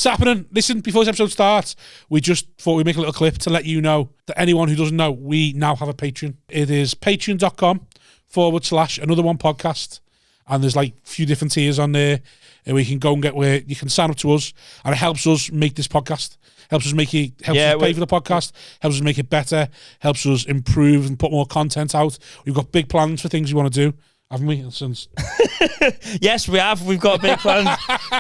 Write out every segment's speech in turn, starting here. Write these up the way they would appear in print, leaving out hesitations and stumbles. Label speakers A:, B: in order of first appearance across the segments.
A: It's happening. Listen, before this episode starts, we just thought we'd make a little clip to let you know that anyone who doesn't know, we now have a Patreon. It is patreon.com/another one podcast. And there's like a few different tiers on there. And we can go and get where you can sign up to us. And it helps us make this podcast. Helps us pay for the podcast. Helps us make it better. Helps us improve and put more content out. We've got big plans for things we want to do. Haven't we? Since
B: Yes, we have. We've got big plans.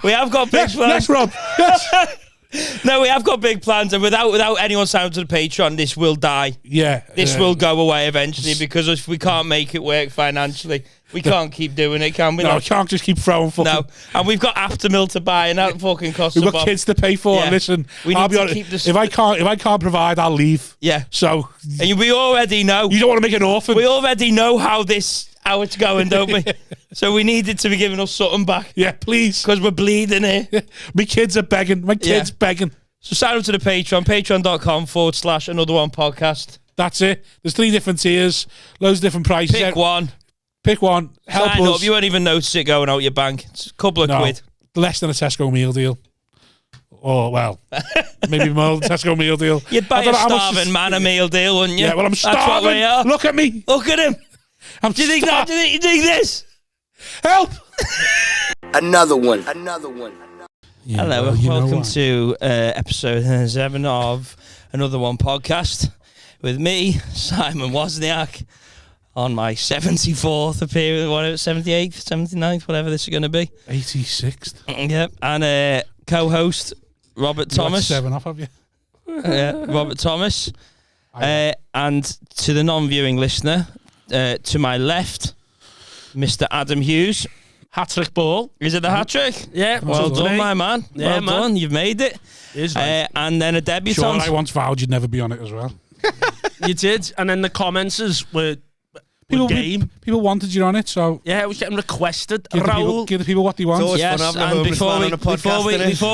B: We have got big plans.
A: Yes, Rob. Yes.
B: No, we have got big plans, and without anyone signing to the Patreon, this will die.
A: Yeah.
B: This will go away eventually, because if we can't make it work financially, we can't keep doing it, can we?
A: No, we can't just keep throwing fucking...
B: No, and we've got Aftermill to buy, and that fucking costs
A: We've got kids to pay for. Yeah. Listen, I'll be honest, if I can't provide, I'll leave.
B: Yeah.
A: So...
B: And we already know.
A: You don't want to make an orphan.
B: We already know how it's going, don't we? So we needed to be giving us something back.
A: Yeah, please.
B: Because we're bleeding here.
A: My kids are begging. My kids begging.
B: So sign up to the Patreon, patreon.com/another one podcast.
A: That's it. There's 3 different tiers, loads of different prices.
B: Pick one.
A: Help
B: sign
A: us.
B: Up. You won't even notice it going out your bank. It's a couple of quid.
A: Less than a Tesco meal deal. Or, well, maybe more than a Tesco meal deal.
B: You'd buy a starving man a meal deal, wouldn't you?
A: Yeah, well, I'm starving. That's what we are. Look at me.
B: Look at him. Do you think that? Do you think this?
A: Help.
C: Another one.
A: Yeah,
B: hello, welcome to episode 7 of Another One podcast with me, Simon Wozniak, on my 74th appearance, 78th, 79th, whatever this is going to be.
A: 86th.
B: Yep, and co-host Robert Thomas.
A: 7 off, have you?
B: Robert Thomas. And to the non-viewing listener, to my left, Mr. Adam Hughes.
D: Hat-trick ball.
B: Is it the hat-trick?
D: Yeah.
B: Well done, my man.
D: Yeah,
B: well done. You've made it.
D: Right.
B: And then a debutant.
A: Sure, I once vowed you'd never be on it as well.
D: You did. And then the comments were game.
A: People wanted you on it, so...
D: Yeah, it was getting requested.
A: Give
D: Raul.
A: the people what they want.
B: Yes, and before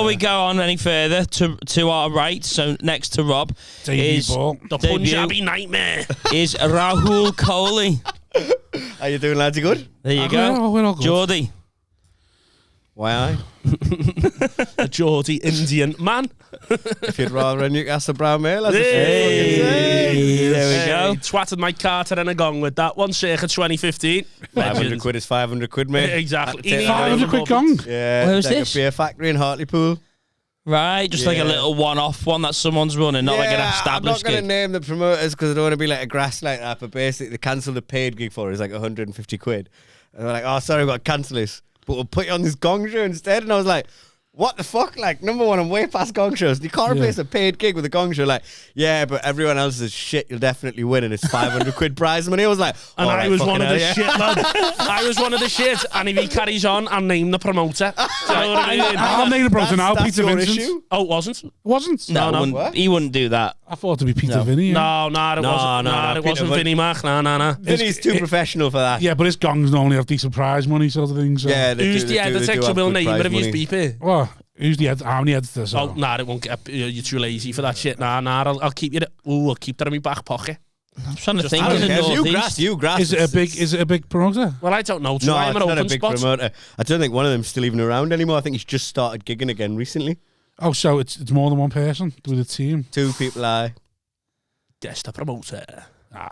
B: we go on any further, to our right, so next to Rob, is
D: the Punjabi nightmare.
B: Is Raul Kohli.
C: How you doing, lads? You good?
B: There you go.
A: We're all good.
B: Geordie.
C: Why I?
D: A Geordie Indian man.
C: If you'd rather a Newcastle Brown male, as
B: there we go.
D: Twatted my Carter in a gong with that one, circa 2015.
C: 500 quid is 500 quid, mate.
D: Exactly.
A: 500 quid gong?
C: Yeah.
B: Where's
C: like
B: this?
C: A beer factory in Hartlepool.
B: Right, just like a little one-off one that someone's running, not like an established
C: I'm not going
B: gig.
C: to name the promoters because I don't want to be like a grass like that, but basically they cancelled the paid gig for it. It's like 150 quid. And they're like, oh, sorry, we've got to cancel this, but we'll put you on this gong show instead. And I was like, what the fuck? Like, number one, I'm way past gong shows. You can't replace a paid gig with a gong show. Like, yeah, but everyone else is shit. You'll definitely win, and it's 500 quid prize money. I was like,
D: and I was one of the shit, lad. I was one of the shit, and if he carries on, I'll name the promoter.
A: I'll name the promoter now, Peter Vincent.
D: Issue? Oh, it wasn't?
A: It wasn't?
B: No, he wouldn't do that.
A: I thought it'd be Peter Vinny.
D: No, it wasn't. No, it wasn't Vinny Mac. No.
C: Vinny's too professional for that.
A: Yeah, but his gongs normally have decent prize money sort of thing. So.
C: Yeah,
D: who's the editor? So we'll name it if you beep it.
A: What? Who's the editor? How many editors?
D: Oh, it won't get. You're too lazy for that shit. I'll keep you. I'll keep that in my back pocket.
B: I'm trying to
D: Just
B: think.
C: You grass.
A: Is it a big promoter?
D: Well, I don't know.
C: No,
D: I'm
C: it's
D: an
C: not a
D: open
C: big
D: spot.
C: promoter. I don't think one of them's still even around anymore. I think he's just started gigging again recently.
A: Oh, so it's more than one person with a team?
C: 2 people,
D: Guess the promoter.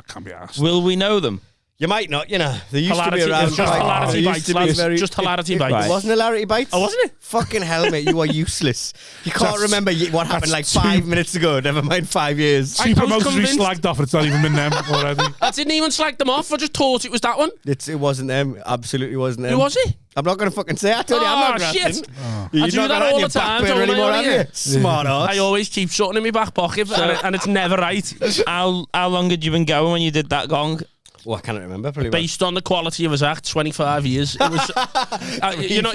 A: Can't be asked.
B: Will we know them?
C: You might not, you know. They used
D: Hilarity,
C: to be around.
D: it's just hilarity
C: They
D: bites,
C: used to be
D: lads.
C: very-
D: Just hilarity bites.
B: Right.
C: It wasn't hilarity bites.
D: Oh, wasn't it?
C: Fucking hell, mate. You are useless. You can't remember what happened like 5 minutes ago. Never mind 5 years.
A: Two promoters we slagged off, and it's not even been them already.
D: I didn't even slag them off. I just thought it was that one.
C: It wasn't them. Absolutely wasn't them.
D: Who was it?
C: I'm not going to fucking say. I told you, I'm not grasping.
D: Shit.
C: You're
D: I do
C: not
D: that
C: gonna
D: all
C: have
D: the
C: your
D: time,
C: back burner
D: don't I,
C: anymore, have
D: yeah?
C: you? Smart ass.
D: I always keep something in my back pocket, and it's never right.
B: How long had you been going when you did that gong?
C: Oh, I can't remember. Probably
D: Based on the quality of his act, 25 years. It was, you know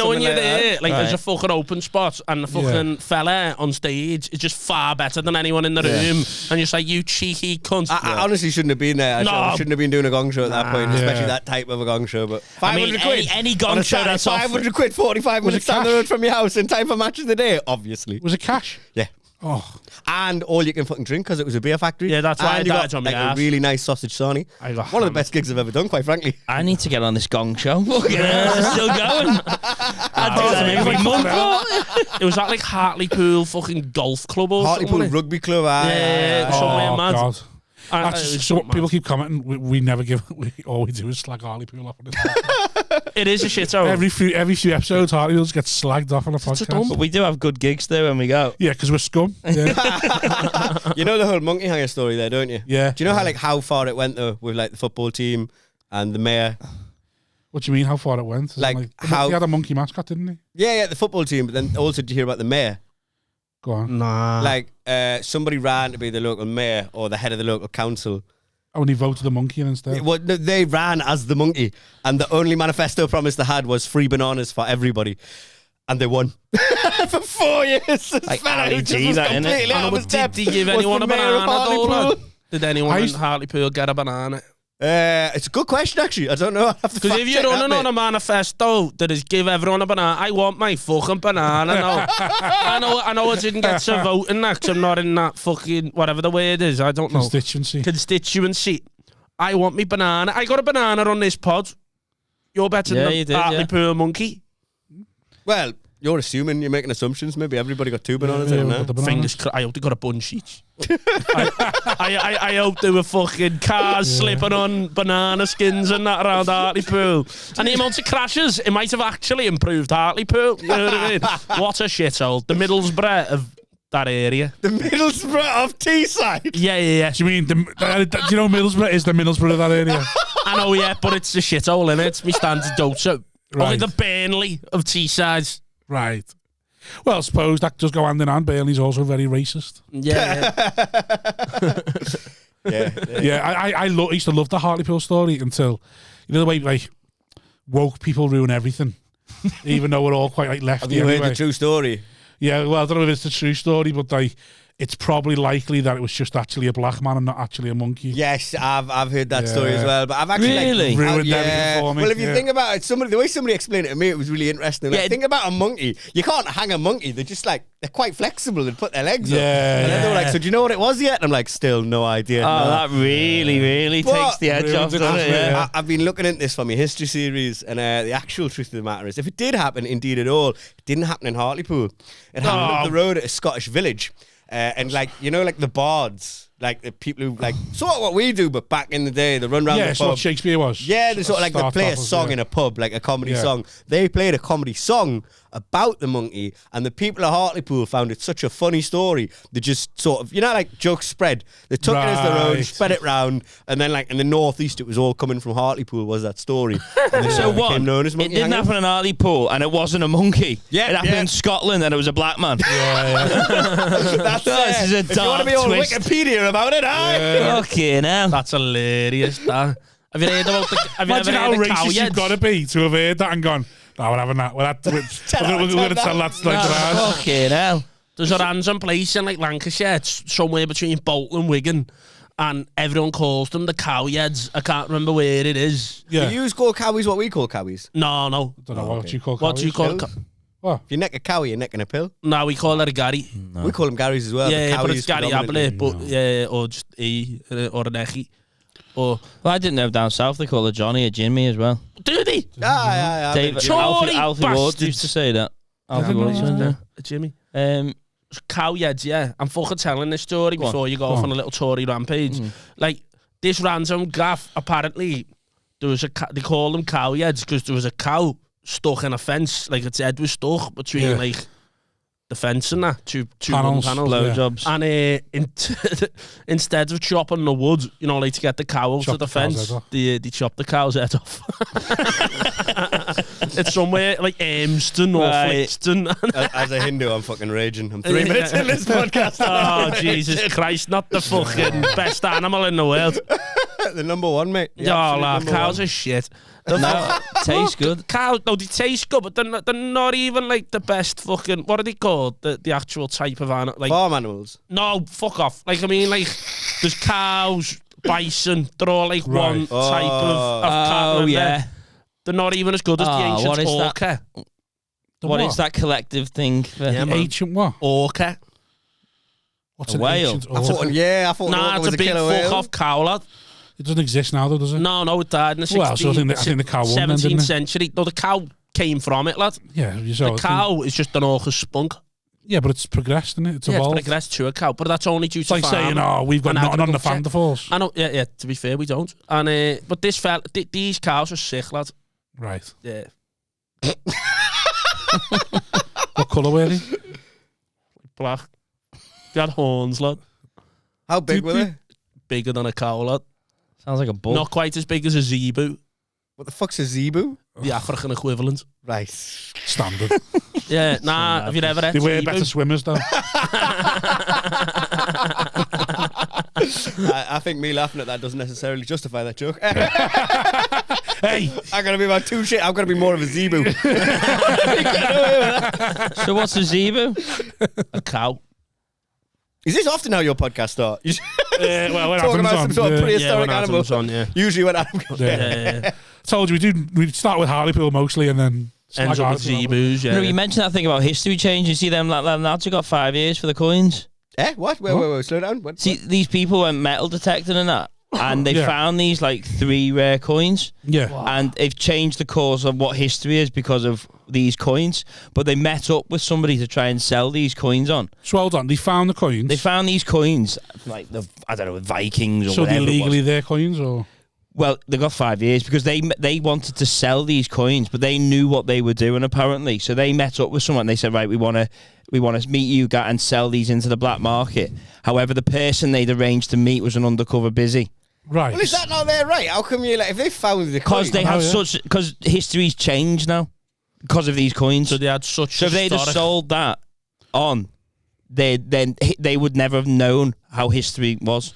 D: when you're there, like there's a fucking open spot, and the fucking fella on stage is just far better than anyone in the room, and you're just like, you cheeky cunt.
C: I honestly shouldn't have been there. I shouldn't have been doing a gong show at that point, especially that type of a gong show. But 500 quid.
B: Any gong show that's
C: 500 quid, 45 minutes down the road from your house in time for match of the day, obviously.
A: Was it cash?
C: Yeah.
A: Oh,
C: and all you can fucking drink because it was a beer factory.
D: Yeah, that's why
C: and
D: I
C: you got
D: died on my
C: like
D: ass.
C: a really nice sausage sarnie.
D: I got
C: One of the
D: hammered.
C: best gigs I've ever done, quite frankly.
B: I need to get on this gong show. Fucking hell, it's still going. I do that every month.
D: It was at like Hartlepool fucking golf club or
C: Hartlepool
D: something.
C: Rugby Club.
D: Yeah, somewhere
A: oh
D: mad.
A: God.
D: And
A: That's
D: it was
A: just, so
D: so mad.
A: people keep commenting. We never give. All we do is slag Hartlepool off. On the
D: It is a shit show.
A: every few episodes, Hartlepool gets slagged off on a podcast.
B: But we do have good gigs there when we go.
A: Yeah, because we're scum. Yeah.
C: You know the whole monkey hanger story there, don't you?
A: Yeah.
C: Do you know how far it went though with like the football team and the mayor?
A: What do you mean? How far it went? Is it
C: Like, how-
A: he had a monkey mascot, didn't he?
C: Yeah, the football team. But then also did you hear about the mayor?
A: Go on.
D: Nah.
C: Like somebody ran to be the local mayor or the head of the local council.
A: Oh, and he voted the monkey in instead.
C: Well, no, they ran as the monkey, and the only manifesto promise they had was free bananas for everybody, and they won for 4 years. This
B: Like
C: fella who
B: Ali
C: just
B: G,
C: was
B: that, innit?
C: completely out of his
D: Did
C: depth
D: he give
C: was
D: anyone
C: the
D: a
C: mayor of
D: banana though,
C: Hartlepool.
D: lad? Did anyone
A: I
D: in
A: used-
D: Hartlepool get a banana?
C: It's a good question, actually. I don't know. I have to
D: Because if you're running on a manifesto that is give everyone a banana, I want my fucking banana now. I know I didn't get to vote in that 'cause I'm not in that fucking, whatever the word is, I don't know. Constituency. I want me banana. I got a banana on this pod. You're better
B: Yeah,
D: than
B: you
D: the
B: did,
D: Hartlepool monkey.
C: Well, you're assuming, you're making assumptions. Maybe everybody got 2 bananas in there.
D: Fingers crossed. I hope they got a bunch each. I hope they were fucking cars slipping on banana skins and that around Hartlepool. And the amount of crashes, it might have actually improved Hartlepool. You know what I mean? What a shithole. The Middlesbrough of that area.
C: The Middlesbrough of Teesside.
D: Yeah.
A: Do you mean, do you know Middlesbrough is the Middlesbrough of that area?
D: I know, yeah, but it's the shithole, innit? It's me standard dojo. Only
A: Right.
D: the Burnley of Teesside.
A: Right. Well, I suppose that does go hand in hand. Burnley's also very racist.
D: Yeah.
A: Yeah, I used to love the Hartlepool story until, you know, the way like woke people ruin everything, even though we're all quite like lefty.
C: Have you
A: anyway.
C: heard the true story?
A: Yeah, well, I don't know if it's the true story, but like, it's probably likely that it was just actually a black man and not actually a monkey.
C: Yes, I've heard that story as
A: Yeah.
C: well. But I've actually
B: Really?
A: Ruined everything for me.
C: Well, if you
A: Yeah.
C: think about it, the way somebody explained it to me, it was really interesting. Like,
B: Yeah.
C: think about a monkey. You can't hang a monkey. They're just like they're quite flexible. They put their legs up.
A: Yeah,
C: And then they were
D: yeah.
C: like, "So do you know what it was yet?" And I'm like, "Still no idea."
B: Oh,
C: no.
B: that really
C: But-
B: takes the edge off,
A: Ruins it,
B: doesn't it?
A: doesn't it?
B: Yeah.
C: I've been looking into this for my history series, and the actual truth of the matter is, if it did happen, indeed at all, it didn't happen in Hartlepool. It happened up the road at a Scottish village, and like you know, like the bards, like the people who like sort of what we do, but back in the day, they run around
A: Yeah,
C: the
A: it's
C: pub.
A: what Shakespeare was.
C: Yeah, they sort of like they
A: Start
C: play a
A: off as,
C: song
A: yeah.
C: in a pub, like a comedy
A: Yeah.
C: song. They played a comedy song about the monkey, and the people of Hartlepool found it such a funny story. They just sort of, you know, like jokes spread. They took it as their own,
A: Right.
C: spread it round, and then like in the northeast, it was all coming from Hartlepool. Was that story? And then
B: So
C: it
B: what?
C: became known as
B: It
C: monkey
B: didn't
C: hanging.
B: happen in Hartlepool, and it wasn't a monkey.
C: Yeah,
B: it happened
C: yeah.
B: in Scotland, and it was a black man.
C: That's
B: This is a
C: if you want to be all
B: dark twist.
C: Wikipedia about it, aye.
B: Fucking hell.
D: That's hilarious. That. Have you heard about the? Have you
A: Imagine
D: ever
A: how
D: heard of cow
A: racist you've
D: heads?
A: got to be to have heard that and gone, no, we're having that. We're going to tell that like that.
B: Fucking hell.
D: There's a random place in like Lancashire, it's somewhere between Bolton and Wigan, and everyone calls them the cow heads. I can't remember where it is.
A: Yeah.
C: You call cowies what we call cowies.
D: No.
A: Don't know what you call
D: What do you call it?
C: Pills?
A: What?
C: If you neck a cowie, you're necking a pill.
D: No, we call it a Gary.
C: We call them Garys as well.
D: Yeah, but
C: cowies
D: it's Gary
C: predominantly.
D: Ablett, but yeah, or just E or an Echi. Or
B: Well, I didn't know down south they call it Johnny or Jimmy as well.
D: do they?
C: Aye.
B: David,
D: Tory
B: Alfie Ward
D: bastards.
B: used to say that. Alfie
A: didn't
B: Ward
A: know
B: used to
A: that.
B: say
D: Jimmy.
B: that.
D: Cow heads, yeah. I'm fucking telling this story
B: Go on.
D: before you go off on a little Tory rampage. Like, this random gaff, apparently, there was they call them cow heads because there was a cow stuck in a fence. Like, its head was stuck between, like, the fence and that. Two
A: Panels.
D: panels.
B: Blowjobs.
D: And instead of chopping the wood, you know, like to get the cow out
A: Chop
D: of the
A: the cow's
D: fence,
A: head off.
D: they chop the cow's head off. It's somewhere like Ameston or
B: Right.
D: Flixton.
C: As a Hindu, I'm fucking raging. I'm 3 minutes in this podcast.
D: Oh, Jesus Christ, not the fucking best animal in the world.
C: The number one, mate. The
D: Yeah,
C: absolute
D: like,
C: number
D: cows
C: one.
D: are shit.
B: No, tastes good.
D: Cows, no, they taste good, but they're not even like the best fucking. What are they called? The actual type of animal. Like,
C: Farm animals.
D: no, fuck off. Like, I mean, like, there's cows, bison. They're all like one
A: Right.
D: type of cattle.
B: Oh,
D: in
B: yeah.
D: there. They're not even as good as the
B: Oh,
D: ancient
B: what is that?
D: orca.
B: What is that collective thing? For,
D: Yeah,
A: The
D: man.
A: ancient what?
D: Orca.
A: What's
B: A
A: an
B: whale?
A: ancient
C: I thought,
A: orca?
C: yeah, I thought
D: Nah,
C: it
D: it's
C: was
D: a big
C: killer
D: fuck
C: whale.
D: off cow, lad.
A: It doesn't exist now, though, does it?
D: No, it died in the 16th,
A: Well, so I think the cow won then,
D: 17th
A: didn't it?
D: century. No, the cow came from it, lad.
A: Yeah, you saw
D: The cow is just an orca spunk.
A: Yeah, but it's progressed, isn't it? It's
D: Yeah, it's
A: evolved.
D: progressed to a cow, but that's only due
A: It's
D: to
A: like saying, oh, we've got
D: and
A: nothing on the
D: agriculture.
A: Vanderfalls.
D: I know, yeah, to be fair, we don't. And but this these cows are sick, lad.
A: Right.
D: Yeah.
A: What colour were they?
D: Black. They had horns, lad.
C: How big were they?
D: Bigger than a cow, lad.
B: Sounds like a bull.
D: Not quite as big as a zebu,
C: What the fuck's a zebu?
D: the African equivalent.
C: Right.
A: Standard.
D: Yeah, nah, have you ever had
A: They were
D: zebu?
A: better swimmers, though.
C: I think me laughing at that doesn't necessarily justify that joke.
A: Hey!
C: I'm gonna be about two shit. I'm gonna be more of a zebu.
B: So what's a zebu?
D: A cow.
C: Is this often how your podcast start? You
A: Well, when
C: talking
A: Adam's
C: about
A: on,
C: some sort of
A: yeah.
C: prehistoric
D: when
C: animal.
D: Adam's on, yeah.
C: Usually when Adam goes,
A: Yeah. Told you, we start with Hartlepool mostly and then...
D: Ends up with zebus, yeah.
B: No, you mentioned that thing about history change. You see them lads who got 5 years for the coins.
C: What? Wait, slow down. What?
B: See, these people went metal detecting and that, and they
A: Yeah.
B: found these like 3 rare coins,
A: Yeah.
B: and they've changed the course of what history is because of these coins. But they met up with somebody to try and sell these coins on.
A: So hold on, they found the coins.
B: They found these coins, like I don't know, Vikings or
A: so
B: whatever.
A: they
B: it was.
A: legally their coins, or...
B: Well, they got 5 years because they wanted to sell these coins, but they knew what they were doing apparently. So they met up with someone. They said, right, we want to meet you guys and sell these into the black market. However, the person they'd arranged to meet was an undercover busy.
A: Right.
C: Well, is that not their right? How come you if they found the coin?
B: Because they have because history's changed now because of these coins.
D: So they had such.
B: So if they'd have sold that on, they would never have known how history was.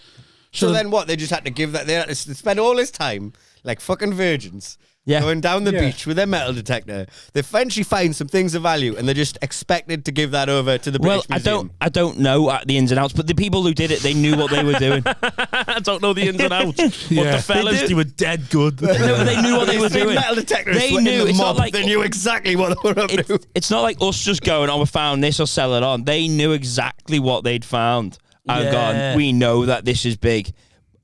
C: So then what? They just had to give that. They had to spend all this time like fucking virgins.
B: Yeah.
C: Going down the beach with their metal detector. They eventually find some things of value, and they're just expected to give that over to the British Museum.
B: I don't know the ins and outs, but the people who did it, they knew what they were doing.
D: I don't know the ins and outs. But
A: Yeah.
D: the fellas, they were dead good.
B: No, they knew what they were doing.
C: Metal detectors.
B: They
C: in
B: knew.
C: The
B: It's
C: mob.
B: not like
C: They knew exactly what they were up to.
B: It's not like us just going, oh, we found this, or sell it on. They knew exactly what they'd found and
D: Yeah.
B: gone, we know that this is big.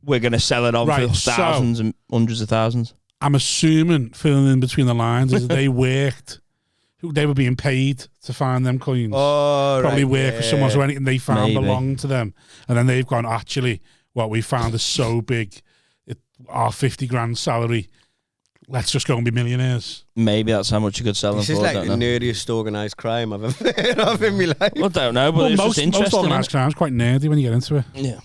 B: We're going to sell it on
A: Right,
B: for thousands and hundreds of thousands.
A: I'm assuming, filling in between the lines, is that they were being paid to find them coins.
C: Oh,
A: Probably
C: right,
A: work for someone, so anything they found
B: Maybe.
A: belonged to them. And then they've gone, actually, what we found is so big, our 50 grand salary, let's just go and be millionaires.
B: Maybe that's how much you could sell them
C: This
B: for.
C: is
B: I
C: like
B: don't
C: the
B: know.
C: nerdiest organised crime I've ever heard of in my life.
B: I don't know, but it's
A: most
B: just interesting.
A: organised crime is quite nerdy when you get into it.
B: Yeah.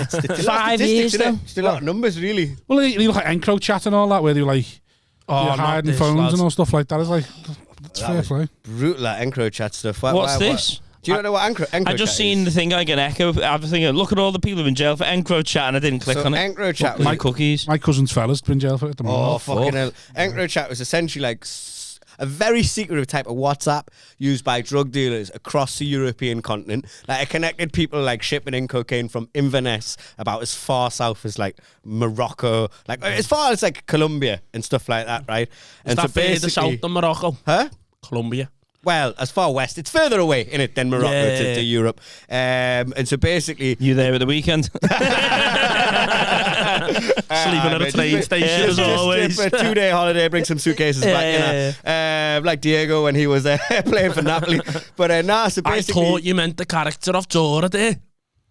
C: Still
B: 5 years, though.
C: Still a lot of numbers, really.
A: Well, you look like Encro chat and all that, where they're like,
D: Oh,
A: you're
D: not
A: hiding
D: this,
A: phones
D: lads.
A: and all stuff like that. It's like, that's
C: That
A: fair
C: was
A: play.
C: Brutal, that Encrochat stuff.
B: What's this?
C: Do you not know what Encrochat
B: I just
C: is?
B: seen the thing like an echo. I was thinking, look at all the people in jail for EncroChat, and I didn't click
C: So
B: on it.
C: Encrochat
B: My
C: was...
B: cookies.
A: My cousin's fella's been in jail for it at the
C: Oh,
A: moment.
C: fucking hell. Encrochat was essentially like a very secretive type of WhatsApp used by drug dealers across the European continent. Like, it connected people like shipping in cocaine from Inverness about as far south as like Morocco, like as far as like Colombia and stuff like that, right?
D: Is that further south than Morocco?
C: Huh?
D: Colombia.
C: Well, as far west, it's further away in it than Morocco to Europe. And so basically,
B: You there at the weekend?
D: Sleeping at a train station as always.
C: Just a 2-day holiday, bring some suitcases back, you know. Like Diego when he was playing for Napoli. But nah, so
D: I
C: basically...
D: thought you meant the character of Dora there.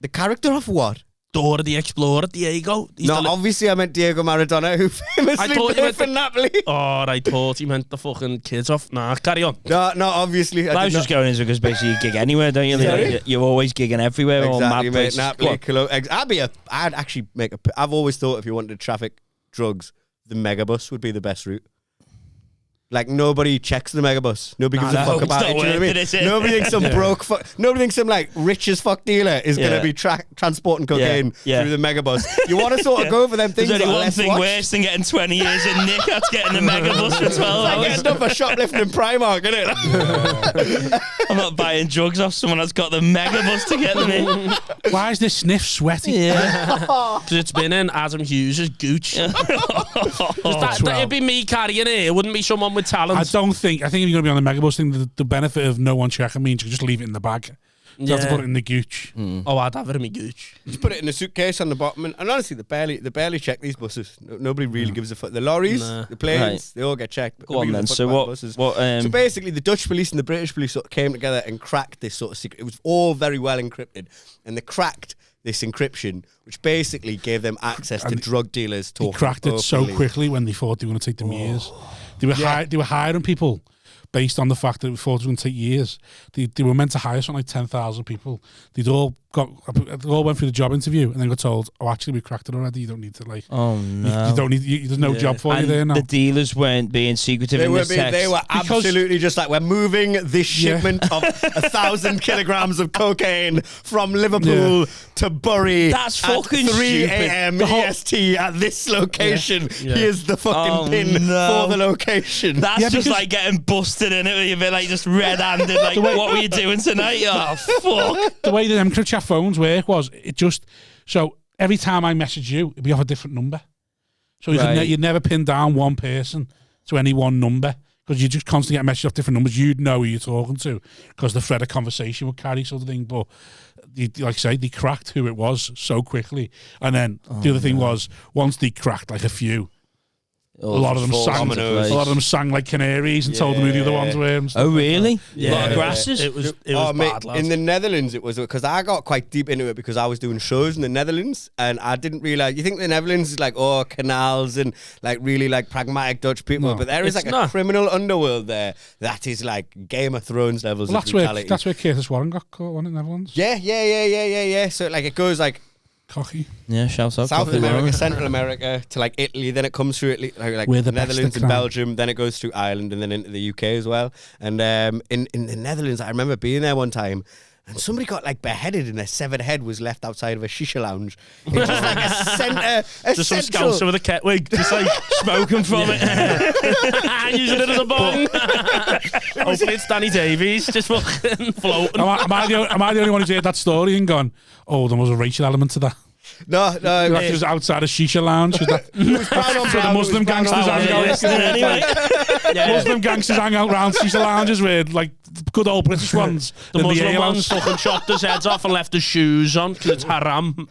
C: The character of what?
D: Dora the Explorer, Diego. He's
C: No,
D: the
C: obviously I meant Diego Maradona, who famously
D: thought you
C: played
D: meant
C: for
D: the-
C: Napoli.
D: Oh, I thought he meant the fucking kids off. Nah, carry on.
C: No, obviously.
B: I was just going into because basically you gig anywhere, don't you?
C: Sorry?
B: You're always gigging everywhere.
C: Exactly,
B: all mad
C: mate.
B: places.
C: Napoli,
B: Go on.
C: I'd actually make I've always thought if you wanted to traffic drugs, the megabus would be the best route. Like, nobody checks the megabus. Nobody gives a
B: no,
C: fuck
B: it's
C: about
B: not
C: it. Do you know what I
B: worth
C: mean?
B: it, is it?
C: Nobody thinks some broke fuck. Nobody thinks some like rich as fuck dealer is going
B: Yeah.
C: to be transporting cocaine
B: Yeah.
C: through the megabus. You want to sort of go for them things
B: There's
C: that
B: only
C: are
B: one
C: less
B: thing
C: watched.
B: worse than getting 20 years in Nick. That's getting the megabus for 12
C: Like
B: hours.
C: getting done for shoplifting in Primark, innit?
B: I'm not buying drugs off someone that's got the megabus to get them in.
A: Why is this sniff sweaty?
B: Yeah.
D: Because it's been in Adam Hughes' gooch. It'd be me carrying it. It wouldn't be someone with with talent.
A: I think if you're going to be on the megabus thing, the benefit of no one checking means you can just leave it in the bag. You have to put it in the gooch.
D: Oh, I'd have it in my gooch.
C: Just put it in a suitcase on the bottom, and honestly, they barely check these buses. Nobody really gives a fuck. The lorries, the planes, they all get checked. But
B: Go on then. So what?
C: So basically, the Dutch police and the British police sort of came together and cracked this sort of secret. It was all very well encrypted, and they cracked this encryption, which basically gave them access to drug dealers.
A: They cracked it so quickly when they thought they were going to take them years. They were hiring people based on the fact that they thought it was going to take years. They were meant to hire something like 10,000 people. They all went through the job interview and then got told, "Oh, actually, we cracked it already. You don't need to
B: Oh no!
A: You don't need. There's no job for you there now."
B: The dealers weren't being secretive in this text.
C: They were absolutely just like, "We're moving this shipment of 1,000 kilograms of cocaine from Liverpool to Bury.
B: That's fucking
C: 3
B: stupid.
C: a.m. EST at this location. Here's the fucking pin for the location."
B: That's just like getting busted in it. You've been like just red-handed. Like, what were you doing tonight? Oh fuck!
A: The way the encryption phones work was so every time I message you, it'd be off a different number. So you'd never pin down one person to any one number because you just constantly get messages off different numbers. You'd know who you're talking to because the thread of conversation would carry sort of thing. But like I say, they cracked who it was so quickly. And then the other thing was once they cracked like a few, a lot of them sang like canaries and told them who the other ones were.
B: Oh, really? A lot of grasses?
D: It was bad, lads.
C: In the Netherlands, it was because I got quite deep into it because I was doing shows in the Netherlands and I didn't realise. You think the Netherlands is like, canals and like really like pragmatic Dutch people, but there is like a criminal underworld there that is like Game of Thrones levels of brutality.
A: That's where Curtis Warren got caught, wasn't it, in the Netherlands?
C: Yeah. So like it goes like
A: Cocky.
B: Yeah, shouts out.
C: South America, Central America to like Italy, then it comes through Italy, like
A: the
C: Netherlands and Belgium, then it goes through Ireland and then into the UK as well. And in the Netherlands, I remember being there one time and somebody got like beheaded and their severed head was left outside of a shisha lounge. It's just like a centre.
D: Just some scouser with a ketwig, just like smoking from it. Using it as a bong. Hopefully it's Danny Davies, just fucking floating.
A: Am I the only one who's heard that story and gone, oh, there was a racial element to that?
C: No.
A: It was outside a shisha lounge. It was the Muslim gangsters hang out. Muslim gangsters hang out round shisha lounges with like good old British ones.
D: The Muslim ones fucking chopped his heads off and left his shoes on because it's haram.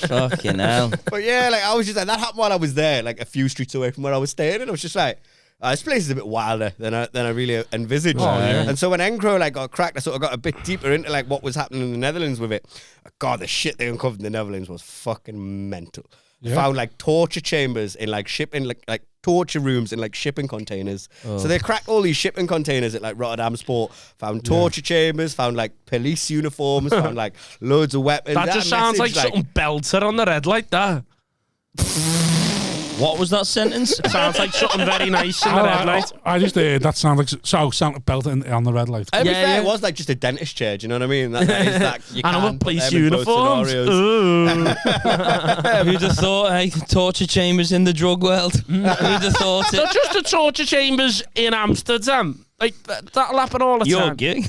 B: Fucking hell.
C: But yeah, like I was just like, that happened while I was there, like a few streets away from where I was staying, and I was just like, this place is a bit wilder than I really envisaged. And so when Encro like got cracked, I sort of got a bit deeper into like what was happening in the Netherlands with it. God, the shit they uncovered in the Netherlands was fucking mental. Found like torture chambers in like shipping, like torture rooms in like shipping containers. So they cracked all these shipping containers at like Rotterdam Sport. Found torture chambers. Found like police uniforms. Found like loads of weapons.
D: That just sounds like something belter on the red light. That.
B: What was that sentence?
D: It sounds like something very nice in the red light.
A: I just heard that sound like belt on the red light.
C: To be fair, it was like just a dentist chair. Do you know what I mean? That is that you
D: can't police uniforms.
B: Who'd have thought? Hey, torture chambers in the drug world. Who'd have thought it?
D: Not just the torture chambers in Amsterdam. Like that'll happen all the time.
B: Your gig.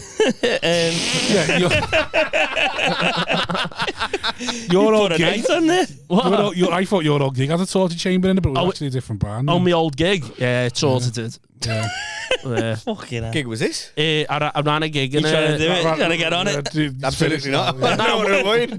A: Your old gig.
B: I
A: thought your old gig had a torture chamber in it, but it was actually a different brand.
D: Oh, my old gig. Yeah, it's sorted.
A: Yeah.
B: Fucking hell.
C: Gig was this?
D: I ran a gig.
B: You trying to do it? Trying to get on it?
C: Absolutely not.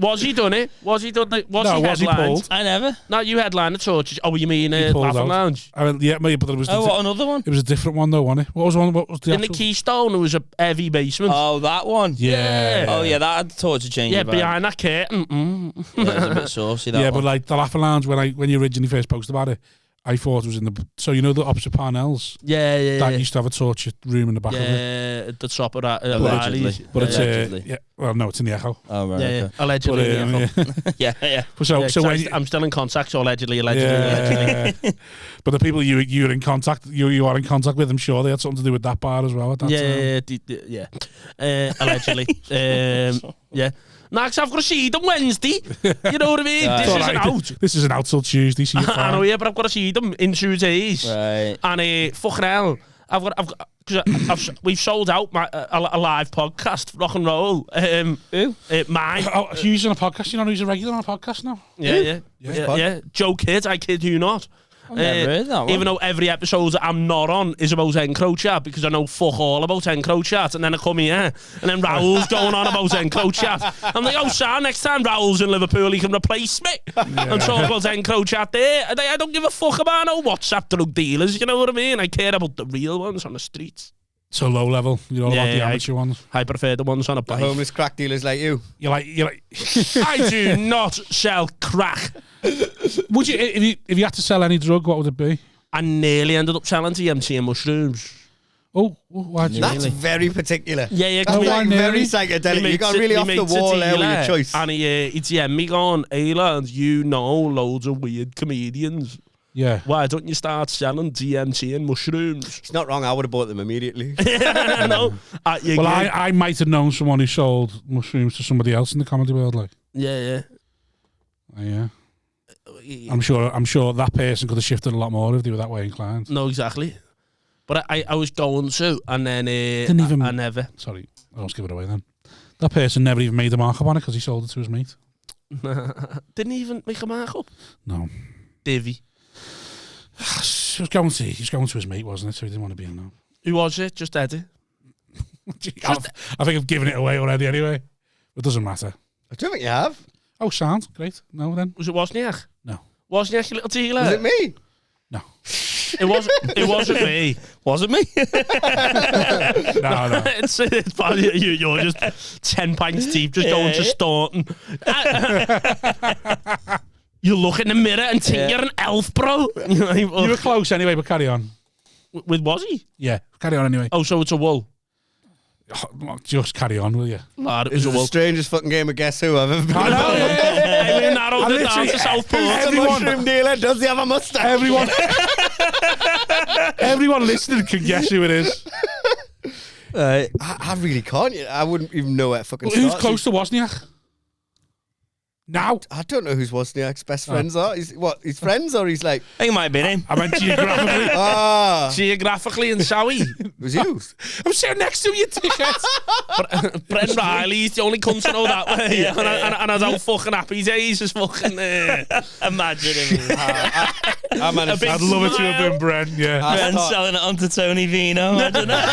D: Was he done it? Was he done it?
A: Was he pulled?
B: I never.
D: No, you headlined the torture. Oh, you mean Laughing Lounge?
A: Yeah, but it was.
B: What, another one?
A: It was a different one though, wasn't it? What was the one? What was the
D: in the Keystone? It was a heavy basement.
B: Oh, that one.
A: Yeah.
B: Oh yeah, that had the torture chamber.
D: Yeah, behind that curtain.
B: Yeah, it was a bit saucy. That one.
A: But like the Laughing Lounge, when you originally first posted about it, I thought it was in the. So you know the opposite Parnell's.
D: Yeah.
A: That used to have a torture room in the back of it.
D: Yeah, at the top of that.
B: Allegedly.
A: But it's well, no, it's in the Echo.
B: Oh right.
D: Yeah,
B: okay.
D: Allegedly.
B: Yeah.
A: So when
D: I'm still in contact. So allegedly.
A: But the people you're in contact, you are in contact with, I'm sure they had something to do with that bar as well at that time.
D: Allegedly. Yeah. No, because I've got to see them Wednesday. You know what I mean? This isn't out.
A: This isn't out till Tuesday. So
D: I know, yeah, but I've got to see them in 2 days.
B: Right.
D: And fucking hell, because we've sold out a live podcast, Rock and Roll.
B: Who?
D: Mine.
A: Hughes on a podcast. You know who's a regular on a podcast now?
D: Yeah. Joe Kid, I kid you not.
B: never heard that one.
D: Even though every episode I'm not on is about EncroChat because I know fuck all about EncroChat, and then I come here and then Raul's going on about EncroChat. I'm like, oh, sir, next time Raul's in Liverpool, he can replace me and talk about EncroChat there. I don't give a fuck about no WhatsApp drug dealers, you know what I mean? I care about the real ones on the streets.
A: So low level. You're all about the amateur ones.
D: I prefer the ones on a bike.
C: The homeless crack dealers like you.
A: You're like.
D: I do not sell crack.
A: Would you, if you had to sell any drug, what would it be?
D: I nearly ended up selling TMT and mushrooms.
A: Oh, why'd you?
C: That's very particular.
D: Yeah.
C: That's like very psychedelic. You got really off the wall there with your choice.
D: And he DM'd me going, hey lads, you know loads of weird comedians.
A: Yeah.
D: Why don't you start selling DMT and mushrooms?
C: It's not wrong. I would have bought them immediately.
D: No.
A: Well, I might have known someone who sold mushrooms to somebody else in the comedy world. Like.
D: Yeah.
A: Oh, yeah. I'm sure that person could have shifted a lot more if they were that way inclined.
D: No, exactly. But I was going to, and then I never.
A: Sorry, I won't give it away then. That person never even made a markup on it because he sold it to his mate.
D: Didn't even make a markup?
A: No.
D: Divvy.
B: Who was it? Just Eddie?
A: I think I've given it away already anyway. It doesn't matter.
C: I don't think you have.
A: Oh, sound. Great. No, then.
D: Was it Wozniak?
A: No.
D: Wozniak, you little dealer?
C: Was it me?
A: No.
D: It wasn't me.
B: Was it me?
A: No.
D: It's probably you're just 10 pints deep, just going to Staunton. You look in the mirror and think you're an elf, bro.
A: You were close anyway, but carry on.
D: With Wozzy?
A: Yeah, carry on anyway.
D: Oh, so it's a wool.
A: Just carry on, will you?
D: Lad, it
C: It's
D: was a
C: the
D: wool.
C: strangest fucking game of Guess Who I've ever been.
A: I know,
D: Hey, we narrowed it down to Southport.
C: Who's the mushroom dealer? Does he have a mustache?
A: Everyone listening can guess who it is.
C: I really can't. I wouldn't even know where it fucking
A: Who's
C: starts.
A: close to Wozniak? Now?
C: I don't know who's Wozniak's best friends are. He's friends or he's like...
B: I think it might have been him.
A: I meant geographically.
D: Geographically in Sowie.
C: Was you?
A: I'm sitting next to you, dickhead.
D: Brent Riley's the only cunt to know that way. And I don't fucking happy days is fucking...
B: Imagine him.
A: I'd love it to have been Brent, yeah.
B: Brent selling it onto Tony Vino. I don't know.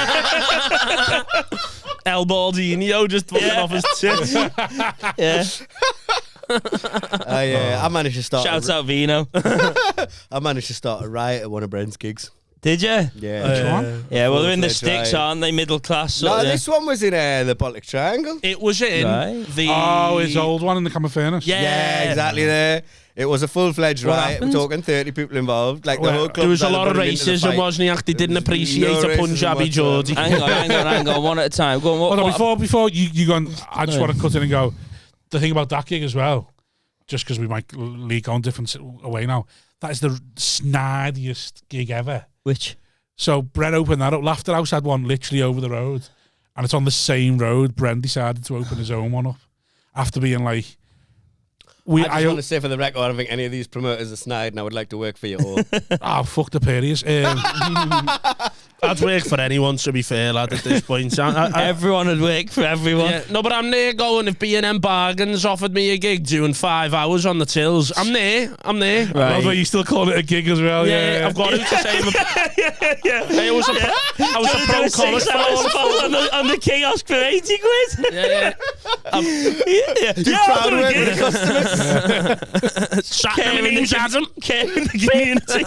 D: El Baldino just fucking off his tits.
B: Yeah.
C: I managed to start.
B: Shouts out Vino.
C: I managed to start a riot at one of Brent's gigs.
B: Did you?
C: Yeah.
B: Yeah, well, they're in the
C: Full-fledged
B: sticks,
C: riot.
B: aren't they? Middle class.
C: No,
B: Sort of.
C: this one was in the Baltic Triangle.
D: It was in
B: Right.
D: the...
A: Oh, his old one in the Common Furnace.
D: Yeah.
C: Exactly there. It was a full-fledged
B: What
C: riot. We're
B: happened?
C: talking 30 people involved. Like the whole club.
D: There was a lot of
C: running into the
D: racism,
C: fight.
D: Wozniak. They didn't
C: There was
D: appreciate
C: no
D: a
C: racism
D: Punjabi
C: whatsoever.
D: Geordie.
B: Hang on, one at a time. Go on,
A: Hold on,
B: what,
A: before you go on, I just want to cut in and go, the thing about that gig as well, just because we might leak on different away now, that is the snardiest gig ever.
B: which?
A: So Brent opened that up. Laughter House had one literally over the road, and it's on the same road. Brent decided to open his own one up after being like,
C: I just want to say for the record, I don't think any of these promoters are snide, and I would like to work for you all.
A: oh, fuck the periods.
D: I'd work for anyone, to be fair, lad, at this point.
B: Everyone would work for everyone.
D: Yeah, no, but I'm there going, if B&M Bargains offered me a gig doing 5 hours on the tills, I'm there.
B: Right.
A: Although you still call it a gig as well. Yeah.
D: I've got to say I was a pro college
B: on the kiosk for 80 quid.
D: Yeah.
C: Crowd work with the customers.
D: Sack me name's Adam.
B: Came in the community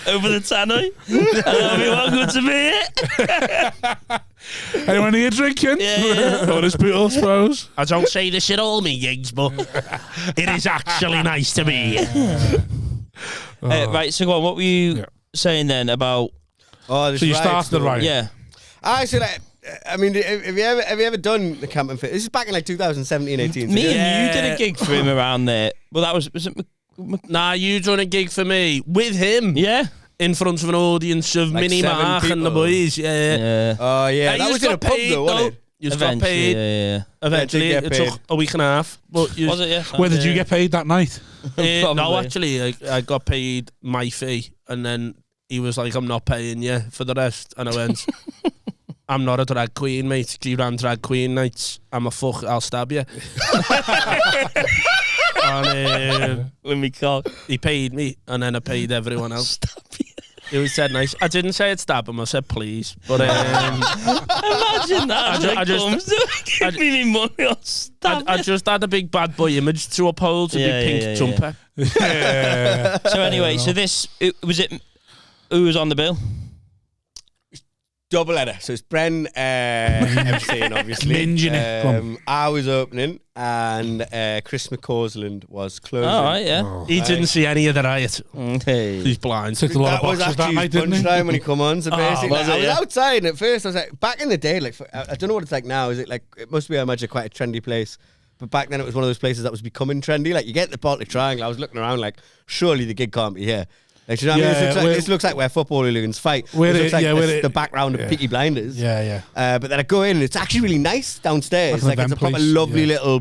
B: over the tannoy. Everyone good to be here.
A: Anyone here drinking?
B: Yeah.
A: Or this people, I suppose.
D: I don't say this at all me gigs, but it is actually nice to be here.
B: Right, so go on. What were you saying then about?
C: Oh, this
A: So you
C: riot
A: started the
C: story.
A: riot.
B: Yeah.
C: So like, I mean, have you ever done the Camp and Fit? This is back in like 2017, 18.
B: Me
C: so
B: and you did a gig for him around there. Well, that was it?
D: Nah, you done a gig for me with him.
B: Yeah.
D: In front of an audience of
C: Like
D: Mini
C: 7
D: Mark and the
C: people.
D: boys. Yeah.
C: Oh yeah,
D: Hey,
C: that
D: you
C: was in a
D: got
C: pub
D: paid,
C: though, wasn't it?
D: You got
B: Eventually,
D: paid.
B: yeah.
D: Eventually,
C: Yeah, did
D: it
C: get
D: took a week and a half. But you,
B: Was it? Yeah.
A: Where did you get paid that night?
D: no,
B: Probably.
D: actually, I got paid my fee, and then he was like, "I'm not paying you for the rest," and I went, "I'm not a drag queen, mate. You ran drag queen nights. I'll stab you." And
B: With me cock.
D: he paid me, and then I paid everyone else.
B: Stab you.
D: It was said nice. I didn't say I'd stab him. I said please. But
B: Imagine that. Give me money. I'll stab
D: I just had a big bad boy image to uphold, a big pink jumper.
A: Yeah.
B: So anyway, so this was it. Who was on the bill?
C: Double header. So it's Bren MCing, obviously.
A: Minging it.
C: I was opening, and Chris McCausland was closing.
B: Oh, right, yeah.
A: Oh.
D: He didn't see any of the riot.
B: Okay.
D: He's blind.
A: Ticked a lot
C: That
A: of
C: was
A: boxes that
C: actually
A: night,
C: his
A: didn't he?
C: punchline when he come on. So basically,
B: was it,
C: I was
B: yeah?
C: outside, and at first I was like, back in the day, like I don't know what it's like now. Is it like it must be, I imagine, quite a trendy place. But back then, it was one of those places that was becoming trendy. Like you get the Baltic Triangle. I was looking around, like surely the gig can't be here. Like, you know what I mean? This looks like where football hooligans fight. This looks like the background of Peaky Blinders.
A: Yeah.
C: But then I go in, and it's actually really nice downstairs.
A: Like
C: It's a proper lovely little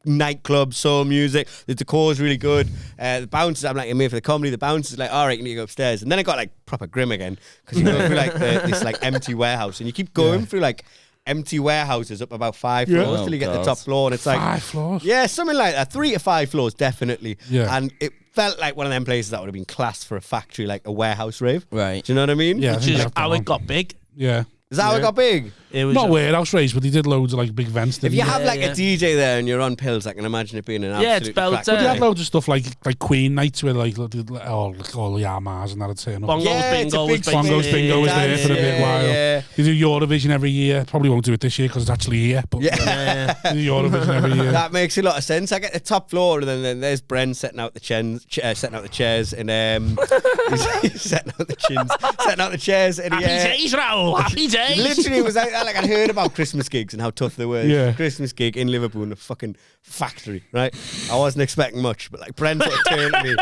C: nightclub, soul music. The decor's really good. The bouncers, I'm like, I'm here for the comedy. The bouncers like, all right, you need to go upstairs. And then it got like proper grim again because you go through like this like empty warehouse, and you keep going through like empty warehouses up about 5 floors till you get the top floor, and it's like
A: 5 floors.
C: Yeah, something like that. 3 to 5 floors, definitely.
A: Yeah.
C: And it felt like one of them places that would have been classed for a factory, like a warehouse rave.
B: Right.
C: Do you know what I mean?
A: Yeah, I
D: Which
A: think
D: is
A: that's the
D: how
A: one.
D: it got big.
A: Yeah.
C: Is that how it got big?
D: It was
A: Not warehouse raves, but he did loads of like big events.
C: If
A: Didn't
C: you
A: he?
C: have like
B: yeah.
C: a DJ there and you're on pills, I can imagine it being an
D: Yeah,
C: absolute
D: it's belter.
C: crack.
A: But he had
D: Yeah.
A: loads of stuff like Queen nights where like all the Yamas and that'd turn up.
D: Bongos
C: Yeah, it's a
D: Bingo
C: big
D: was
C: space.
A: Bongos
D: big.
A: Bingo was there
C: Dance,
A: for a big while.
C: yeah.
A: They do Eurovision every year. Probably won't do it this year because it's actually here. But
C: Yeah.
A: they do Eurovision every year.
C: That makes a lot of sense. I get the top floor, and then there's Bren setting out the chairs, and he's setting out the chairs, and
D: Happy days, Raul. Happy days.
C: literally it was like I'd heard about Christmas gigs and how tough they were.
A: Yeah.
C: Christmas gig in Liverpool in a fucking factory, right? I wasn't expecting much, but like Brent sort of turned to me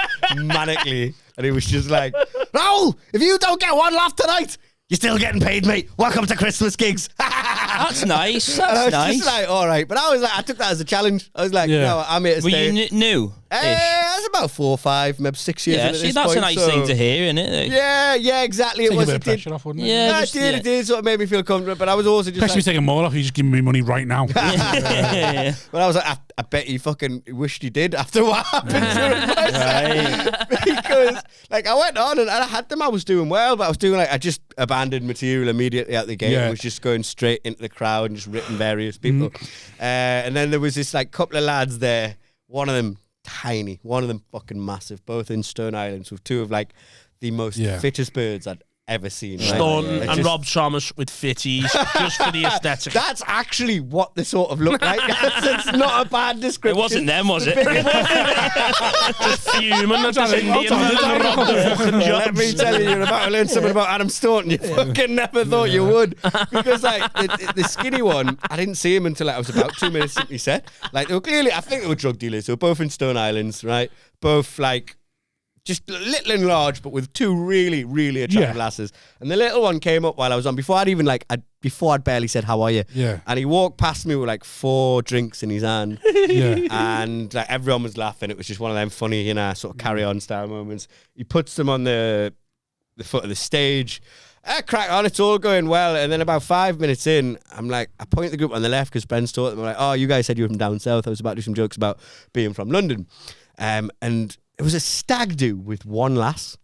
C: manically, and he was just like, Raul, if you don't get one laugh tonight, you're still getting paid, mate. Welcome to Christmas gigs.
B: That's nice.
C: And I
B: That's
C: was
B: nice.
C: just like, all right. But I took that as a challenge. I was like,
A: Yeah.
C: no, I'm here to
B: Were
C: stay.
B: you new?
C: That's about 4 or 5, maybe 6 years.
B: Yeah,
C: in at
B: see,
C: this
B: that's
C: point,
B: a nice
C: so-
B: thing to hear, isn't it?
C: Yeah, exactly.
A: Take
C: It
A: a
C: was.
A: bit
C: It
A: of
C: did.
A: pressure off, wouldn't it?
B: Yeah.
C: Yeah,
B: just-
C: it did. Sort of made me feel comfortable. But I was also just
A: Especially
C: like,
A: taking more off. He's just giving me money right now.
B: Yeah.
C: but I was like, I bet he fucking wished he did after what happened during my set. Because like I went on and I had them. I was doing well, but I was doing like I just abandoned material immediately out the gate.
A: Yeah.
C: I was just going straight into the crowd and just ripping various people. And then there was this like couple of lads there. One of them tiny, one of them fucking massive. Both in Stone Islands with 2 of like the most fittest birds I'd ever seen. Right?
D: Stone
C: Like,
D: and
C: just-
D: Rob Thomas with fitties just for the aesthetic.
C: That's actually what they sort of look like. It's not a bad description.
B: It wasn't them, was it?
D: Just fuming at this Indian fella Rob the fucking
C: Let me
D: jobs.
C: tell you, you're about to learn something about Adam Staunton. You fucking never thought you would. Because, like, the skinny one, I didn't see him until like, I was about 2 minutes into his set. Like, they were clearly, I think they were drug dealers. They were both in Stone Islands, right? Both, like, just little and large, but with 2 really, really attractive lasses. And the little one came up while I was on, before I'd barely said, how are you?
A: Yeah.
C: And he walked past me with like 4 drinks in his hand.
A: Yeah.
C: And like everyone was laughing. It was just one of them funny, sort of carry on style moments. He puts them on the foot of the stage. Crack on, it's all going well. And then about 5 minutes in, I'm like, I point at the group on the left because Ben's taught them. I'm like, oh, you guys said you were from down south. I was about to do some jokes about being from London. And it was a stag do with 1 lass.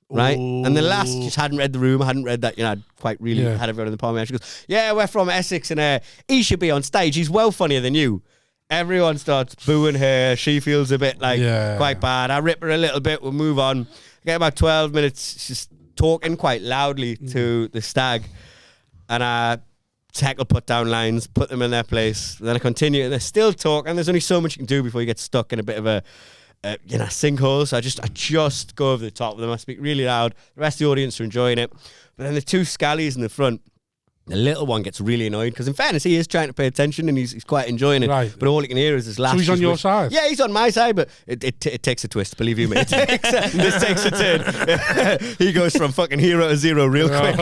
C: Right? And the lass just hadn't read the room. I hadn't read that, I'd quite really had everyone in the palm of my hand. She goes, yeah, we're from Essex and he should be on stage. He's well funnier than you. Everyone starts booing her. She feels a bit like quite bad. I rip her a little bit. We'll move on. I get about 12 minutes just talking quite loudly to the stag. And I tackle put down lines, put them in their place. And then I continue and they're still talking. There's only so much you can do before you get stuck in a bit of a sinkhole. So I just go over the top of them. I speak really loud. The rest of the audience are enjoying it. But then the 2 scallies in the front, the little one gets really annoyed because in fairness he is trying to pay attention and he's quite enjoying it.
A: Right.
C: But all he can hear is his laugh.
A: So he's on your side?
C: Yeah, he's on my side, but it takes a twist, believe you me. This takes a turn. He goes from fucking hero to zero real quick.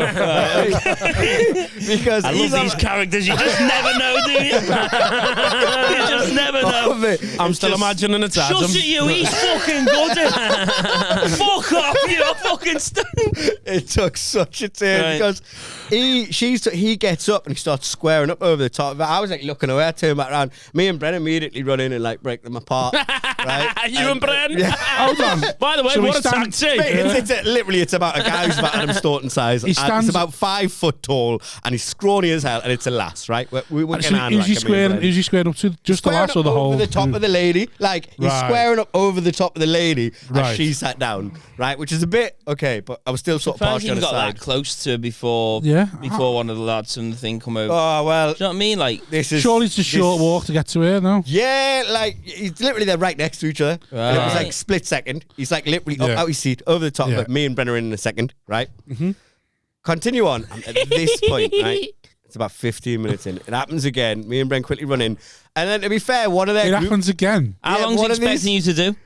C: Because
B: I love these characters. You just never know, do you? You just never know.
C: it.
D: I'm still imagining it's Adam.
B: Shut it, you. He's fucking good. Fuck off, you fucking
C: It took such a turn because he gets up and he starts squaring up over the top of it. I was like looking away, I turned back around. Me and Bren immediately run in and like break them apart. Right?
D: You and Bren?
C: Yeah.
A: Hold on.
D: By the way,
A: So
D: what
A: we
D: a
A: stand-
D: taxi.
C: Mate, literally, it's about a guy who's about Adam Staunton size.
A: He
C: And
A: stands-
C: he's about 5 foot tall and he's scrawny as hell, and it's a lass, right? We're
A: So
C: getting on
A: who's
C: like
A: he
C: a
A: squaring?
C: million.
A: Who's he squaring up to? Just the
C: Squaring
A: lass or
C: up
A: the whole?
C: over the top of the lady, like he's
A: Right.
C: squaring up over the top of the lady
A: Right.
C: as she sat down, right? Which is a bit okay, but I was still sort of partial on
B: got
C: the
B: that
C: side.
B: close to before one of the lads from the thing come over.
C: Oh well,
B: Do you know what I mean? Like,
C: this is
A: Surely it's a short walk to get to here, no?
C: Yeah, like he's literally they're right next to each other. And it was
B: Right.
C: like split second. He's like literally up
A: Yeah.
C: out his seat over the top,
A: Yeah.
C: but me and Brenner are in a second, right? Mm-hmm. Continue on. And at this point, right? It's about 15 minutes in. It happens again. Me and Bren quickly run in. And then to be fair, one of their
A: It
C: group,
A: happens again.
B: how long's he
C: one of these-
B: expecting you to do?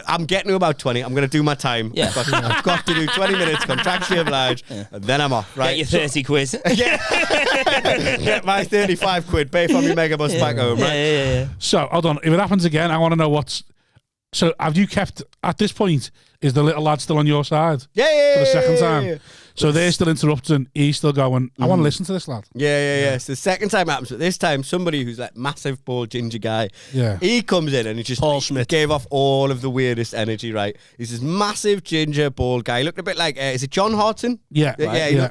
C: I'm getting to about 20. I'm going to do my time.
B: Yeah.
C: I've got to do 20 minutes, contractually obliged, and then I'm off, right?
B: Get your 30 quid.
C: Get my 35 quid, pay for me megabus back home, right?
B: Yeah.
A: So hold on. If it happens again, I want to know what's. So have you kept at this point? Is the little lad still on your side
C: Yeah.
A: for the second
C: yeah.
A: time? So they're still interrupting. He's still going. I want to listen to this lad.
C: Yeah. So the second time it happens, but this time somebody who's like massive, bald, ginger guy.
A: Yeah.
C: He comes in and he just
D: Paul Smith.
C: gave off all of the weirdest energy. Right, he's this massive, ginger, bald guy. He looked a bit like is it John Hartson?
A: Yeah.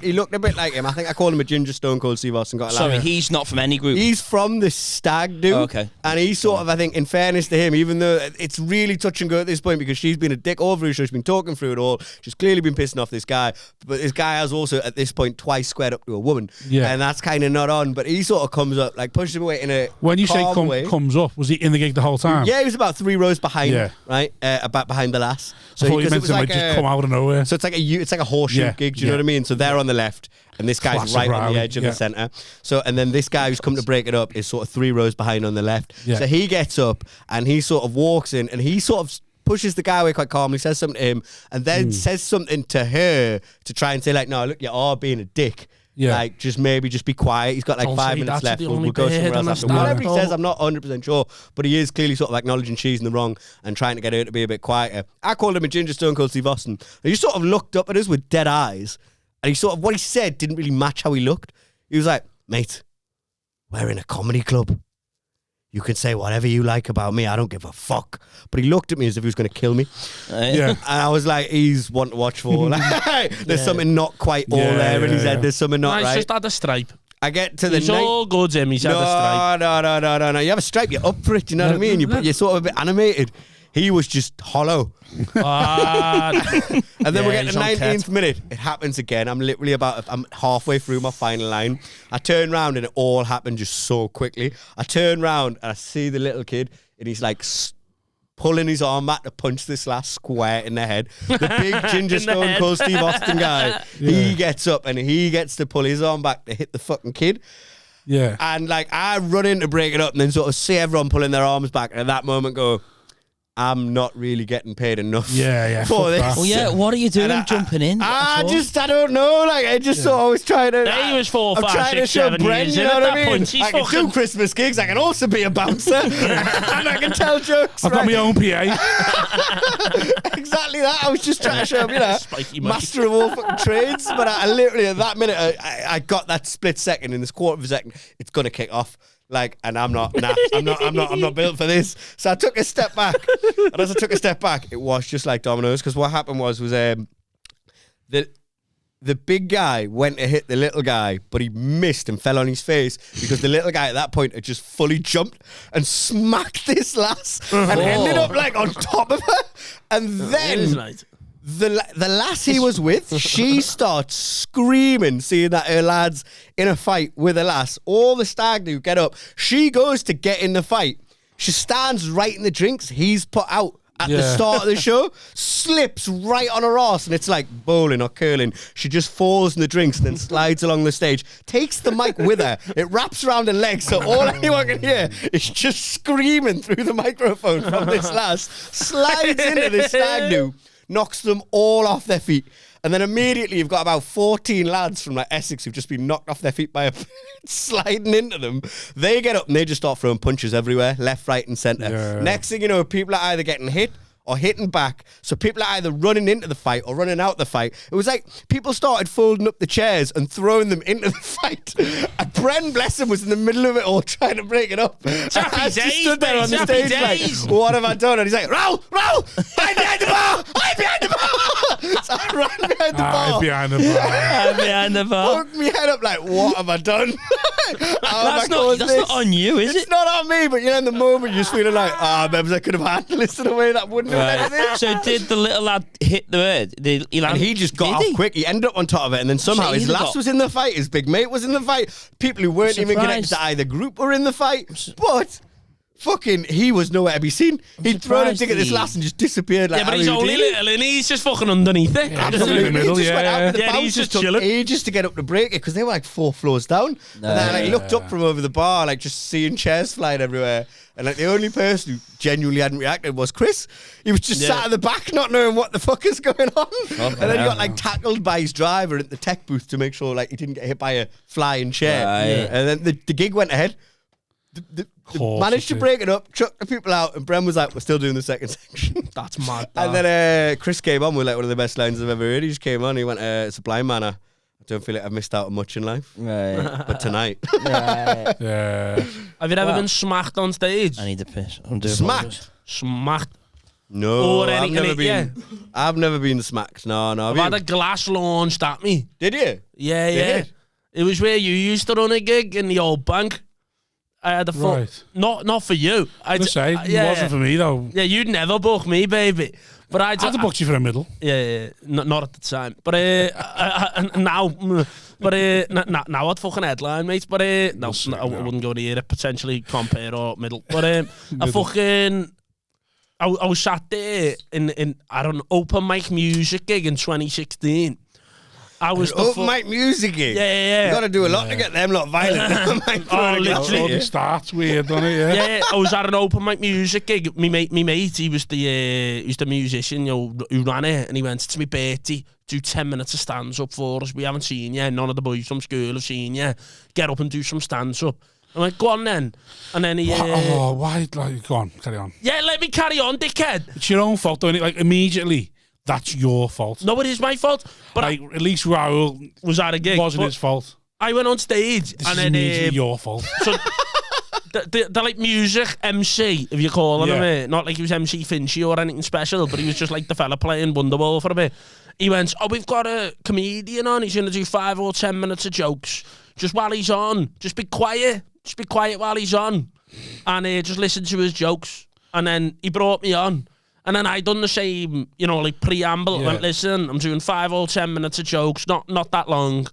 C: He looked a bit like him. I think I called him a ginger Stone Cold Steve Austin. Got a
B: Sorry,
C: laugh.
B: he's not from any group.
C: He's from the Stag Do.
B: Okay.
C: And he's sort of, I think, in fairness to him, even though it's really touch and go at this point because she's been a dick all through, she's been talking through it all. She's clearly been pissing off this guy. But this guy has also, at this point, twice squared up to a woman.
A: Yeah.
C: And that's kind of not on. But he sort of comes up, like pushes him away in a
A: When you say
C: calm way.
A: comes up, was he in the gig the whole time?
C: Yeah, he was about 3 rows behind,
A: Yeah.
C: right? About behind the lass.
A: So I thought you
C: because
A: meant
C: it
A: to
C: was
A: like just come out of nowhere.
C: So it's like a horseshoe
A: Yeah,
C: gig. Do you know
A: yeah.
C: what I mean? So they're on the left, and this guy's
A: Classic
C: right on the
A: Raul,
C: edge of
A: yeah.
C: the centre. So and then this guy who's come to break it up is sort of 3 rows behind on the left.
A: Yeah.
C: So he gets up and he sort of walks in and he sort of pushes the guy away quite calmly, says something to him, and then says something to her to try and say like, "No, look, you are being a dick."
A: Yeah.
C: Like, just be quiet. He's got like
D: Don't
C: 5
D: say
C: minutes
D: that's
C: left.
D: the
C: We'll
D: only
C: go somewhere
D: bird on
C: else
D: the
C: after. Whatever he
D: stand.
C: says, I'm not 100% sure, but he is clearly sort of acknowledging she's in the wrong and trying to get her to be a bit quieter. I called him a ginger Stone Cold Steve Austin. He just sort of looked up at us with dead eyes, and he sort of, what he said didn't really match how he looked. He was like, "Mate, we're in a comedy club. You can say whatever you like about me. I don't give a fuck." But he looked at me as if he was going to kill me.
A: Yeah.
C: And I was like, he's one to watch for. Like, there's something not quite all
A: Yeah,
C: there in his
A: yeah.
C: head. There's something not
D: He's
C: right.
D: just had a stripe.
C: I get to the
D: He's all good, him. He's had a stripe.
C: No. You have a stripe, you're up for it. You know what I mean? You're sort of a bit animated. He was just hollow.
D: Ah,
C: And then we
D: Yeah,
C: get to the
D: he's on
C: 19th minute. It happens again. I'm halfway through my final line. I turn round and it all happened just so quickly. I turn round and I see the little kid and he's like pulling his arm back to punch this last square in the head. The big ginger Stone Cold Steve Austin guy, he gets up and he gets to pull his arm back to hit the fucking kid.
A: Yeah.
C: And like I run in to break it up and then sort of see everyone pulling their arms back and at that moment go, I'm not really getting paid enough
A: Yeah.
C: for
A: fuck
C: this.
A: that.
B: Well, yeah, what are you doing
C: And
B: jumping in?
C: I don't know. Like, I just sort of was trying to.
D: He was 4,
C: I'm
D: 5,
C: trying
D: 6,
C: to show
D: 7
C: Bren,
D: years
C: you
D: in
C: know
D: at
C: what I
D: that
C: mean?
D: point. He's
C: I can do
D: fucking...
C: Christmas gigs. I can also be a bouncer. And I can tell jokes.
A: I've got
C: right?
A: my own PA.
C: Exactly that. I was just trying to show him,
D: Spiky monkey.
C: master of all fucking trades. But I literally, at that minute, I got that split second, in this quarter of a second, it's going to kick off. Like, and I'm not built for this. So I took a step back. And as I took a step back, it was just like dominoes. Because what happened was the big guy went to hit the little guy, but he missed and fell on his face because the little guy at that point had just fully jumped and smacked this lass and ended up like on top of her. And then the lass he was with, she starts screaming, seeing that her lad's in a fight with a lass. All the stag do get up. She goes to get in the fight. She stands right in the drinks he's put out at the start of the show, slips right on her ass, and it's like bowling or curling. She just falls in the drinks and then slides along the stage, takes the mic with her. It wraps around her legs, so all anyone can hear is just screaming through the microphone from this lass, slides into this stag do, knocks them all off their feet, And then immediately you've got about 14 lads from like Essex who've just been knocked off their feet by a sliding into them. They get up and they just start throwing punches everywhere, left, right, and centre.
A: Yeah.
C: Next thing you know, people are either getting hit or hitting back. So people are either running into the fight or running out the fight. It was like people started folding up the chairs and throwing them into the fight. And Bren, bless him, was in the middle of it all trying to break it up.
D: Happy days,
C: stood there on the stage like, what have I done? And he's like, Raul, I'm behind the bar! I'm behind the bar! So I ran behind the bar.
A: I'm behind the bar.
B: I'm behind the bar.
C: Poked my head up like, what have I done?
B: That's not on you, is
C: It's
B: it?
C: not on me, but in the moment you're just feeling like, maybe I could have handled this in a way that wouldn't have been anything.
B: So did the little lad hit the bird?
C: And he just got off quick. He ended up on top of it, and then somehow his lass was in the fight, his big mate was in the fight. People who weren't even connected to either group were in the fight. But fucking, he was nowhere to be seen. He'd thrown a dig at this lass and just disappeared. Like,
D: yeah, but he's only little and he's just fucking underneath it.
C: Absolutely.
A: In the middle,
C: he just went out to the bounce,
D: he's just
C: took
D: chilling.
C: ages to get up to break it because they were like 4 floors down. And then I looked up from over the bar, like just seeing chairs flying everywhere. And like the only person who genuinely hadn't reacted was Chris. He was just sat at the back not knowing what the fuck is going on. And then he got like tackled by his driver at the tech booth to make sure like he didn't get hit by a flying chair.
B: Right.
C: And then the gig went ahead. They managed to break it up, chuck the people out, and Bren was like, we're still doing the second section.
D: That's mad.
C: And then Chris came on with like one of the best lines I've ever heard. He just came on, he went, it's a blind man. I don't feel like I've missed out on much in life.
B: Right.
C: But tonight.
B: Right.
A: Yeah.
D: Have you ever been smacked on stage?
B: I need to piss.
C: Smacked?
D: Smacked.
C: No,
D: Or
C: I've never
D: anything,
C: been. I've never been smacked. No.
D: I've had a glass launched at me.
C: Did you?
D: Yeah.
C: Did?
D: It was where you used to run a gig in the old bank. I had a full,
A: Right.
D: not for you.
A: I say, it wasn't for me though.
D: Yeah, you'd never book me, baby. But
A: I'd have booked you for a middle.
D: Yeah, not at the time. But now, now I'd fucking headline, mate. But no, I wouldn't go near it. Potentially compare or middle. But I fucking, I was sat there in an open mic music gig in 2016. I was
C: open mic music gig.
D: Yeah.
C: You got to do a lot to get them lot violent.
D: Literally.
A: It starts weird, doesn't it?
D: Yeah, I was at an open mic music gig. Me mate, he was the musician, who ran it, and he went, "It's me Bertie, do 10 minutes of stands up for us. We haven't seen you. None of the boys from school have seen you. Get up and do some stands up." I went, "Go on then." And then he...
A: why? Like, go on, carry on.
D: Yeah, let me carry on, dickhead.
A: It's your own fault, don't it? Like, immediately, that's your fault.
D: No, it is my fault. But
A: like, at least Raul
D: was at a gig.
A: wasn't his fault.
D: I went on stage
A: This
D: and
A: is
D: then...
A: immediately your fault.
D: So, the like music MC, if you're calling him, not like he was MC Finchy or anything special, but he was just like the fella playing Wonderwall for a bit. He went, we've got a comedian on. He's going to do 5 or 10 minutes of jokes. Just while he's on. Just be quiet. Just be quiet while he's on. And just listen to his jokes. And then he brought me on. And then I done the same, like preamble. Went, listen, I'm doing 5 or 10 minutes of jokes. Not that long.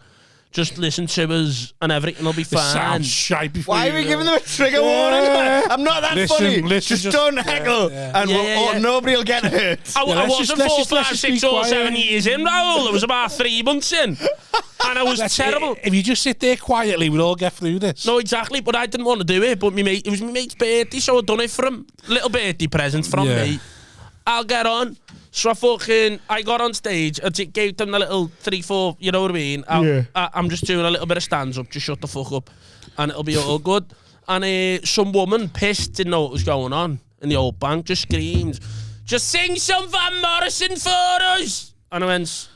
D: Just listen to us and everything will be fine.
A: Sounds shite before
C: Why are we giving them a trigger warning? I'm not that funny. Just don't heckle and nobody will get hurt.
D: I wasn't 4, 5, 6 or 7 years in, Raul. It was about 3 months in. And it was terrible.
A: If you just sit there quietly, we'll all get through this.
D: No, exactly. But I didn't want to do it. But it was my mate's birthday, so I done it for him. Little birthday present from me. I'll get on. So I got on stage. I gave them the little 3, 4, you know what I mean? I'm just doing a little bit of stands up. Just shut the fuck up. And it'll be all good. And some woman pissed, didn't know what was going on in the old bank, just screamed, "Just sing some Van Morrison for us." And I went,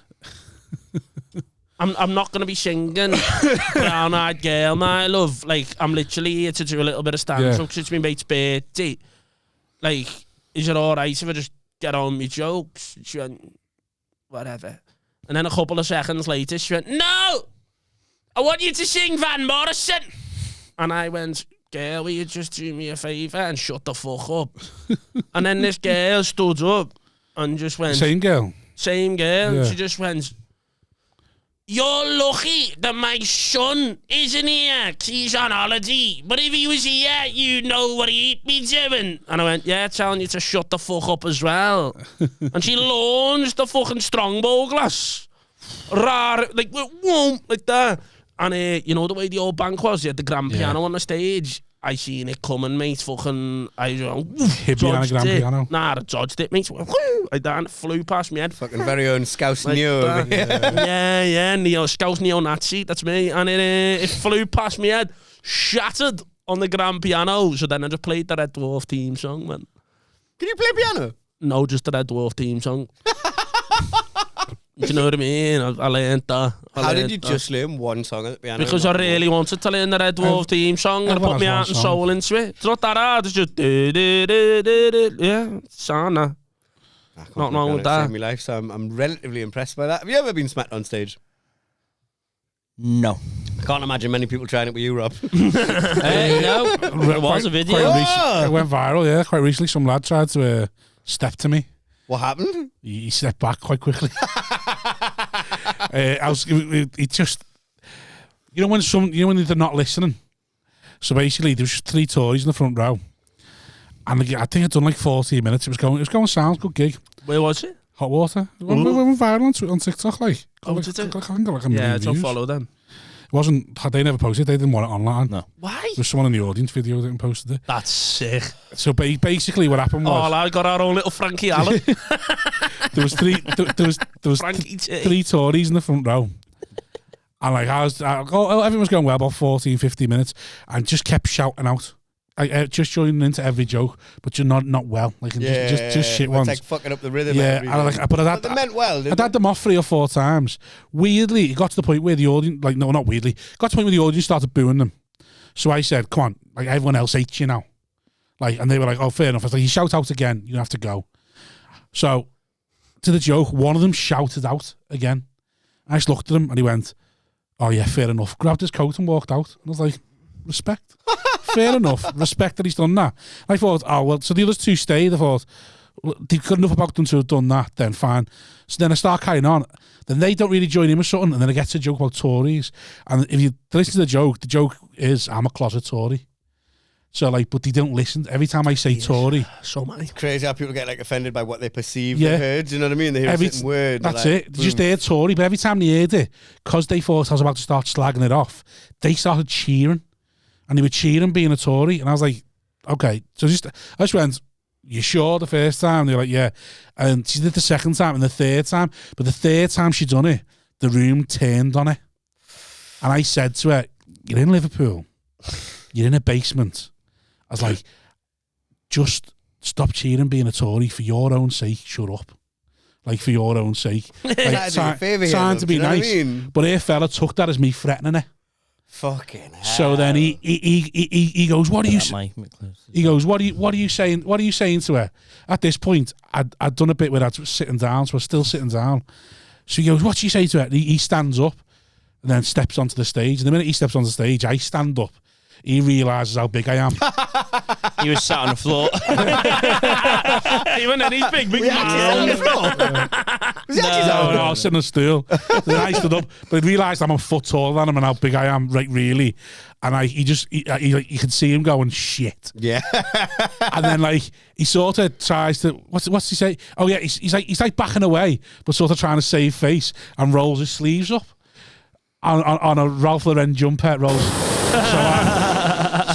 D: I'm not going to be singing Brown Eyed Girl, my love. Like, I'm literally here to do a little bit of stand-up because it's my mate's birthday. Like, is it all right if I just get on with my jokes? She went, whatever. And then a couple of seconds later, she went, "No! I want you to sing Van Morrison." And I went, "Girl, will you just do me a favour and shut the fuck up?" And then this girl stood up and just went...
A: Same girl?
D: Same girl.
A: Yeah.
D: She just went, "You're lucky that my son isn't here 'cause he's on holiday. But if he was here, you know what he'd be doing." And I went, "Yeah, telling you to shut the fuck up as well." And she launched the fucking strongbow glass. Like, whoa, like that. And you know the way the old bank was? You had the grand piano on the stage. I seen it coming, mate. Fucking, I
A: hit behind a grand piano.
D: Nah, I dodged it, mate. I done flew past my head.
C: Fucking very own Scouse Neo.
D: Yeah, Scouse Neo-Nazi, that's me. And it flew past my head, shattered on the grand piano. So then I just played the Red Dwarf theme song, man.
C: Can you play piano?
D: No, just the Red Dwarf theme song. Do you know what I mean? I learned that.
C: How did you just learn one song at the piano?
D: Because I really wanted to learn the Red Dwarf theme song and I put my heart and soul into it. It's not that hard, it's just yeah, it's on that. Not wrong with that.
C: My life, so I'm relatively impressed by that. Have you ever been smacked on stage?
B: No.
C: I can't imagine many people trying it with you, Rob.
B: No, it was a video.
A: It went viral, yeah. Quite recently, some lad tried to step to me.
C: What happened?
A: He stepped back quite quickly. It just, when they're not listening. So basically, there was just 3 Tories in the front row, and I think I'd done like 14 minutes. It was going sound, good gig.
D: Where was it?
A: Hot Water. We went viral on TikTok, like.
D: Yeah, I don't follow them.
A: It wasn't. They never posted. They didn't want it online.
B: No.
D: Why?
A: There was someone in the audience video that posted it.
D: That's sick.
A: So basically, what happened was,
D: I got our own little Frankie Allen.
A: there was 3 Tories in the front row, and like everything was going well about 14, 15 minutes, and just kept shouting out. Just joining into every joke, but you're not well. Like just shit ones.
C: It's like fucking up the rhythm.
A: Yeah,
C: but they meant well.
A: I'd had them off 3 or 4 times. Weirdly, it got to the point where the audience, like, no, not weirdly, got to the point where the audience started booing them. So I said, "Come on, like everyone else hates you now." Like, and they were like, "Oh, fair enough." I was like, "You shout out again, you have to go." So, to the joke, one of them shouted out again. I just looked at him and he went, "Oh yeah, fair enough." Grabbed his coat and walked out. And I was like, "Respect." Fair enough. Respect that he's done that. I thought, oh, well, so the others 2 stayed. I thought, well, they've got enough about them to have done that, then fine. So then I start carrying on. Then they don't really join in with something, and then I get to a joke about Tories. And if you listen to the joke is, I'm a closet Tory. So, like, but they don't listen. Every time I say Tory.
D: So many.
C: It's crazy how people get, like, offended by what they perceive they heard. Do you know what I mean? They hear a certain word.
A: That's
C: like,
A: it. They just heard Tory, but every time they heard it, because they thought I was about to start slagging it off, they started cheering. And they were cheering being a Tory. And I was like, okay. So I just went, you sure the first time? They're like, yeah. And she did the second time and the third time. But the third time she done it, the room turned on her. And I said to her, you're in Liverpool. You're in a basement. I was like, just stop cheering being a Tory for your own sake. Shut up. Like, for your own sake. Like, trying to be nice. I mean? But her fella took that as me threatening her.
C: Fucking hell.
A: So then he goes, what are you saying? He goes, what are you saying? What are you saying to her? At this point, I'd done a bit where I was sitting down, so I was still sitting down. So he goes, what's she say to her? And he stands up and then steps onto the stage. And the minute he steps onto the stage, I stand up. He realises how big I am.
B: He was sat on the floor.
D: Even then, he's big.
C: Was he actually on the floor?
A: No, I was sitting on a stool. Then I stood up, but I realised I'm a foot taller than him and how big I am, like, really. And you could see him going, shit.
C: Yeah.
A: And then, like, he sort of tries to, what's he say? Oh yeah, he's like backing away, but sort of trying to save face, and rolls his sleeves up on a Ralph Lauren jumper.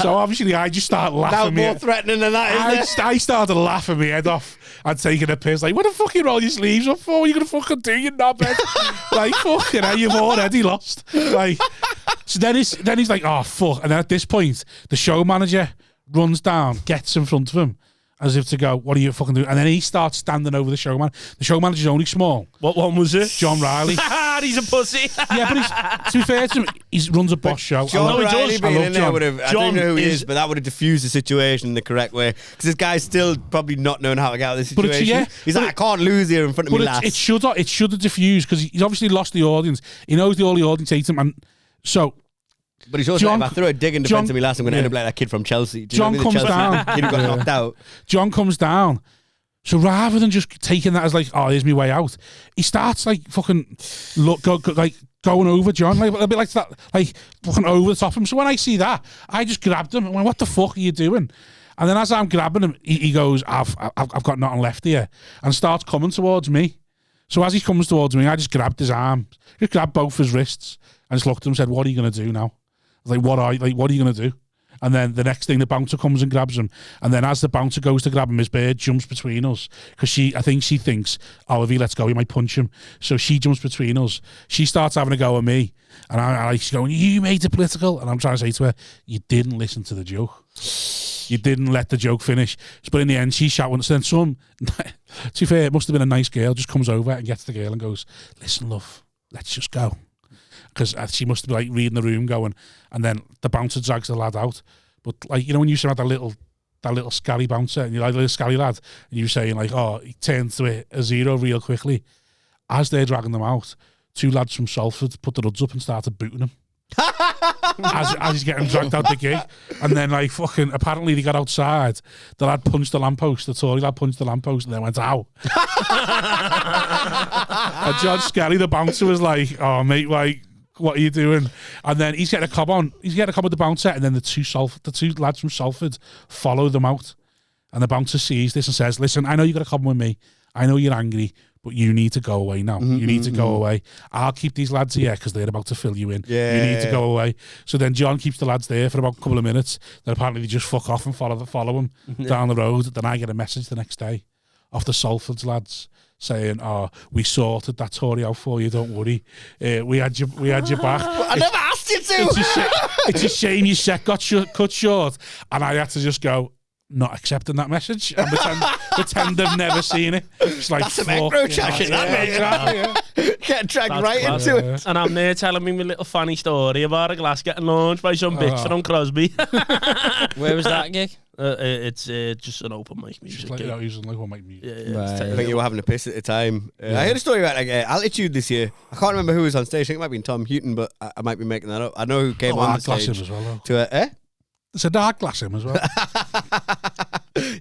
A: So obviously I just started laughing.
C: Now more threatening than that, isn't it?
A: I started laughing my head off and taking a piss. Like, what the fuck you roll your sleeves up for? What are you going to fucking do, you knobhead? Like, fucking hell, you've already lost. Like, so then he's like, oh, fuck. And then at this point, the show manager runs down, gets in front of him, as if to go, what are you fucking doing? And then he starts standing over the showman. The show manager's only small.
D: What one was it?
A: John Riley.
D: He's a pussy.
A: Yeah, but to be fair to him, he runs a boss show.
C: John Riley being in there would have, I don't know who he
D: is,
C: is, but that would have diffused the situation in the correct way. Because this guy's still probably not knowing how to get out of this situation. He's like, I can't lose here in front of me, lass.
A: It should have diffused, because he's obviously lost the audience. He knows all the audience hates him, and so...
C: But he's also like, if I throw a dig in defence of me last, I'm going to end up like that kid from Chelsea.
A: John comes down.
C: Kid who got knocked out.
A: John comes down. So rather than just taking that as like, oh, here's my way out, he starts like fucking going over John, like a bit like that, like fucking over the top of him. So when I see that, I just grabbed him and went, what the fuck are you doing? And then as I'm grabbing him, he goes, I've got nothing left here, and starts coming towards me. So as he comes towards me, I just grabbed his arm, just grabbed both his wrists, and just looked at him and said, what are you going to do now? I was like, what are you going to do? And then the next thing, the bouncer comes and grabs him. And then as the bouncer goes to grab him, his bird jumps between us. Because I think she thinks, oh, if he lets go, he might punch him. So she jumps between us. She starts having a go at me. And she's going, you made it political. And I'm trying to say to her, you didn't listen to the joke. You didn't let the joke finish. But in the end, she's shouting. So then some, to be fair, it must have been a nice girl, just comes over and gets the girl and goes, listen, love, let's just go. Because she must be like reading the room going, and then the bouncer drags the lad out. But like, you know, when you said that little scary bouncer, and you're like, little scary lad, and you're saying like, oh, he turned to a zero real quickly. As they're dragging them out, 2 lads from Salford put the hoods up and started booting him. as he's getting dragged out the gig. And then like fucking apparently they got outside, the lad punched the lamppost, the Tory lad punched the lamppost and then went ow. And John Skelly, the bouncer, was like, oh mate, like, what are you doing? And then he's getting a cob on with the bouncer, and then the two lads from Salford follow them out. And the bouncer sees this and says, listen, I know you got a cob with me, I know you're angry, but you need to go away now. You need to go away. I'll keep these lads here because they're about to fill you in. You need to go away. So then John keeps the lads there for about a couple of minutes. Then apparently they just fuck off and follow him down the road. Then I get a message the next day off the Salfords lads saying, oh, we sorted that Tory out for you, don't worry. We had your back.
C: I never asked you to.
A: It's a shame your set got cut short. And I had to just go, not accepting that message and pretend I've never seen it. It's like,
C: that's some echo-chashing, Get dragged into it.
D: And I'm there telling me my little funny story about a glass getting launched by some bitch from Crosby.
B: Where was that gig?
D: It's just an open mic music
A: like,
D: gig.
A: using like one mic music.
D: Yeah,
C: right. I think you were having a piss at the time. I heard a story about like Altitude this year. I can't remember who was on stage. I think it might have been Tom Houghton, but I might be making that up. I know who came on the stage.
A: Glass him as well,
C: to
A: It's a dark glass him as well.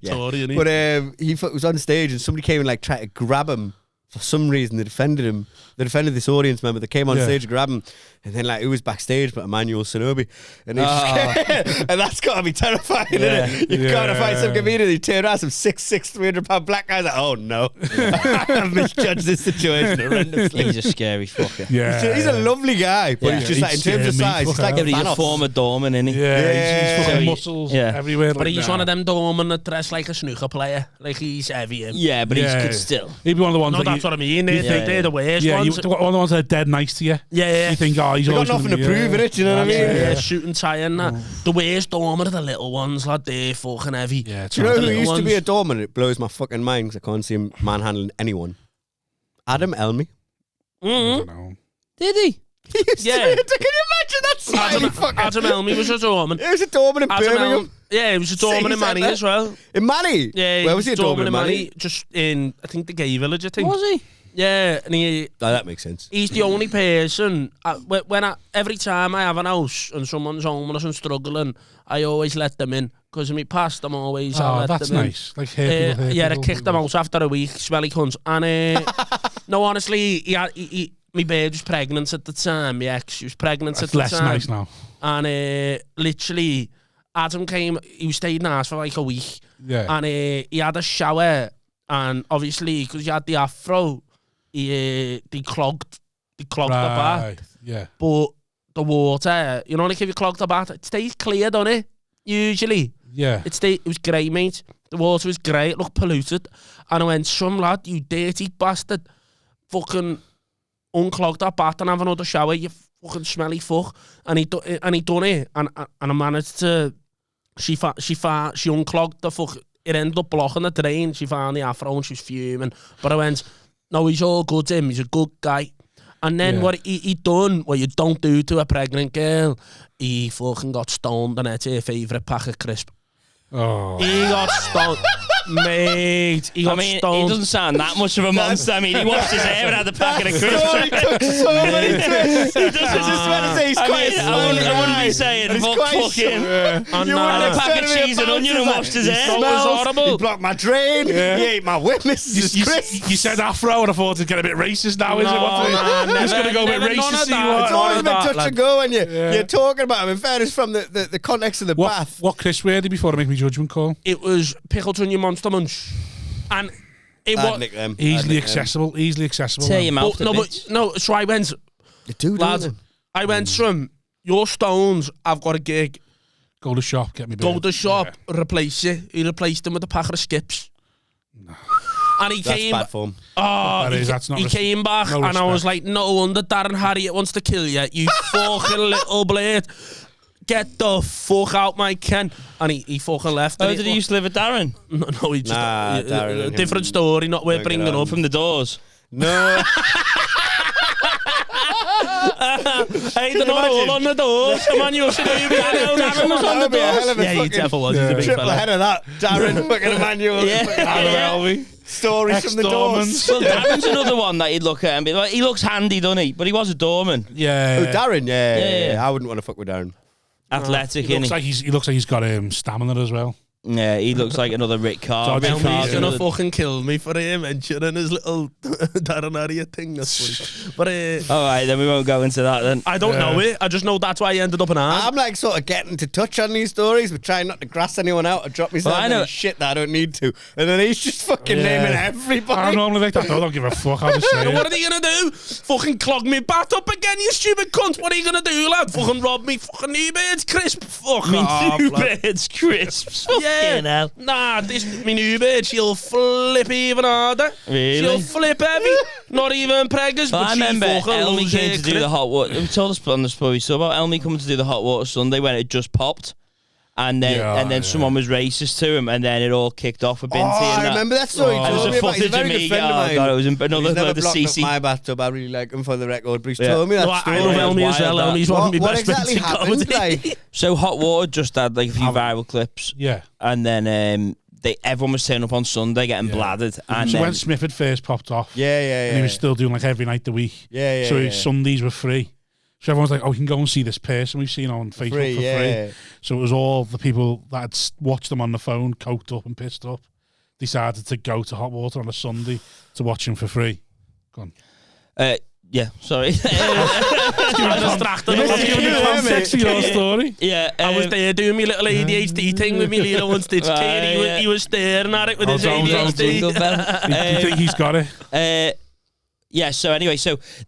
C: yeah.
D: Tory,
C: But he was on stage and somebody came and like tried to grab him. For some reason, they defended this audience member that came on stage to grab him. And then, like, who was backstage but Emmanuel Sonobi? And and that's got to be terrifying, isn't it? You've got to find some comedian. You turn around some 6'6", 300-pound black guys. Like, oh, no. I've misjudged this situation horrendously.
B: He's a scary fucker.
A: Yeah.
C: He's a lovely guy, but he's just like, in terms of size, he's like
B: he's a former doorman, isn't he?
A: Yeah, he's fucking muscles everywhere.
D: But he's one of them doormen that dress like a snooker player. Like, he's heavy.
B: Yeah, but he's good still.
A: He'd be one of the ones
D: no, that's what I mean. They're the worst ones.
A: One of the ones that are dead nice to you.
D: Yeah.
A: You think, oh, he's
C: got nothing to prove in it, you know what I mean?
D: Yeah, shoot and tie and that. The worst doorman are the little ones, lad. They're fucking heavy.
A: Yeah,
C: do you know who used to be a doorman? It blows my fucking mind because I can't see him manhandling anyone. Adam Elmy.
A: I don't know.
B: Did he?
C: Can you imagine that slimy fucker?
D: Adam Elmy was a doorman.
C: He was a doorman in Birmingham.
D: Yeah, he was a doorman in Manny as well.
C: In Manny?
D: Yeah,
C: where was he a doorman in Manny?
D: Just in, I think, the gay village, I think.
B: Was he?
D: Yeah, and
C: that makes sense.
D: He's the only person, every time I have an house and someone's homeless and struggling, I always let them in. Because in my past, I'm always, I let
A: that's
D: them in.
A: nice. Like, I
D: kicked them out after a week, smelly cunts. And, no, honestly, my babe was pregnant at the time. My ex, was pregnant at the time.
A: Less nice now.
D: And literally, Adam came, he was staying in the house for like a week.
A: Yeah.
D: And he had a shower. And obviously, because he had the afro, they clogged the bath.
A: Yeah.
D: But the water, you know, like if you clog the bath, it stays clear, doesn't it? Usually.
A: Yeah.
D: It was grey, mate. The water was grey, it looked polluted. And I went, some lad, you dirty bastard, fucking unclog that bath and have another shower, you fucking smelly fuck. And he done it. And I managed to, she unclogged the fuck, it ended up blocking the drain. She found the afro and she was fuming. But I went, no, he's all good, Tim. He's a good guy. And then what he done, what you don't do to a pregnant girl, he fucking got stoned and ate her favourite pack of crisps.
A: Oh.
D: He got stoned. Mate, he got stoned.
B: He doesn't sound that much of a monster. I mean, he washed his hair and had a packet of crisps.
C: He took so many twists. I just want to say he's quite
B: I wouldn't be saying, fuck him.
C: You
B: had a pack of cheese and onion and washed his hair.
D: It was horrible.
C: He blocked my drain. He ate my witness.
A: You said afro and I thought it'd get a bit racist now, is it? Just going to go a bit racist.
C: It's always a bit touch and go when you're talking about him. In fairness, from the context of the bath.
A: What crisp were they before I make my judgment call?
D: It was pickled onion Monster Munch. And it was
A: easily accessible.
B: Tear your mouth
D: no, so I went,
C: you do,
D: lad, I went from, your stones, I've got a gig,
A: Go to the shop, get me
D: Go
A: beer.
D: to the shop, replace it. He replaced him with a packet of skips.
A: No.
D: And he
C: That's
D: came.
C: bad form.
D: Oh,
A: He
D: came back,
A: no
D: and I was
A: respect.
D: like, "No wonder Darren Harriott wants to kill you, you fucking little blade. Get the fuck out, my Ken." And he fucking left.
B: Oh, did he used to live with Darren?
D: No, he just
C: Darren and
D: different
C: him
D: story. Not worth
C: don't
D: bringing
C: get on.
D: up.
B: From the doors.
C: No.
D: Hey, they're not all on the doors. Come on, you should know you Darren was on the doors. Yeah, he definitely was. He's a big
C: Triple
D: fella.
C: head of that. Darren, fucking Emmanuel.
B: Yeah.
C: Stories from the doors.
B: Well, Darren's another one that you'd look at and be like, he looks handy, doesn't he? But he was a doorman.
A: Yeah.
C: Oh, Darren,
B: Yeah.
C: I wouldn't want to fuck with Darren.
B: Athletic,
A: He
B: innit?
A: looks like he's got stamina as well.
B: Yeah, he looks like another Rick Card.
A: Dodgy
D: He's
A: Card,
D: gonna fucking kill me for him mentioning his little Darren Harriott thing. That's funny. But
B: All right, then we won't go into that then.
D: I don't know it. I just know that's why he ended up in ours.
C: I'm like sort of getting to touch on these stories, but trying not to grass anyone out or drop myself
B: Well, I know-
C: in shit that I don't need to. And then he's just fucking
A: Yeah.
C: naming
A: I
C: everybody.
A: normally like that. I don't give a fuck. I'll just say
D: What
A: it.
D: are you gonna do? Fucking clog me bat up again, you stupid cunt. What are you gonna do, lad? Fucking rob me fucking new birds crisp. Fuck off, lad.
B: Birds crisps.
D: Yeah.
B: Fucking hell.
D: Nah, this me new bird, she'll flip even harder.
B: Really?
D: She'll flip heavy. Not even preggers,
B: Well,
D: but
B: I
D: she
B: remember
D: fucking
B: Elmy
D: loves
B: came
D: her
B: to do
D: crisp.
B: the hot water. We told us on the story so about Elmy coming to do the hot water Sunday when it just popped. And then someone was racist to him, and then it all kicked off with Binty.
C: I
B: and that.
C: remember that story.
B: There was
C: Told
B: a
C: me about. He's a
B: footage
C: very
B: of
C: good
B: me.
C: friend of
B: Oh
C: mine.
B: god, it was another
C: He's never
B: load of
C: blocked up
B: CC.
C: my bathtub. I really like him for the record, but he's
B: Yeah.
C: told me that
D: No, I
C: story.
D: love
B: Yeah.
D: Elmy as well.
B: Wild,
D: Elmy's one of my
C: What
D: best
C: exactly
D: mates in
C: happened?
D: comedy.
C: Like,
B: So hot water just had like a few viral clips,
A: Yeah.
B: and then everyone was turning up on Sunday getting bladdered, and
A: So
B: then
A: when Smith had first popped off,
C: yeah.
A: and he was still doing like every night of the week.
C: Yeah.
A: So his Sundays were free. So everyone's like, oh, we can go and see this person we've seen on Facebook for free. So it was all the people that had watched him on the phone, coked up and pissed up, decided to go to Hot Water on a Sunday to watch him for free. Go on.
B: yeah, sorry.
D: I'm distracted.
A: Context to your story.
B: Yeah,
D: I was there doing my little ADHD thing with me little one stitch kid. He was staring at it with his ADHD.
B: Jingle bell.
A: Do you think he's got it?
B: Yeah, so anyway,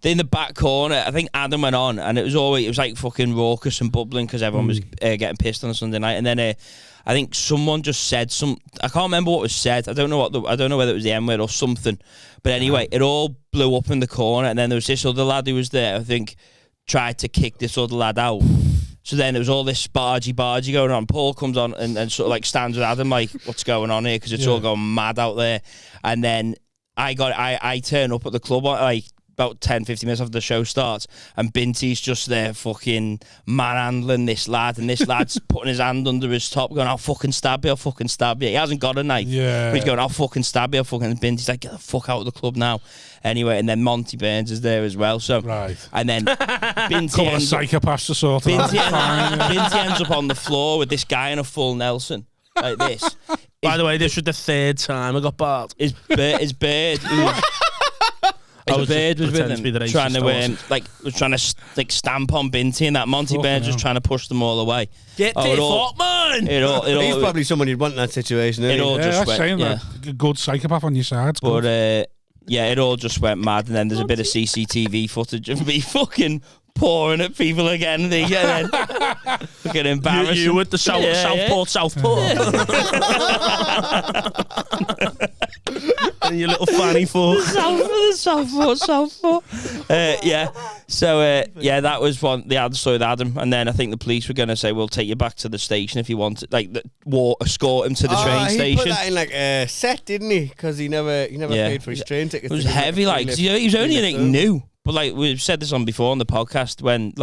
B: in the back corner, I think Adam went on, and it was like fucking raucous and bubbling because everyone was getting pissed on a Sunday night, and then I think someone just said I can't remember what was said. I don't know whether it was the N word or something, but anyway, it all blew up in the corner, and then there was this other lad who was there. I think tried to kick this other lad out. So then there was all this bargy going on. Paul comes on and sort of like stands with Adam like, what's going on here? Because it's all going mad out there, and then. I turn up at the club like about 10-15 minutes after the show starts, and Binty's just there fucking manhandling this lad, and this lad's putting his hand under his top going, I'll fucking stab you. He hasn't got a knife, but he's going, I'll fucking stab you. And Binty's like, get the fuck out of the club now. Anyway, and then Monty Burns is there as well. So and then Binty ends
A: psychopaths to sort of
B: Binty ends up on the floor with this guy in a full Nelson like this.
D: By the way, this was the third time I got barred.
B: His bird was with him, trying to stamp on Binty, and that Monty Burns was trying to push them all away.
D: Get the fuck, man!
C: He's probably someone you'd want in that situation.
B: It all just went,
A: saying that. A good psychopath on your side.
B: But it all just went mad, and then there's a bit of CCTV footage of me fucking pouring at people again. Fucking embarrassing.
D: You with the Southport. And your little fanny fuck.
B: Southport. So that was the other story with Adam, and then I think the police were going to say, we'll take you back to the station if you want, escort him to the train station.
C: He put that in like a set, didn't he? Because he never paid for his train tickets.
B: It was heavy, he was only new. But we've said this on before on the podcast, when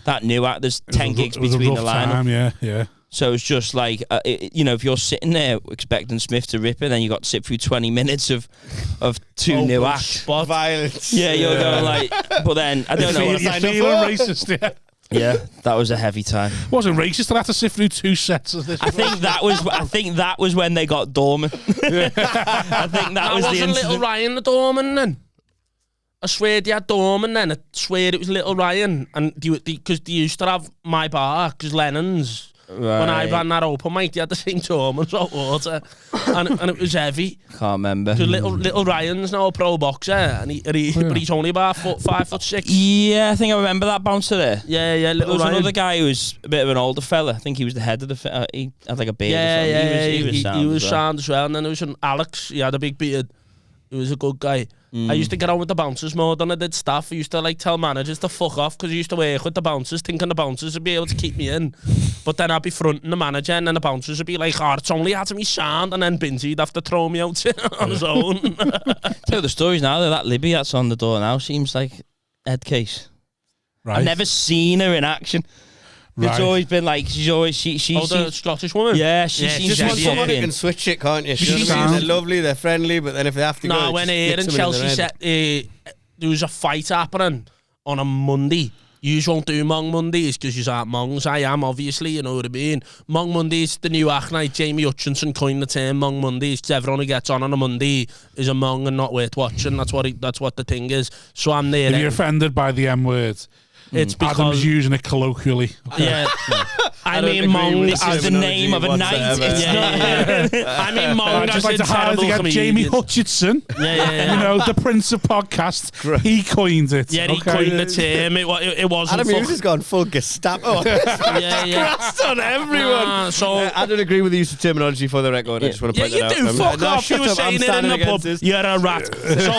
B: that new act, there's 10 gigs between the lineup.
A: Yeah.
B: So it's just like, if you're sitting there expecting Smith to rip it, then you got to sit through 20 minutes of two new acts.
C: Violence.
B: Yeah, you're going but then, I don't know.
A: You're feeling racist, yeah.
B: Yeah, that was a heavy time.
A: Wasn't racist to have to sit through 2 sets of this.
B: I think that was when they got doorman. I think that was the
D: wasn't
B: incident.
D: Little Ryan the doorman then? I swear they had doorman then. I swear it was Little Ryan, and because they used to have my bar, because Lennon's When I ran that open mic, they had the same term and salt water, and it was heavy.
B: Can't remember.
D: Little Ryan's now a pro boxer, and but he's only about 5'6".
B: Yeah, I think I remember that bouncer there.
D: Yeah, little
B: There was
D: Ryan.
B: another guy who was a bit of an older fella. I think he was the head of the. He had like a beard.
D: He was sound as well. And then there was an Alex. He had a big beard. He was a good guy. I used to get on with the bouncers more than I did staff. I used to like tell managers to fuck off because I used to work with the bouncers, thinking the bouncers would be able to keep me in. But then I'd be fronting the manager, and then the bouncers would be like, "Oh, it's only had to be sound," and then Binty'd have to throw me out on his own.
B: Tell the stories now. That Libby that's on the door now seems like head case.
A: Right.
B: I've never seen her in action. It's
A: Right.
B: always been like she's
D: the Scottish woman.
B: Yeah, she seems
C: Just want someone who
B: fucking.
C: can switch it, can't you?
A: She
C: They're lovely, they're friendly, but then if they have to go,
D: Nah, when here in Chelsea said there was a fight happening on a Monday. You won't do Mong Mondays because you aren't Mongs. I am, obviously, you know what I mean. Mong Mondays, the new act night. Jamie Hutchinson coined the term Mong Mondays because everyone who gets on a Monday is a Mong and not worth watching. That's what the thing is. So I'm there.
A: If you're offended by the M word,
D: It's because
A: Adam's using it colloquially.
D: yeah. I mean,
C: agree
D: Mong
C: with
B: This is the name of a night.
C: whatsoever.
B: It's not.
D: I mean, Mong.
A: I'd just like to highlight Jamie Hutchinson,
D: Yeah.
A: you know, the Prince of Podcast. He coined it.
D: Yeah, he coined the term. It wasn't.
C: Adam Hughes has gone full Gestapo.
D: Yeah.
C: Grassed on everyone.
D: Nah, so
C: I don't agree with the use of terminology for the record. I just want to
D: yeah,
C: point
D: you
C: that
D: do.
C: out.
D: Fuck
C: No,
D: off.
C: shut
D: You were
C: up, I'm
D: saying it in
C: standing
D: the pub.
C: against this.
D: You're a rat. So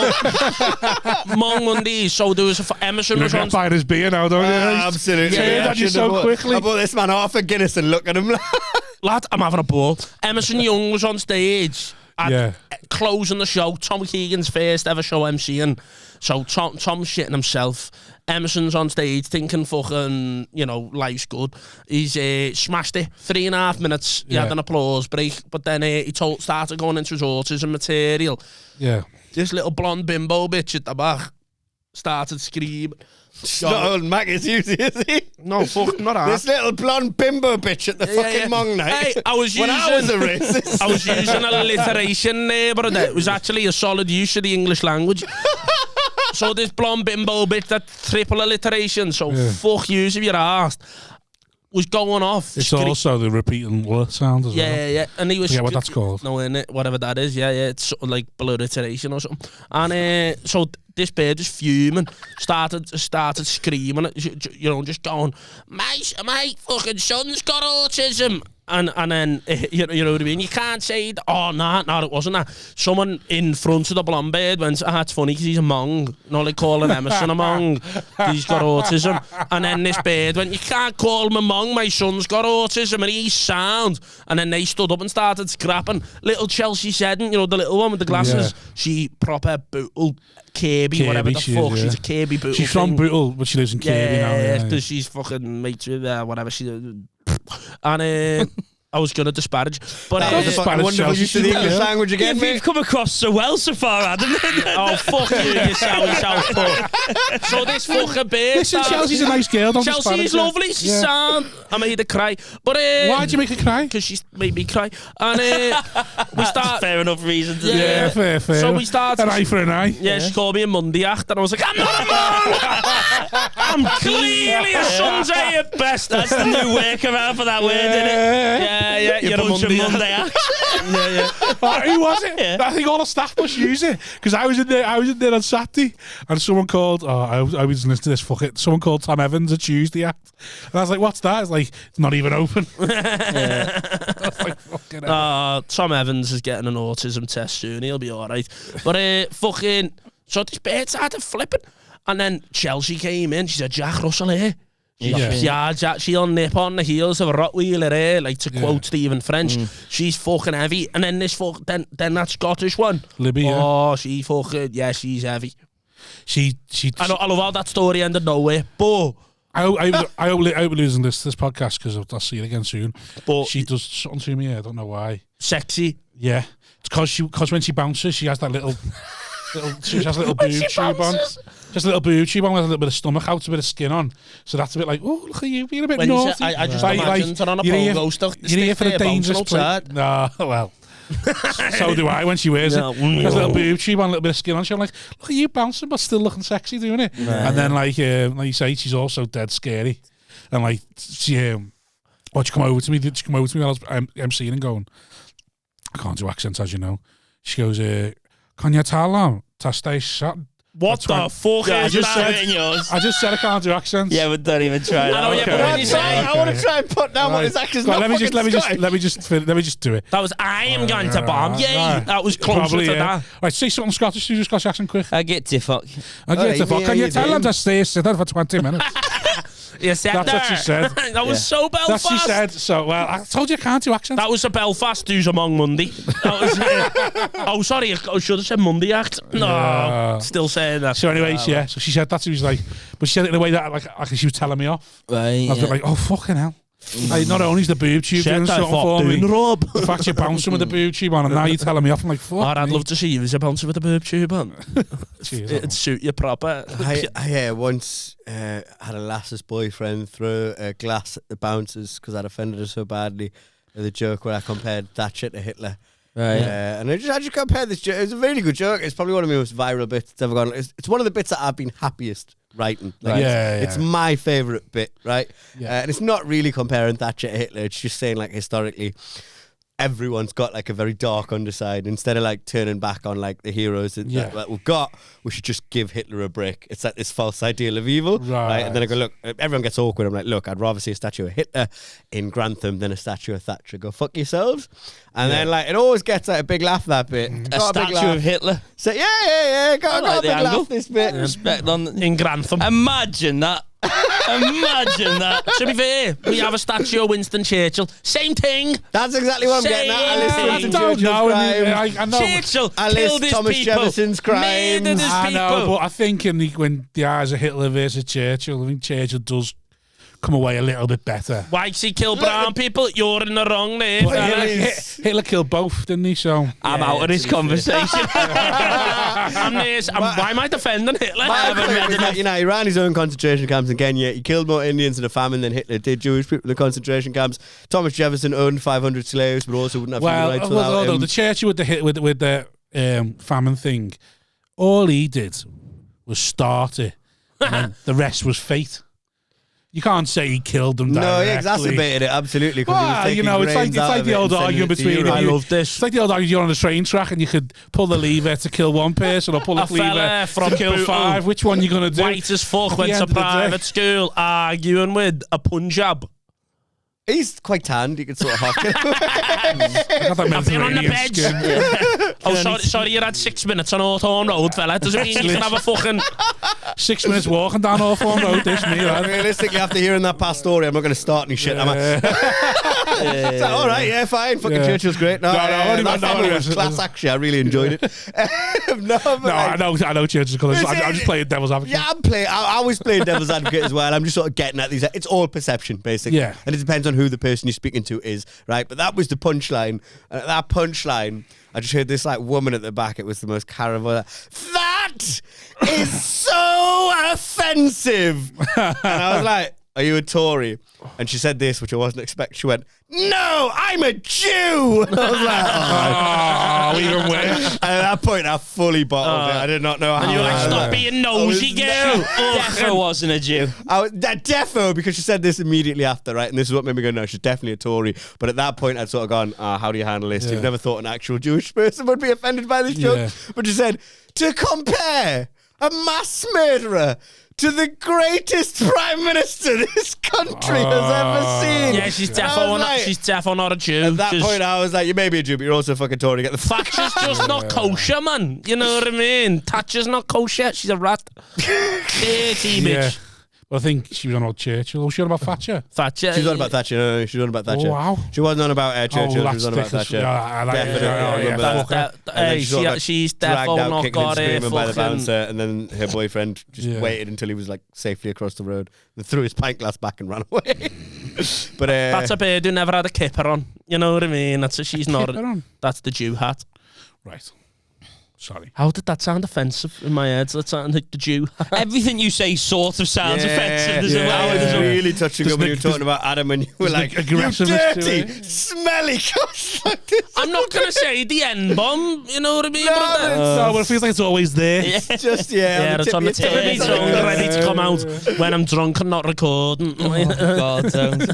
D: Mong Mondays. So there was Emerson
A: You're
D: was
A: going
D: on.
A: to find his beer now, don't you?
C: Absolutely.
A: Turn
C: I
A: on you
C: should
A: so
C: have
A: quickly.
C: I bought this man half a Guinness and look at him.
D: Lad, I'm having a ball. Emerson Young was on stage.
A: Yeah.
D: Closing the show. Tom Keegan's first ever show MCing. So Tom's shitting himself. Emerson's on stage thinking fucking, you know, life's good. He's smashed it. 3.5 minutes. He had an applause break. But then he started going into his autism material.
A: Yeah.
D: This little blonde bimbo bitch at the back started screaming.
C: It's not old Mac, it's usually, is he?
D: No, fuck, not that.
C: This little blonde bimbo bitch at the fucking Mong night.
D: Hey, I was
C: when I was a
D: using
C: racist.
D: I was using alliteration there, but it was actually a solid use of the English language. So this blonde bimbo bitch, that triple alliteration, so fuck you if you're asked, was going off.
A: It's also the repeating sound as well.
D: Yeah, and he was.
A: Yeah, what that's called.
D: No, innit? Whatever that is. Yeah, it's something like alliteration or something. And so this bird is fuming, started screaming, you know, just going, my fucking son's got autism. And then, you know what I mean? You can't say, oh, no, it wasn't that. Someone in front of the blonde bird went, it's funny because he's a Mong. You know, like calling Emerson a Mong. He's got autism. And then this bird went, you can't call him a Mong. My son's got autism and he's sound. And then they stood up and started scrapping. Little Chelsea Seddon, you know, the little one with the glasses.
A: Yeah.
D: She proper bootle. Kirby, whatever the fuck. She's a Kirby bootle.
A: She's from Bootle, but she lives in Kirby now.
D: Yeah, because she's fucking mates with whatever she. And I was gonna disparage, but
C: That was a fucking wonderful use of the English language again, mate.
B: You've come across so well so far, Adam.
D: oh fuck you, you Southport. So this fucking bitch.
A: Listen, Chelsea's a nice girl. Don't
D: Chelsea's lovely. She's sound. I made her cry, but
A: why'd you make her cry?
D: Because she made me cry, and we start.
B: Fair enough reason to
A: Yeah, fair.
D: So we started.
A: An eye for an eye.
D: Yeah, she called me a Monday act, and I was like, I'm not a Mong. I'm clearly a Sunday at best.
B: That's the new workaround for that word, isn't it?
D: Yeah, you're a Monday act. Yeah.
A: Who was it?
B: Yeah.
A: I think all the staff must use it because I was in there on Saturday and someone called. I was listening to this. Fuck it. Someone called Tom Evans a Tuesday act, and I was like, "What's that?" It's like it's not even open. I was like, fucking hell.
D: Tom Evans is getting an autism test soon. He'll be all right. But fucking. So this bird started flipping, and then Chelsea came in. She said, "Jack Russell here." She'll nip on the heels of a Rottweiler here, like to quote Stephen French. She's fucking heavy. And then then that Scottish one.
A: Libby,
D: oh, she fucking, she's heavy.
A: She I
D: love how that story ended nowhere. But
A: I hope we're losing this podcast because I'll see it again soon.
D: But
A: she does something to me. I don't know why.
D: Sexy.
A: Yeah, it's because when she bounces, she has that little she has a little boob tube on. Just a little boob tube on with a little bit of stomach out, a bit of skin on. So that's a bit like, oh, look at you being a bit naughty.
D: I just imagined her on a pogo stick.
A: You're here for the dangerous play. No, well. So do I when she wears it. She has a little boob tube on, a little bit of skin on. She's like, look at you bouncing, but still looking sexy doing it. And then, like you say, she's also dead scary. And like, she Or she come over to me while I was emceeing and going, I can't do accents, as you know. She goes, can you tell them to stay shut?
D: What the fuck is that?
A: I just said I can't do accents.
B: Yeah, but don't even try that.
C: I want to try and put down what his accent's not.
A: Let me just do it.
D: That was I am going to bomb. Yay! That was closer to that.
A: Right, say something Scottish. Do your Scottish accent quick.
B: I get to fuck.
A: Can you tell them to stay sit there for 20 minutes?
D: You said
A: That's what she said.
D: That was so Belfast.
A: That's what she said. So, well, I told you I can't do accents.
D: That was a Belfast Who's Among Monday. That was, oh, sorry, I should have said Monday act. No, still saying that.
A: So anyway, so she said that. She was like, but she said it in a way that like she was telling me off.
B: Right.
A: I was like, oh, fucking hell. Not only is the boob tube doing something for me, the fact you're bouncing with the boob tube on, and now you're telling me off. I'm like, fuck.
D: I'd love to see you as a bouncer with the boob tube on. It'd suit you proper.
C: I once had a lass's boyfriend throw a glass at the bouncers because I'd offended her so badly with a joke where I compared Thatcher to Hitler.
B: Right.
C: And I just compared this joke. It was a really good joke. It's probably one of my most viral bits that's ever gone. It's one of the bits that I've been happiest writing. Like, it's my favourite bit, right? Yeah. And it's not really comparing Thatcher to Hitler. It's just saying, like, historically, everyone's got like a very dark underside. Instead of like turning back on like the heroes that we've got, we should just give Hitler a break. It's like this false ideal of evil, right? And then I go, look, everyone gets awkward. I'm like, look, I'd rather see a statue of Hitler in Grantham than a statue of Thatcher. Go fuck yourselves. And then like it always gets like a big laugh, that bit.
B: A statue of Hitler.
C: So got a big laugh, this bit.
B: Respect on
D: in Grantham.
B: Imagine that. Imagine that.
D: To be fair, we have a statue of Winston Churchill. Same thing.
C: That's exactly what I'm getting at. I listen to Churchill's crimes.
A: I know.
D: Churchill
C: I
D: killed
C: list
D: his
C: Thomas
D: people.
C: Jefferson's crimes.
A: I know, but I think when the eyes of Hitler versus Churchill, I think Churchill does come away a little bit better.
D: Why he killed brown people? You're in the wrong there.
A: Hitler killed both, didn't he? So
B: I'm out of this conversation.
D: Why am I defending Hitler?
C: He ran his own concentration camps in Kenya. He killed more Indians in a famine than Hitler did Jewish people in the concentration camps. Thomas Jefferson owned 500 slaves, but also wouldn't have human rights without him.
A: The Churchill with the famine thing, all he did was start it, and then the rest was fate. You can't say he killed them directly.
C: No, he exacerbated it, absolutely.
A: Well, it's like the old argument between...
D: I love this.
A: It's like the old argument you're on a train track and you could pull the lever to kill one person or pull the lever to kill five. Which one are you going to do?
D: White as fuck, went to private school, arguing with a Punjab.
C: He's quite tanned. You could sort of hock it.
D: I've been on the beds. Oh, sorry, you had 6 minutes on Hawthorne Road, fella. Doesn't mean you can have a fucking
A: 6 minutes walking down Hawthorne Road. This me, right?
C: Realistically, after hearing that past story, I'm not going to start any shit, am I? So, all right, fine. Fucking Churchill's great. That family was class. Actually, I really enjoyed it.
A: I know Churchill's colours. I'm just playing devil's advocate.
C: Yeah, I was playing devil's advocate as well. I'm just sort of getting at these. It's all perception, basically. Yeah. And it depends on who the person you're speaking to is, right? But that was the punchline. And at that punchline, I just heard this like woman at the back. It was the most caravan. That is so offensive. And I was like, are you a Tory? And she said this, which I wasn't expecting. She went, no, I'm a Jew. And I was like,
A: even worse.
C: And at that point, I fully bottled it. I did not know how.
D: And you were like, stop being nosy, girl.
B: Defo wasn't a Jew.
C: That defo, because she said this immediately after, right? And this is what made me go, no, she's definitely a Tory. But at that point, I'd sort of gone, how do you handle this? You've never thought an actual Jewish person would be offended by this joke. But she said, to compare a mass murderer to the greatest prime minister this country has ever seen.
D: Yeah, she's defo not a Jew.
C: At that point, I was like, you may be a Jew, but you're also a fucking Tory. Get the
D: Thatcher's just not kosher, man. You know what I mean? Thatcher's not kosher. She's a rat. Dirty bitch.
A: Well, I think she was on about Churchill. Was she on about Thatcher?
D: Thatcher.
C: She was on about Thatcher. No, she was on about Thatcher.
A: Oh, wow.
C: She wasn't on about Churchill. She was on about Thatcher.
D: She's definitely not got it.
C: By the bouncer, and then her boyfriend just waited until he was like safely across the road and threw his pint glass back and ran away. But
D: that's a bird who never had a kipper on. You know what I mean? She's not. That's the Jew hat.
A: Right. Sorry.
D: How did that sound offensive in my head? That sounded like the Jew.
B: Everything you say sort of sounds offensive. There's
C: a really touching when you were talking about Adam and you were like, you dirty, smelly cuss like this.
D: I'm not going to say the N-bomb, you know what I mean?
A: No, but it feels like it's always there.
B: It's
C: just,
D: it's on the tip of me tongue, ready to come out when I'm drunk and not recording.
B: Oh, God, don't.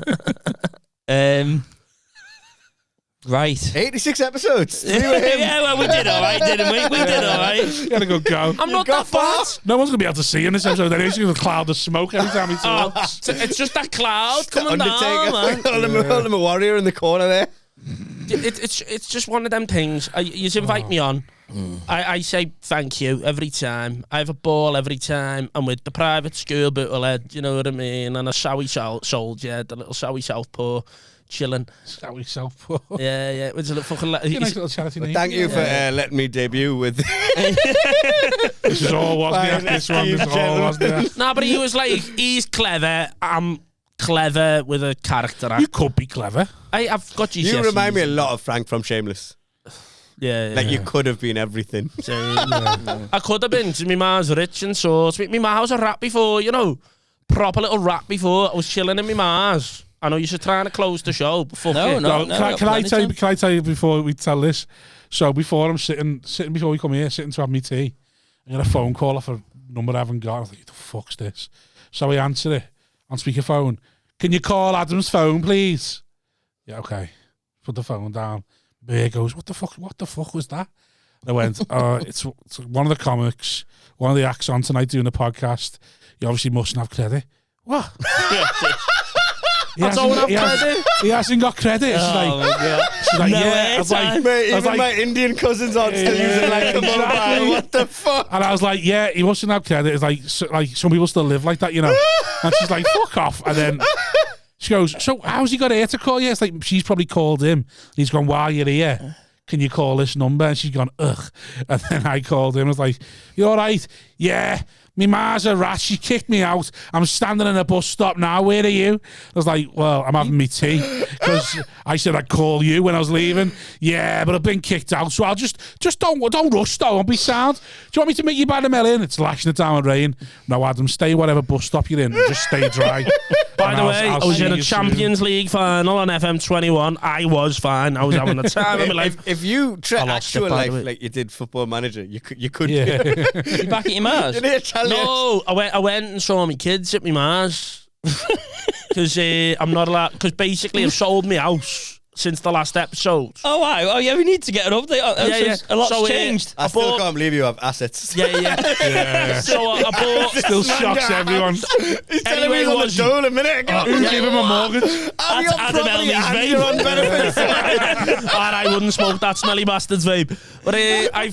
B: Right.
C: 86 episodes.
B: Yeah, well, we did all right, didn't we? We did all right.
A: You had a good go.
D: I'm not that bad.
A: No one's going to be able to see in this episode. He's going to cloud of smoke every time he talks.
D: It's just that cloud coming
C: Undertaker.
D: down, man.
C: Hold him a warrior in the corner there.
D: It's just one of them things. You invite me on. I say thank you every time. I have a ball every time. I'm with the private school bootlehead, you know what I mean? And a Sowie soldier, the little Sowie Southpaw, chilling.
A: Sowie Southpaw.
D: Yeah. It's a little fucking...
A: Nice little charity name.
C: Thank you for letting me debut with...
A: This is all, wasn't it? This is all, wasn't it?
D: No, but he was like, he's clever. I'm clever with a character act.
A: You could be clever.
D: I've got GCSEs.
C: You remind me a lot of Frank from Shameless.
D: Yeah.
C: Like you could have been everything.
D: I could have been, because my man's rich and so. My man was a rat before, you know. Proper little rat before. I was chilling in my man's. I know you're trying to close the show, but fuck it.
B: No.
A: Can I tell you before we tell this? So before I'm sitting before we come here, sitting to have me tea, I get a phone call off a number I haven't got. I was like, what the fuck's this? So I answer it on speakerphone. Can you call Adam's phone, please? Yeah, okay. Put the phone down. Bear goes, what the fuck was that? And I went, it's one of the comics, one of the acts on tonight doing the podcast. You obviously mustn't have credit. What? He hasn't got credit. She's like, yeah. I was like,
C: mate, even my Indian cousins are still using like the mobile. What the fuck?
A: And I was like, yeah, he mustn't have credit. It's like some people still live like that, you know. And she's like, fuck off. And then she goes, so how's he got here to call you? It's like, she's probably called him. He's gone, while you're here, can you call this number? And she's gone, ugh. And then I called him. I was like, you all right? Yeah. Me ma's a rat. She kicked me out. I'm standing in a bus stop now. Where are you? I was like, well, I'm having me tea because I said I'd call you when I was leaving. Yeah, but I've been kicked out, so I'll just don't rush though. Don't be sad. Do you want me to meet you by the mill? It's lashing it down with rain. No, Adam, stay whatever bus stop you're in. Just stay dry.
D: By the way, I was in a Champions League final on FM 21. I was fine. I was having the time of my life.
C: If you treat actual life like you did Football Manager, you could.
B: You back at your Mars?
D: No, I went and saw my kids at my Mars because I'm not allowed. Because basically, I've sold my house since the last episode.
B: Oh wow! Oh yeah, we need to get an update. A lot's changed.
C: I still can't believe you have assets.
D: Yeah. So I bought.
A: Still shocks everyone.
C: He's telling me he's on the dole a minute ago.
A: Give him a mortgage.
B: That's Adam Elmy's vape.
D: And I wouldn't smoke that smelly bastard's vape. But I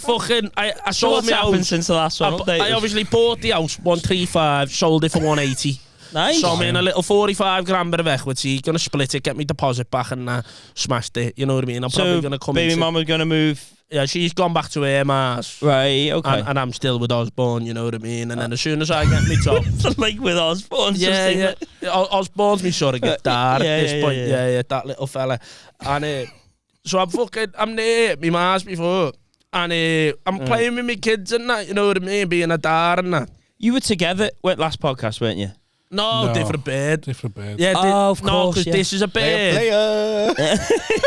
D: sold my house
B: since the last one.
D: I obviously bought the house 135, sold it for 180.
B: Nice.
D: So I'm in a little 45 grand bit of equity, gonna split it, get me deposit back and smashed it, you know what I mean? I'm probably gonna come
B: baby mama's gonna move.
D: Yeah, she's gone back to her Mars.
B: Right, okay.
D: And I'm still with Osborne, you know what I mean? And then as soon as I get me top...
B: like with Osborne.
D: Yeah. Osborne's me surrogate dad at this point. Yeah, that little fella. And so I'm there at my Mars before. And I'm playing with my kids and that, you know what I mean? Being a dad and that.
B: You were together with last podcast, weren't you?
D: No, different bird.
A: Different bird.
D: Yeah,
B: of course.
D: No, because this is a bird.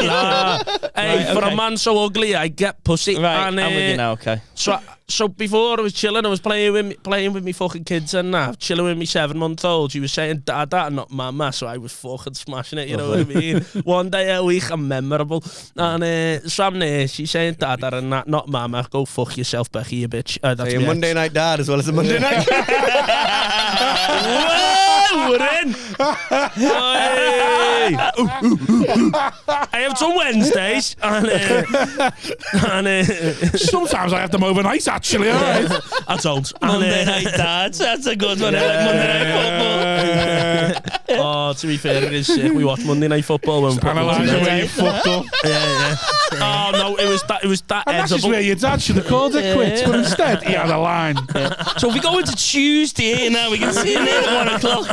D: Nah. Hey, for a man so ugly, I get pussy.
B: Right,
D: and,
B: I'm with you now, okay.
D: So before I was chilling, I was playing with me fucking kids and that. Chilling with me 7-month-old. She was saying dada and not mama, so I was fucking smashing it, you know what I mean? One day a week, I'm memorable. And so I'm there, she's saying dada and that, not mama. Go fuck yourself, Becky, you bitch. That's
C: a Monday night dad as well as a Monday night.
D: We're in. I have some Wednesdays and
A: sometimes I have them overnight actually. All right.
D: I don't.
B: Monday night dads. That's a good one. Monday Night Football.
D: To be fair, it is sick. We watch Monday Night Football when we're
A: analysing where you fucked up.
D: Yeah. Oh no, it was that.
A: And that's just where your dad should have called it quits, but instead he had a line.
B: So if we go into Tuesday now, we can see him at 1 o'clock.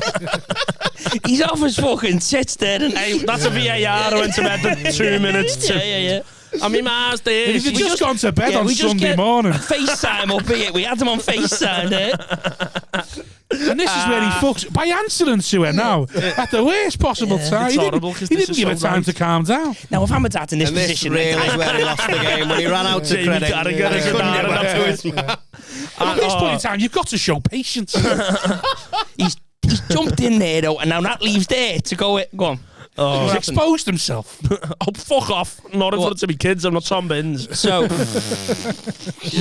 B: He's off his fucking tits dead, and
D: that's a VAR. I went to bed at 2 minutes.
B: Yeah.
D: I mean, Mars there.
A: If you've just gone to bed on Sunday morning.
B: FaceTime up here. We had him on FaceTime there.
A: And this is where he fucks by answering to her now at the worst possible time. He didn't give her time to calm down.
B: Now, if I'm a dad in this position,
C: this really is where he lost the game when he ran out to credit.
A: At this point in time, you've got to show patience.
B: He's jumped in there though, and now that leaves there to go on.
A: He's exposed himself.
D: Oh, fuck off. Not in front of me kids. I'm not Tom Binns.
B: So,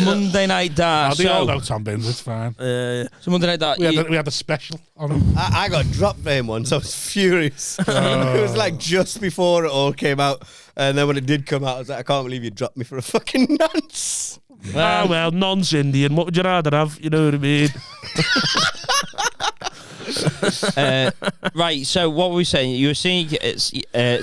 B: Monday night, Dad.
A: They all know Tom Binns, it's fine.
B: So, Monday night, Dad.
A: We had a special on him.
C: I got dropped for him once. I was furious. It was like just before it all came out. And then when it did come out, I was like, I can't believe you dropped me for a fucking nonce.
D: Well, non's Indian. What would you rather have? You know what I mean?
B: Right, so what were we saying? You were saying it's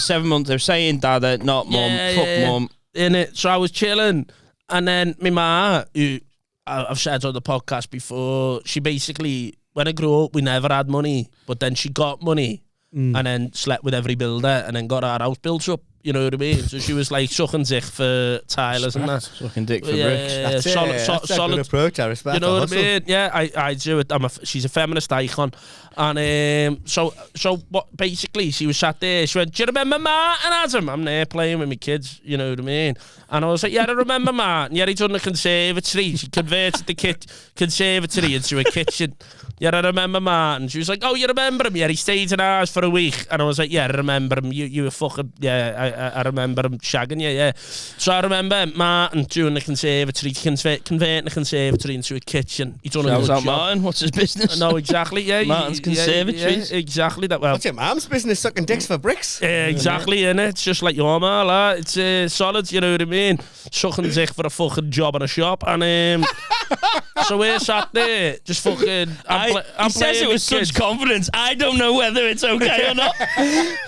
B: 7 months. They're saying Dada, not Mum. Fuck Mum.
D: In it. So I was chilling, and then my ma, who I've said on the podcast before, she basically, when I grew up, we never had money, but then she got money, and then slept with every builder, and then got our house built up. You know what I mean? So she was like sucking dick for tilers and that.
B: Sucking dick for bricks.
C: That's a good approach. I respect.
D: You know what I mean? Yeah, I do it. She's a feminist icon, and so what? Basically, she was sat there. She went, "Do you remember Martin Adam?" I'm there playing with my kids. You know what I mean? And I was like, "Yeah, I remember Martin. Yeah, he done the conservatory. She converted the conservatory into a kitchen. Yeah, I remember Martin." She was like, "Oh, you remember him? Yeah, he stayed in ours for a week." And I was like, "Yeah, I remember him. You were fucking I remember him shagging you, yeah." So I remember Martin doing the conservatory, converting the conservatory into a kitchen. He done a good job.
B: Martin, what's his business?
D: No, exactly, yeah.
B: Martin's conservatories.
D: Yeah, exactly that. Well,
C: what's your mum's business? Sucking dicks for bricks.
D: Yeah, exactly, innit? It's just like your ma, like. It's solid, you know what I mean? Sucking dick for a fucking job in a shop, and so we're sat there, just fucking.
B: He says it with such confidence. I don't know whether it's okay or not.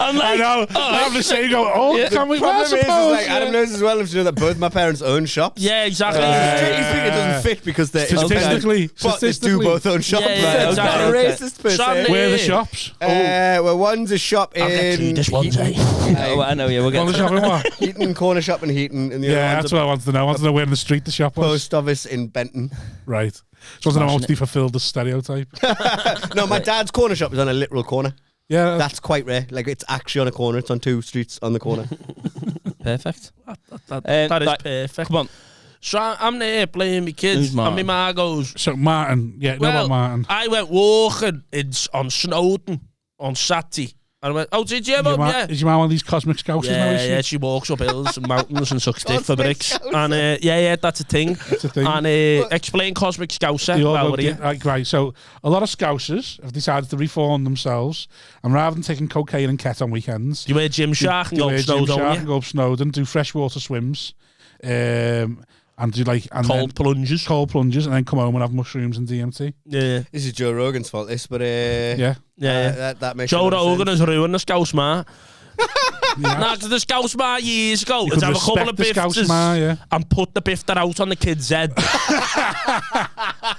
B: I'm like,
A: I know. I'm the same. Go. Can we?
C: Problem is like Adam knows as well. If you know that both my parents own shops.
D: Yeah, exactly.
C: Strictly speaking, it doesn't fit because they're
A: statistically,
C: but they do both own shops.
D: Yeah, exactly.
C: Racist per se.
A: Where are the shops?
C: Well, one's a shop in.
D: This one's
B: oh, I know. Yeah, we'll get.
A: One shop in what?
C: Heaton, corner shop in Heaton. And the
A: Yeah,
C: other
A: that's what I wanted to know. I wanted to know where in the street the shop was.
C: Post office in Benton.
A: Right. So I wanted to know how much they fulfilled the stereotype.
C: No, my dad's corner shop is on a literal corner.
A: Yeah.
C: That's quite rare. Like, it's actually on a corner. It's on 2 streets on the corner.
B: Perfect.
D: That is perfect.
B: Come on.
D: So I'm there playing with kids, and my ma goes.
A: So Martin, know about Martin.
D: I went walking on Snowdon on Saturday. And I went, "Oh, did you, Mum? Yeah."
A: Is your mum one of these cosmic scousers now?
D: Yeah, she walks up hills and mountains and sucks dick for bricks. And that's a thing.
A: That's a thing.
D: And explain cosmic scouser.
A: Right, so a lot of scousers have decided to reform themselves, and rather than taking cocaine and ket on weekends,
D: you wear Gymshark and go up Snowdon,
A: go up Snowdon, do freshwater swims, and do
D: cold
A: plunges, and then come home and have mushrooms and DMT.
D: Yeah,
C: this is Joe Rogan's fault. This, but
D: yeah.
C: That makes
D: Joe Rogan
C: sense.
D: has ruined the Scouse Ma. Nah, because the Scouse Ma years ago, let's have a couple of bifters and put the bifter out on the kid's head.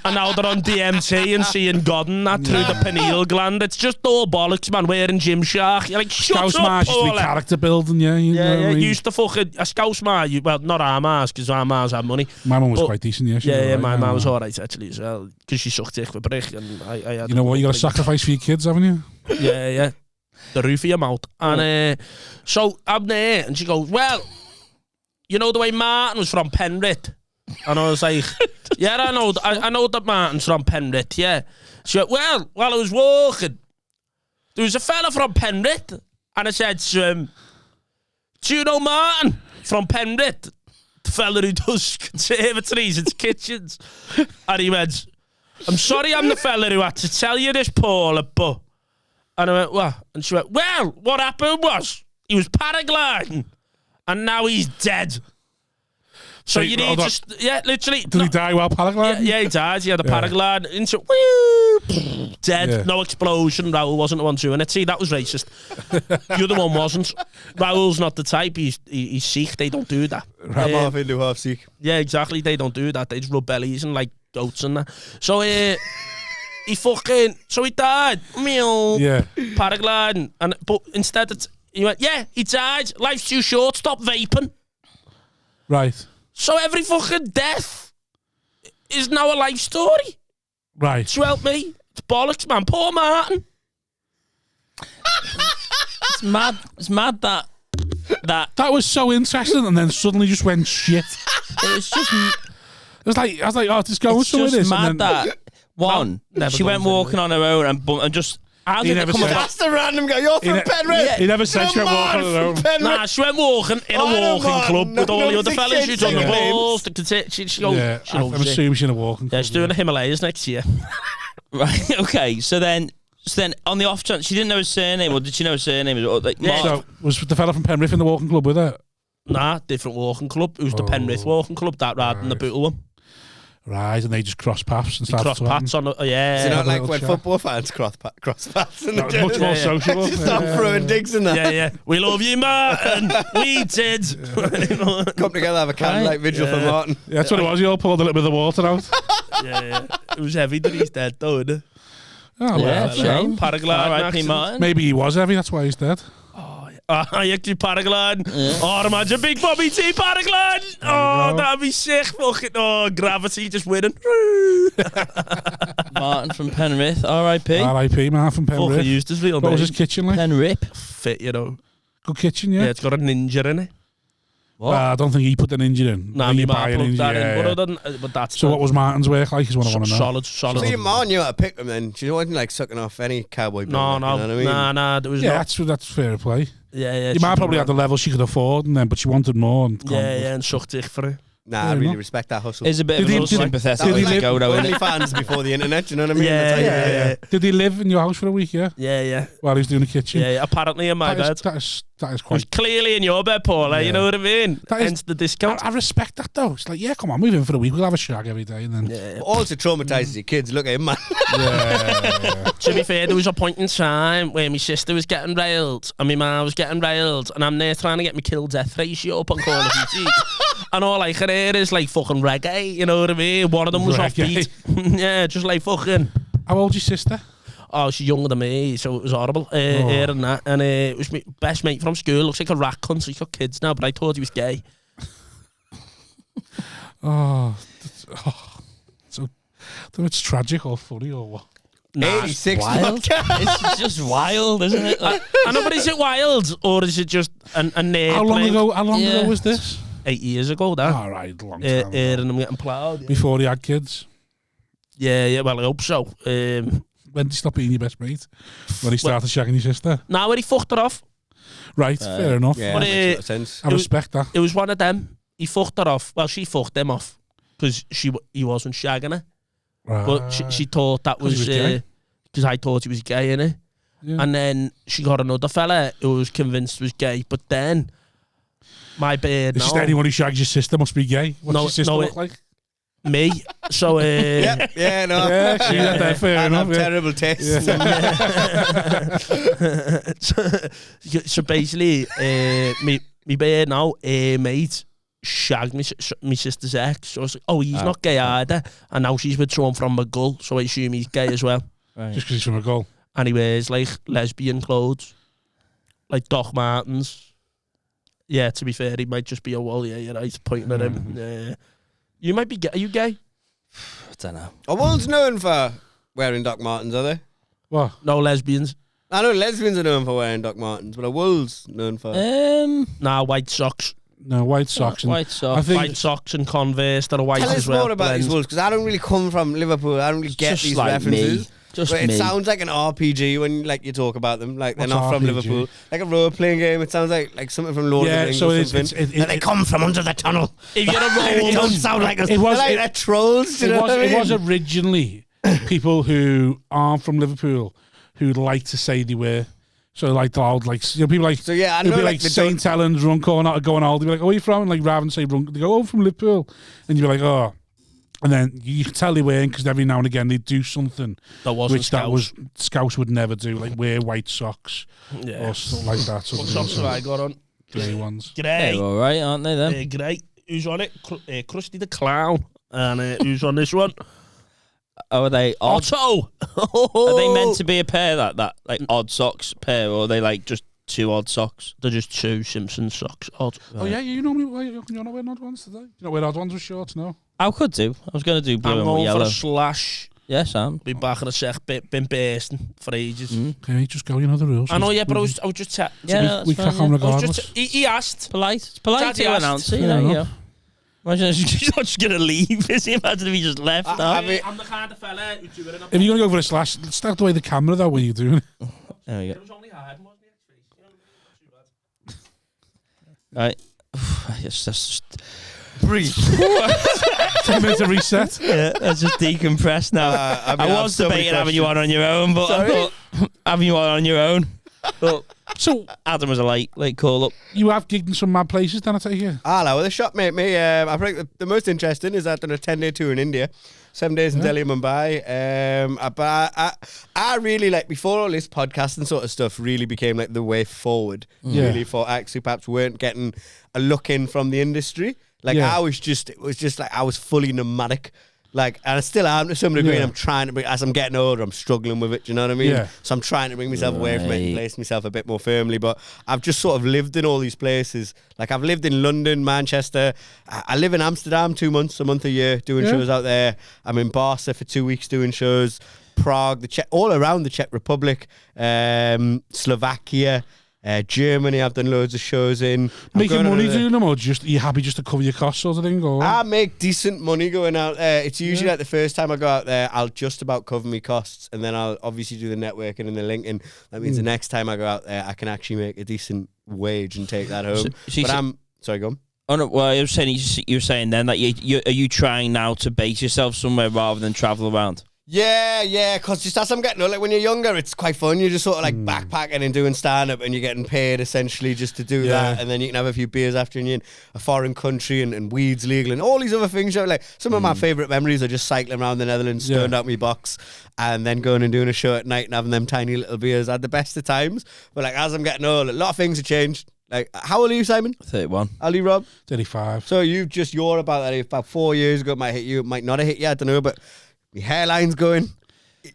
D: And now they're on DMT and seeing God and that through the pineal gland. It's just all bollocks, man, wearing Gymshark. You're like, shut
A: Scouse
D: up,
A: Ma used to be character building, yeah. You know what I mean?
D: Used to fucking a Scouse Ma. Well, not our Ma's, because our Ma's had money.
A: My mum was quite decent, yeah.
D: My mum was alright actually as well, because she sucked dick with brick, and I had.
A: You know what? You got to sacrifice for your kids, haven't you?
D: Yeah. The roof of your mouth. And so I'm there, and she goes, "Well, you know the way Martin was from Penrith?" And I was like, "Yeah, I know that Martin's from Penrith, yeah." She went, "Well, while I was walking, there was a fella from Penrith." And I said to him, "Do you know Martin from Penrith? The fella who does conservatories and kitchens?" And he went, "I'm sorry, I'm the fella who had to tell you this, Paula, but..." And I went, "What?" And she went, "Well, what happened was he was paragliding, and now he's dead. So you need just, literally."
A: Did he die while paragliding?
D: Yeah, he died. He had a paraglide into dead. Yeah. No explosion. Raul wasn't the one doing it. See, that was racist. The other one wasn't. Raul's not the type. He's Sikh. They don't do that.
C: Half Hindu, half Sikh.
D: Yeah, exactly. They don't do that. They just rub bellies and like goats and that. So he died.
A: Yeah.
D: Paragliding. But instead he went, "Yeah, he died. Life's too short. Stop vaping."
A: Right.
D: So every fucking death is now a life story.
A: Right.
D: To help me. It's bollocks, man. Poor Martin.
B: It's mad. It's mad that
A: was so interesting, and then suddenly just went shit.
B: It was just.
A: I was like, oh, just going somewhere.
B: It's just mad that. One, she went walking on her own and How
A: He
B: did
A: never
B: it come
A: said-
B: about?
C: That's the random guy. You're from Penrith.
A: He never said she went walking on her own.
D: Nah, she went walking in a walking club with all the other fellas. She's on the balls. She goes,
A: Yeah, I'm assuming she's in a walking.
D: yeah, she's doing the Himalayas next year.
B: Right. Okay. So then on the off chance she didn't know his surname, or did she know his surname? Or, like,
D: Yeah.
A: So was the fella from Penrith in the walking club with her?
D: Nah, different walking club. It was the Penrith walking club that rather than the Bootle one.
A: Right, and they just cross paths and
D: They
A: start
D: cross paths on the,
C: Is it
D: yeah.
C: not
A: have a
C: like
A: little
C: when
A: chat.
C: football fans cross paths in the
A: Much more
D: Yeah.
A: sociable.
C: Just start throwing digs in that.
D: Yeah. We love you, Martin. We did.
C: Come together, have a candlelight vigil for Martin.
A: Yeah, that's what it was. You all pulled a little bit of the water out.
D: yeah. It was heavy that he's dead, though, isn't it?
A: Oh,
B: Yeah,
A: well,
B: shame.
D: Paragliding
B: R.I.P.
D: accident.
B: Martin.
A: maybe he was heavy. That's why he's dead.
D: You can paraglide. Oh, imagine Big Bobby T paraglide. Oh, that'd be sick. Fucking, gravity just winning.
B: Martin from Penrith. R.I.P.
A: R.I.P. man from
D: Fucking
A: Penrith.
D: used his real
A: What was
D: name.
A: his kitchen like?
B: Penrith.
D: Fit, you know.
A: Good kitchen,
D: Yeah,
A: yeah.
D: it's got a ninja in it.
B: What?
A: I don't think he put an injury in.
D: Nah,
A: I think
D: me
A: you
D: man
A: buy an
D: plugged
A: injury,
D: that in.
A: yeah,
D: But,
A: yeah.
D: other than, but that's
A: So what was Martin's work like? Is what I want to know.
D: solid.
C: So your mom knew how to pick them then. She wasn't like sucking off any cowboy blood.
D: No,
C: You know what I mean?
D: nah. There was
A: Yeah,
D: no.
A: that's fair play.
D: Yeah.
A: Your mum probably had the level she could afford, and then but she wanted more. And
D: And sucked it for it.
C: Nah,
A: Yeah,
C: I really
A: no.
C: respect that hustle.
B: Is a bit
A: Did
B: of
A: he-
B: an
A: did he-
B: unsympathetic
C: That was
A: he
C: like
B: go though,
C: only
B: innit?
C: fans before the internet, do you know what I mean?
D: Yeah,
C: That's how you did it.
D: yeah.
A: Did he live in your house for a week? Yeah,
D: Yeah.
A: while he was doing the kitchen.
D: Yeah, apparently in my bed.
A: That is
D: It was
A: quite.
D: clearly in your bed, Paul. You know what I mean?
A: That is-
D: Hence the discount.
A: I respect that though. It's like, yeah, come on, move in for a week. We'll have a shag every day, and then
D: Yeah.
C: Also traumatises your kids. Look at him, man.
A: yeah.
D: To be fair, there was a point in time where my sister was getting railed and my mum was getting railed, and I'm there trying to get my kill death ratio up on Call of Duty. And all I can hear is like fucking reggae, you know what I mean? One of them was
A: Reggae.
D: offbeat. Yeah, just like fucking.
A: How old's your sister?
D: Oh, she's younger than me, so it was horrible. Hearing that. And it was my best mate from school. Looks like a rat cunt, so he's got kids now, but I thought he was gay.
A: So, I don't know if it's tragic or funny or what.
D: Nah,
C: 86
B: Wild.
C: podcast.
B: It's just wild, isn't it? Like,
D: I know, but is it wild or is it just a nerd?
A: How long
D: playing?
A: ago? How long
B: Yeah.
A: ago was this?
D: 8 years ago, that.
A: All right, long time ago.
D: Hearing them getting ploughed.
A: Before he had kids.
D: Yeah, well, I hope so.
A: When did he stop being your best mate? When he started shagging your sister?
D: Now, when he fucked her off,
A: Right, fair enough.
C: Yeah,
D: But,
C: that makes a lot of sense.
A: I respect that.
D: it was one of them. He fucked her off. Well, she fucked him off because he wasn't shagging her.
A: Right.
D: But she thought that
A: 'Cause he
D: was
A: was gay?
D: because I thought he was gay, innit?
A: Yeah.
D: And then she got another fella who was convinced was gay. But then my beard
A: It's just
D: now,
A: anyone who shags your sister must be gay. What's
D: No,
A: your sister
D: no,
A: look
D: it-
A: like?
D: me. So
C: Yep, yeah, no.
A: Yeah, she had that, fair
C: And
A: enough.
C: have
A: Yeah.
C: terrible taste.
D: so basically, me beard now, mate, shagged me sister's ex. So I was like, oh, he's not gay either. And now she's with someone from McGull, so I assume he's gay as well.
B: right.
A: Just because he's from a goal.
D: And he wears like lesbian clothes, like Doc Martens. Yeah, to be fair, he might just be a wall. Yeah, you're right, pointing at him. Yeah. You might be gay. Are you gay?
B: I don't know.
C: Are Wolves known for wearing Doc Martens, are they?
A: What?
D: No lesbians.
C: I know lesbians are known for wearing Doc Martens, but are Wolves known for...
D: Nah, white socks.
A: No, white socks. And
B: White
A: I
B: socks.
A: think
D: White socks and Converse that are white
C: Tell
D: as
C: us
D: well.
C: more about these
D: blend.
C: Wolves, because I don't really come from Liverpool. I don't really get
B: Just
C: these
B: like
C: references.
B: me. Just
C: But it
B: me.
C: sounds like an RPG when you talk about them. Like, they're
A: What's
C: not from
A: RPG?
C: Liverpool. Like a role-playing game. It sounds like something from Lord of the Rings
A: so
C: or
A: it's,
C: something.
A: it
C: come from under the tunnel.
D: If you're a
C: They
D: roll,
C: don't sound like us.
A: It was-
C: They're like they're trolls. Do you know what I mean?
A: it was originally people who aren't from Liverpool who like to say they were. So like the old people like
C: So yeah, I
A: it'll
C: know
A: be
C: like
A: like
C: the
A: St Helens, Runcorn, going old. They'd be like, "Oh, where you from?" And like rather than say Runcorn, they go, "Oh, from Liverpool," and you'd be like, "Oh." And then you can tell they weren't because every now and again they'd do something
D: that wasn't
A: which that was Scouts would never do, like wear white socks or stuff like that.
D: What socks have I got on?
A: Grey ones.
D: Grey.
B: They're all right, aren't they? Then
D: Grey. Who's on it? Krusty the Clown. And who's on this one?
B: are they odd?
D: Otto.
B: Are they meant to be a pair that like odd socks pair, or are they like just two odd socks?
D: They're just two Simpson socks. Odd.
A: Oh yeah, you normally you're not wearing odd ones today. You not wear odd ones with shorts, no?
B: I could do. I was going to do blue
D: I'm
B: and
D: going for
B: yellow.
D: a slash.
B: Yeah, Sam.
D: Be back in a sec. Been bursting for ages.
A: Okay, just go. You know the rules.
D: I know, yeah, but I was just chatting.
B: Yeah,
A: we
B: that's
A: crack
B: fine,
A: on
B: yeah.
A: regardless.
D: He asked.
B: Polite. It's polite
D: Daddy
B: to
D: asked.
B: announce it, you
A: Fair
B: know.
A: enough.
B: Imagine he's not just going to leave, is he? Imagine if he just left.
D: I'm the kind of fella who'd do it in a...
A: If you're going to go for a slash, start away the camera though when you're doing it.
B: There we go.
D: It was only hard, wasn't it?
B: Right. Yes, that's just...
C: Breathe.
A: 10 minutes of reset.
B: Yeah, that's just decompressed now. I was debating having you on your own, but I thought having you on your own. But
A: So
B: Adam was a late call up.
A: you have gigged in some mad places, then I take it.
C: Hello, well, the shop, mate. I think the most interesting is I've done a 10-day tour in India, 7 days in Delhi and Mumbai. But I really like, before all this podcasting sort of stuff really became like the way forward. Really, for actually perhaps weren't getting a look in from the industry. Like it was just like I was fully nomadic. Like, and I still am to some degree, and I'm trying to bring, as I'm getting older, I'm struggling with it, do you know what I mean?
A: Yeah.
C: So I'm trying to bring myself away from it and place myself a bit more firmly, but I've just sort of lived in all these places. Like, I've lived in London, Manchester, I live in Amsterdam 2 months, a month a year, doing shows out there. I'm in Barca for 2 weeks doing shows, Prague, all around the Czech Republic, Slovakia, Germany, I've done loads of shows in.
A: Making money doing them, or just are you happy just to cover your costs sort of thing? Or?
C: I make decent money going out there. It's usually like the first time I go out there, I'll just about cover my costs, and then I'll obviously do the networking and the linking. That means the next time I go out there, I can actually make a decent wage and take that home. Sorry, go on.
B: Oh no! Well, I was saying you were saying then that are you trying now to base yourself somewhere rather than travel around?
C: Yeah, because just as I'm getting older, like when you're younger, it's quite fun. You're just sort of like backpacking and doing stand-up, and you're getting paid essentially just to do that, and then you can have a few beers after, and you're in a foreign country, and weed's legal, and all these other things. Like, some of my favourite memories are just cycling around the Netherlands, stoned out my box, and then going and doing a show at night and having them tiny little beers. I had the best of times, but like as I'm getting older, a lot of things have changed. Like, how old are you, Simon?
B: 31.
C: Ali, Rob?
A: 35.
C: So you're about 4 years ago, it might hit you, it might not have hit you, I don't know, but my hairline's going.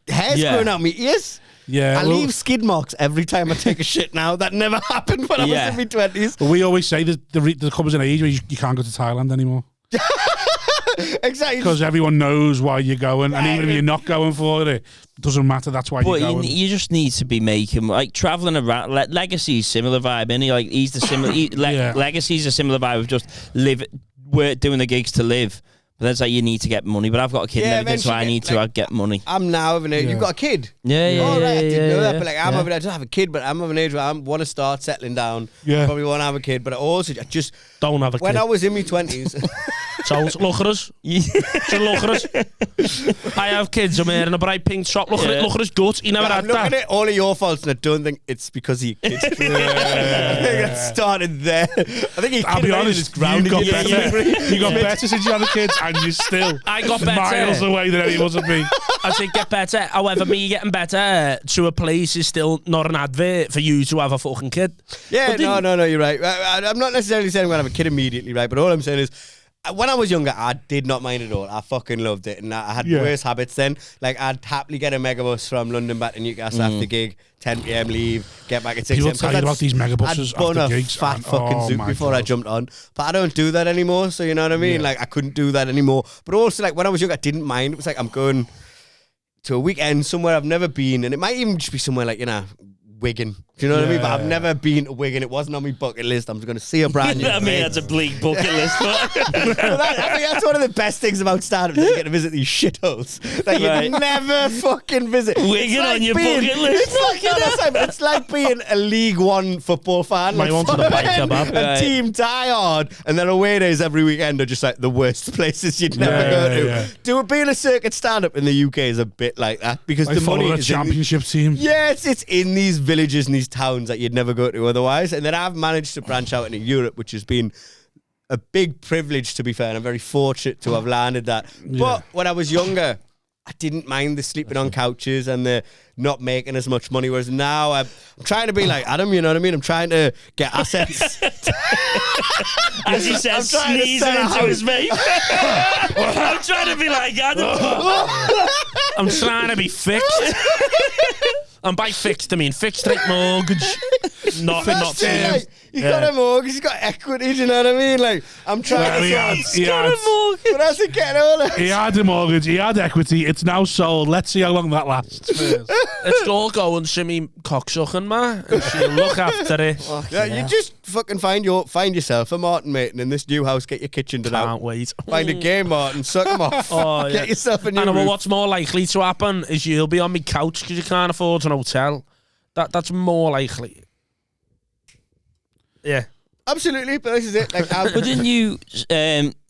C: Hair's growing out my ears.
A: Yeah,
C: I leave skid marks every time I take a shit now. That never happened when I was in my 20s.
A: But we always say that there comes an age where you can't go to Thailand anymore.
C: Exactly.
A: Because everyone knows why you're going, and even if you're not going for it, doesn't matter. That's why you're going.
B: You just need to be making, like, traveling around. Legacy's similar vibe, isn't he? Like, he's the similar. Legacy's a similar vibe of just doing the gigs to live. But that's like you need to get money. But I've got a kid and everything, so I need to get money.
C: I'm now of an age. You've got a kid.
B: Yeah.
C: All right, I didn't know that. But like, I don't have a kid, but I'm of an age where I want to start settling down. Yeah. Probably want to have a kid, but I just
D: don't have a kid.
C: When I was in my 20s.
D: So look at us. I have kids. I'm here in a bright pink shop. Look at his guts. He never had that.
C: I'm looking at all of your faults, and I don't think it's because of your kids. I think it started there. I think
A: I'll be honest, you got better since you had a kid, and you're still miles away than anyone would be.
D: I think get better. However, me getting better to a place is still not an advert for you to have a fucking kid.
C: Yeah, no, you're right. I'm not necessarily saying I'm going to have a kid immediately, right? But all I'm saying is, when I was younger, I did not mind it all. I fucking loved it. And I had worse habits then. Like, I'd happily get a megabus from London back to Newcastle after gig, 10 p.m. leave, get back at 6
A: a.m. People tell you about these megabuses after gigs.
C: I'd bun a fat fucking zoot before I jumped on. But I don't do that anymore, so you know what I mean? Like, I couldn't do that anymore. But also, like, when I was younger, I didn't mind. It was like, I'm going to a weekend somewhere I've never been. And it might even just be somewhere like, Wigan. Do you know what I mean? But I've never been to Wigan. It wasn't on my bucket list. I'm just going to see a brand new place.
B: That's a bleak bucket list.
C: I think that's one of the best things about stand-up, that you get to visit these shitholes that you never fucking visit.
B: Wigan on your bucket list.
C: It's like being a League One football fan.
D: My one's on the bike kebab.
C: And team die hard. And then away days every weekend are just like the worst places you'd never go to. Being a circuit stand-up in the UK is a bit like that, because the money is
A: a championship team.
C: Yes, it's in these villages and these towns that you'd never go to otherwise. And then I've managed to branch out into Europe, which has been a big privilege, to be fair, and I'm very fortunate to have landed that. But when I was younger, I didn't mind the sleeping on couches and the not making as much money, whereas now I'm trying to be like Adam, you know what I mean? I'm trying to get assets.
B: As he says, sneezing into his mate. I'm trying to be like Adam.
D: I'm trying to be fixed. And by fixed, I mean fixed rate mortgage. Not
C: like, he's got a mortgage, he's got equity, do you know what I mean? Like, I'm trying to
B: he got a mortgage.
C: But as it getting older,
A: he had a mortgage, he had equity, it's now sold. Let's see how long that lasts.
D: It's all go and see me cocksucking, man, and she'll look after it.
C: You just fucking find yourself a Martin, mate, and in this new house, get your kitchen done out.
D: Can't wait.
C: Find a game, Martin, suck them off.
D: Oh,
C: Get yourself a new
D: I know, but
C: roof.
D: what's more likely to happen is you'll be on my couch because you can't afford an hotel. That's more likely. Yeah.
C: Absolutely, but this is it. Like,
B: But didn't you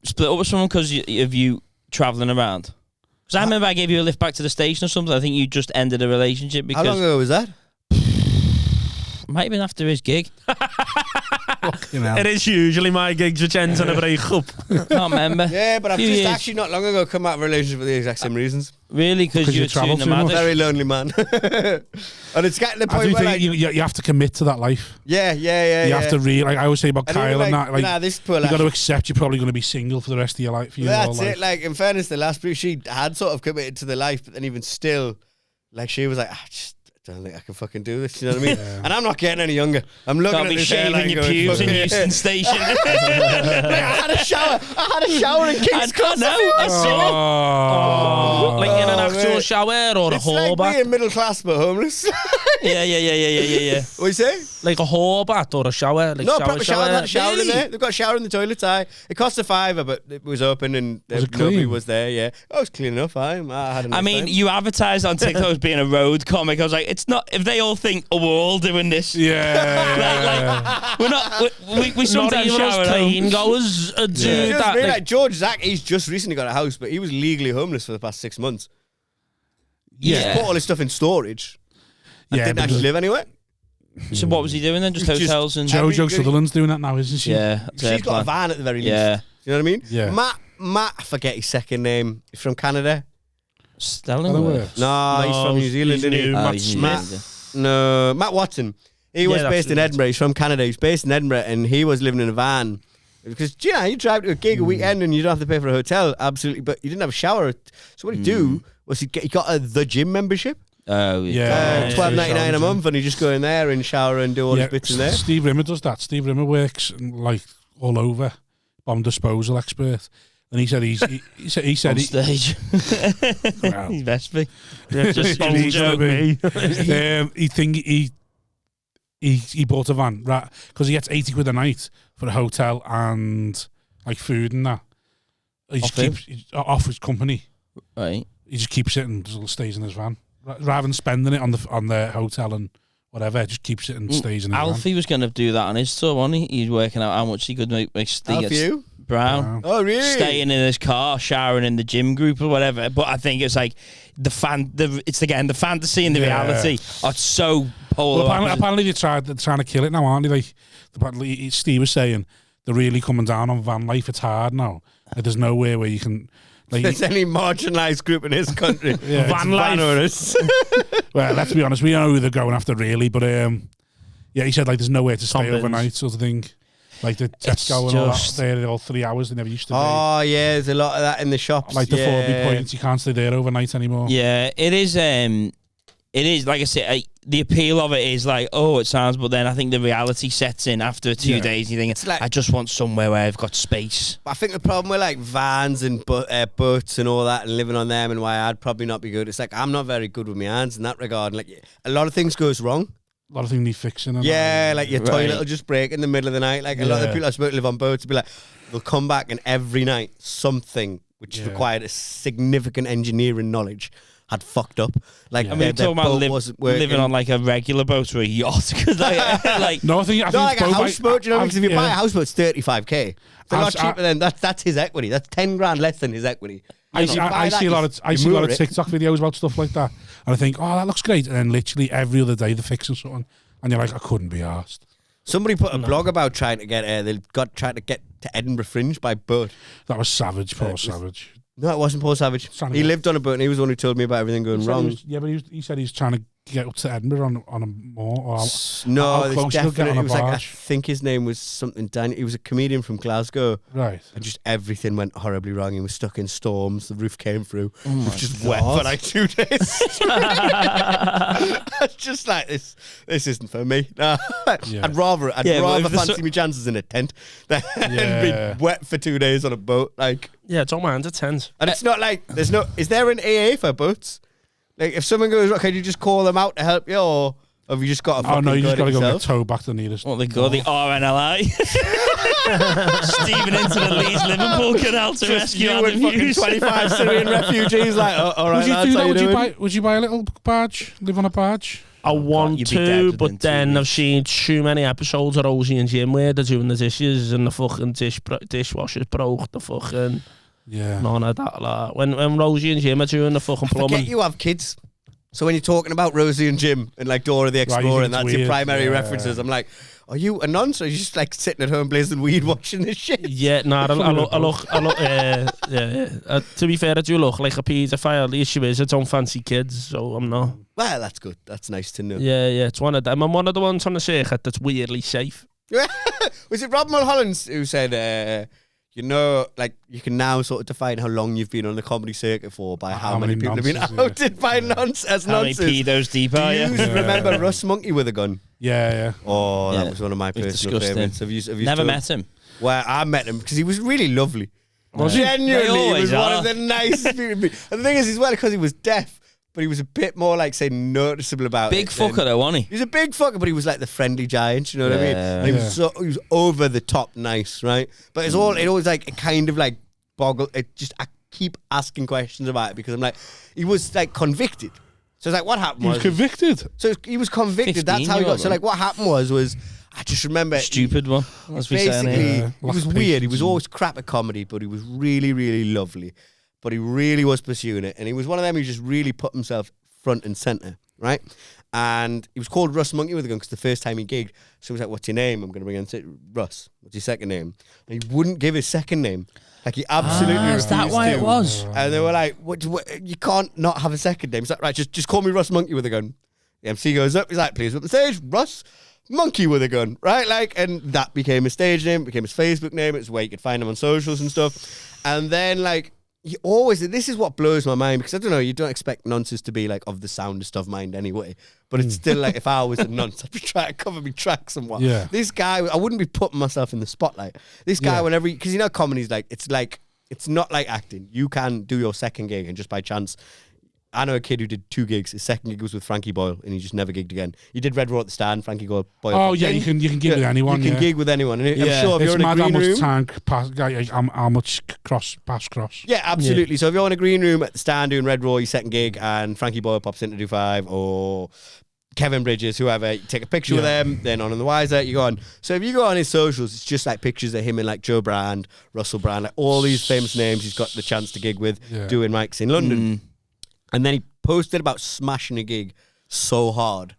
B: split up with someone because of you travelling around? Because I remember I gave you a lift back to the station or something. I think you just ended a relationship because...
C: how long ago was that?
B: Might have been after his gig.
D: It is usually my gigs which ends in a breakup.
B: Can't remember.
C: Yeah, but I've
B: Few
C: just
B: years.
C: actually not long ago come out of a relationship for the exact same reasons.
B: Really? Because
A: you
B: you were
A: travel
B: too
A: too much.
B: nomadic?
C: Very lonely man. And it's getting to the
A: I
C: point
A: do
C: where,
A: think
C: like,
A: you have to commit to that life.
C: yeah.
A: You have to really, like I always say about
C: And even,
A: Kyle
C: like,
A: and that, like,
C: nah, this poor
A: you got
C: lad-
A: to accept you're probably going to be single for the rest of your life.
C: That's it. Like, in fairness, the last week she had sort of committed to the life, but then even still, like, she was like, I just don't think I can fucking do this. You know what I mean? And I'm not getting any younger. I'm looking
B: Can't
C: at
B: be
C: this
B: shaving
C: hairline
B: your
C: going,
B: pubes in
C: fucking-
B: Euston Station.
C: Like, I had a shower in King's Cross.
B: I saw.
D: Like in an
C: Oh,
D: actual
C: mate.
D: shower or a
C: It's like
D: whore bath?
C: being middle class but homeless.
B: Yeah.
C: What you say?
D: Like a whore bath or a shower? Like
C: No, proper shower. They had a shower in
D: Really?
C: there. They've got a shower in the toilet. It cost a $5, but it was open and
A: Was it
C: nobody
A: clean?
C: was there. Yeah, oh, it was clean enough. I had a nice
B: I mean,
C: time.
B: you advertised on TikTok as being a road comic. I was like, it's not. If they all think, oh, we're all doing this.
A: Yeah.
B: We're not. We
D: Not
B: sometimes
D: even
B: shower
D: us
B: at home.
D: clean goers do
C: Just
D: that.
C: me,
D: Like,
C: like George Zach, he's just recently got a house, but he was legally homeless for the past 6 months. He just
B: Yeah.
C: put all his stuff in storage. And
A: Yeah,
C: didn't
A: but
C: actually live anywhere.
B: So what was he doing then? Just
C: Just
B: hotels and.
A: Jojo Sutherland's doing that now, isn't she?
B: Yeah. that's their
C: She's got a
B: plan.
C: van at the very least.
B: Yeah.
C: You know what I mean?
A: Yeah.
C: Matt, I forget his second name. He's from Canada.
B: Stellenworth.
C: No, he's from New Zealand,
D: he's
C: isn't he?
D: new.
B: Oh,
D: Matt
B: he's
D: Smith.
C: No, Matt Watson. He was
D: that's
C: based in
D: right.
C: Edinburgh. He's from Canada. He's based in Edinburgh, and he was living in a van. Because, you drive to a gig a weekend and you don't have to pay for a hotel, absolutely, but you didn't have a shower. So what he'd do was he got the gym membership,
B: Oh,
A: Yeah.
C: $12.99 a month, and he'd just go in there and shower and do all his bits in there.
A: Steve Rimmer does that. Steve Rimmer works like all over, bomb disposal expert, and he said he said
B: On stage.
A: well,
B: He's best be.
A: just
D: Don't joke me.
A: he bought a van, right? Because he gets 80 quid a night for a hotel and like food and that. He just
B: Off him?
A: keeps off his company.
B: Right.
A: He just keeps it and just stays in his van, rather than spending it on the hotel and whatever. Just keeps it and stays in his van.
B: Alfie was going to do that on his tour, wasn't he? He's working out how much he could make
C: Alfie?
B: Brown.
C: Oh, really?
B: Staying in his car, showering in the gym group or whatever. But I think it's like the fantasy and the
A: Yeah.
B: reality are so polar.
A: Well,
B: opposite.
A: apparently they're trying to kill it now, aren't they? Like, apparently Steve was saying they're really coming down on van life. It's hard now. Like, there's nowhere where you can. Like,
C: There's any marginalised group in his country.
A: Yeah,
C: Van
D: life.
C: owners.
A: well, let's be honest, we know who they're going after, really. But yeah, he said like there's nowhere to stay
D: Tom Binns.
A: overnight, sort of thing. Like the
B: It's
A: Tesco and all that,
B: just-
A: they're all 3 hours. They never used to be.
C: Oh, yeah, there's a lot of that in the shops.
A: Like the
C: yeah.
A: Forby points, you can't stay there overnight anymore.
B: Yeah, it is. It is like I said. The appeal of it is like, oh, it sounds, but then I think the reality sets in after 2
A: Yeah.
B: days. You think
C: It's like-
B: I just want somewhere where I've got space.
C: I think the problem with like vans and boats and all that and living on them and why I'd probably not be good. It's like I'm not very good with my hands in that regard. Like a lot of things goes wrong.
A: A lot of things need fixing. And
C: Yeah, like your
B: Right.
C: toilet will just break in the middle of the night. Like a lot of the
A: Yeah.
C: people I spoke to live on boats will be like, they'll come back and every night something which
A: Yeah.
C: required a significant engineering knowledge had fucked up. Like
A: Yeah.
B: I mean,
C: their
B: we're talking about
C: boat wasn't working.
B: living on like a regular boat or a yacht. 'Cause like,
A: No, I think
C: Not
A: it's
C: like a
A: both,
C: houseboat, you know, because if you buy a
A: yeah.
C: houseboat, it's 35k. It's a lot
A: I've-
C: cheaper than that's his equity. That's 10 grand less than his equity.
A: I see a lot of
C: TikTok.
A: TikTok videos about stuff like that, and I think, oh, that looks great, and then literally every other day they're fixing something, and you're like, I couldn't be arsed.
C: Somebody put a blog about trying to get trying to get to Edinburgh Fringe by boat.
A: That was savage, poor savage.
C: No, it wasn't Paul Savage.
A: Trying to
C: He
A: get-
C: lived on a boat and he was the one who told me about everything going wrong.
A: He said he was trying to get up to Edinburgh on a more. Or how
C: No,
A: close
C: it's
A: you'll get
C: definitely.
A: on
C: It
A: a
C: was like I
A: barge.
C: think his name was something. Danny. He was a comedian from Glasgow,
A: Right.
C: and just everything went horribly wrong. He was stuck in storms. The roof came through.
B: Oh
C: It
B: my
C: was just
B: God.
C: wet for like 2 days. It's just like this. This isn't for me. No.
A: Yeah.
C: I'd rather
B: Yeah, but if
C: fancy
B: there's
C: my chances in a tent than
A: Yeah.
C: be wet for 2 days on a boat. Like,
D: Yeah, don't mind a tent.
C: and it's not like is there an AA for boats? Like, if someone goes, can you just call them out to help you, or Have you just got to
A: Oh
C: fucking
A: no, you just got to go
C: yourself?
A: get towed back to the nearest.
B: What they call the RNLI. Steaming into the Leeds Liverpool canal to rescue
C: you and fucking
B: Hughes.
C: 25 Syrian refugees. Like, all right,
A: Would you
C: lads,
A: do
C: how
A: that?
C: you doing?
A: Would you buy a little barge? Live on a barge?
D: I want
B: you'd be dead
D: to,
B: within
D: but
B: 2
D: then I've
B: weeks.
D: seen too many episodes of Rosie and Jim where they're doing the dishes and the fucking dishwasher's broke. The fucking none of that. Like. When Rosie and Jim are doing the fucking
C: Forget
D: plumbing.
C: you have kids. So when you're talking about Rosie and Jim and like Dora the Explorer and that's your primary references, I'm like, are you a nonce or are you just like sitting at home blazing weed watching this shit?
D: Yeah, I look. To be fair, I do look like a paedophile. The issue is I don't fancy kids, so I'm not.
C: Well, that's good. That's nice to know.
D: Yeah, it's one of them. I'm one of the ones on the circuit that's weirdly safe.
C: Was it Rob Mulholland who said, like you can now sort of define how long you've been on the comedy circuit for by how many people have been outed by nonsense?
B: How many pedos deep are you?
C: Remember Russ Monkey with a gun?
A: Yeah.
C: Oh, that was one of my personal favourites. Have you
B: Never met him?
C: Well, I met him because he was really lovely.
B: Was he?
C: Genuinely, he was
B: They
C: one
B: always
C: of the nicest people. And the thing is, as well, because he was deaf, but he was a bit more like, say, noticeable about
B: Big
C: it.
B: fucker though, wasn't he?
C: He was a big fucker, but he was like the friendly giant, you know what I mean? And he was over the top nice, right? But it always like, it kind of like boggled, I keep asking questions about it because I'm like, he was like convicted. So it's like, what happened was...
A: He was convicted?
C: So he was convicted, that's how he got... So like, what happened was I just remember...
B: Stupid one. That's
C: basically, he was weird. He was
A: patience.
C: always crap at comedy, but he was really, really lovely. But he really was pursuing it. And he was one of them who just really put himself front and centre, right? And he was called Russ Monkey with a gun because the first time he gigged, so he was like, what's your name? I'm going to bring in Russ. What's your second name? And he wouldn't give his second name. Like, he absolutely refused
B: is that why
C: to.
B: it was?
C: And they were like, what, you can't not have a second name. Is that right? Just call me Russ Monkey with a gun. The MC goes up, he's like, please, up the stage, Russ Monkey with a gun, right? Like, and that became his stage name, became his Facebook name. It's where you could find him on socials and stuff. And then, like, you always, this is what blows my mind because I don't know, you don't expect nonces to be like of the soundest of mind anyway, but it's still like if I was a nonce, I'd be trying to cover me tracks somewhat. Yeah. This guy, I wouldn't be putting myself in the spotlight. This guy, whenever, because you know, comedy's like, it's not like acting. You can do your second gig and just by chance, I know a kid who did 2 gigs. His second gig was with Frankie Boyle, and he just never gigged again. He did Red Raw at the Stand. Frankie Boyle.
A: Oh yeah, you can gig with anyone.
C: You can gig with anyone. And I'm sure if you're in a green room,
A: how much pass cross.
C: Yeah, absolutely. So if you're in a green room at the Stand doing Red Raw, your second gig, and Frankie Boyle pops in to do 5, or Kevin Bridges, whoever, you take a picture with them, then on the Wiser, you go on. So if you go on his socials, it's just like pictures of him and like Joe Brand, Russell Brand, like all these famous names he's got the chance to gig with, doing mics in London. And then he posted about smashing a gig so hard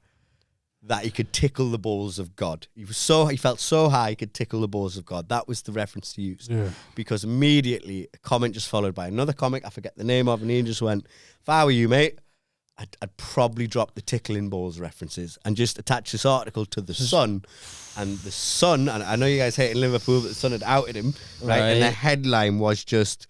C: that he could tickle the balls of God. He felt so high he could tickle the balls of God. That was the reference to use. Yeah. Because immediately a comment just followed by another comic, I forget the name of, and he just went, if I were you, mate, I'd probably drop the tickling balls references and just attach this article to the Sun. And the Sun, and I know you guys hate Liverpool, but the Sun had outed him, right? And the headline was just,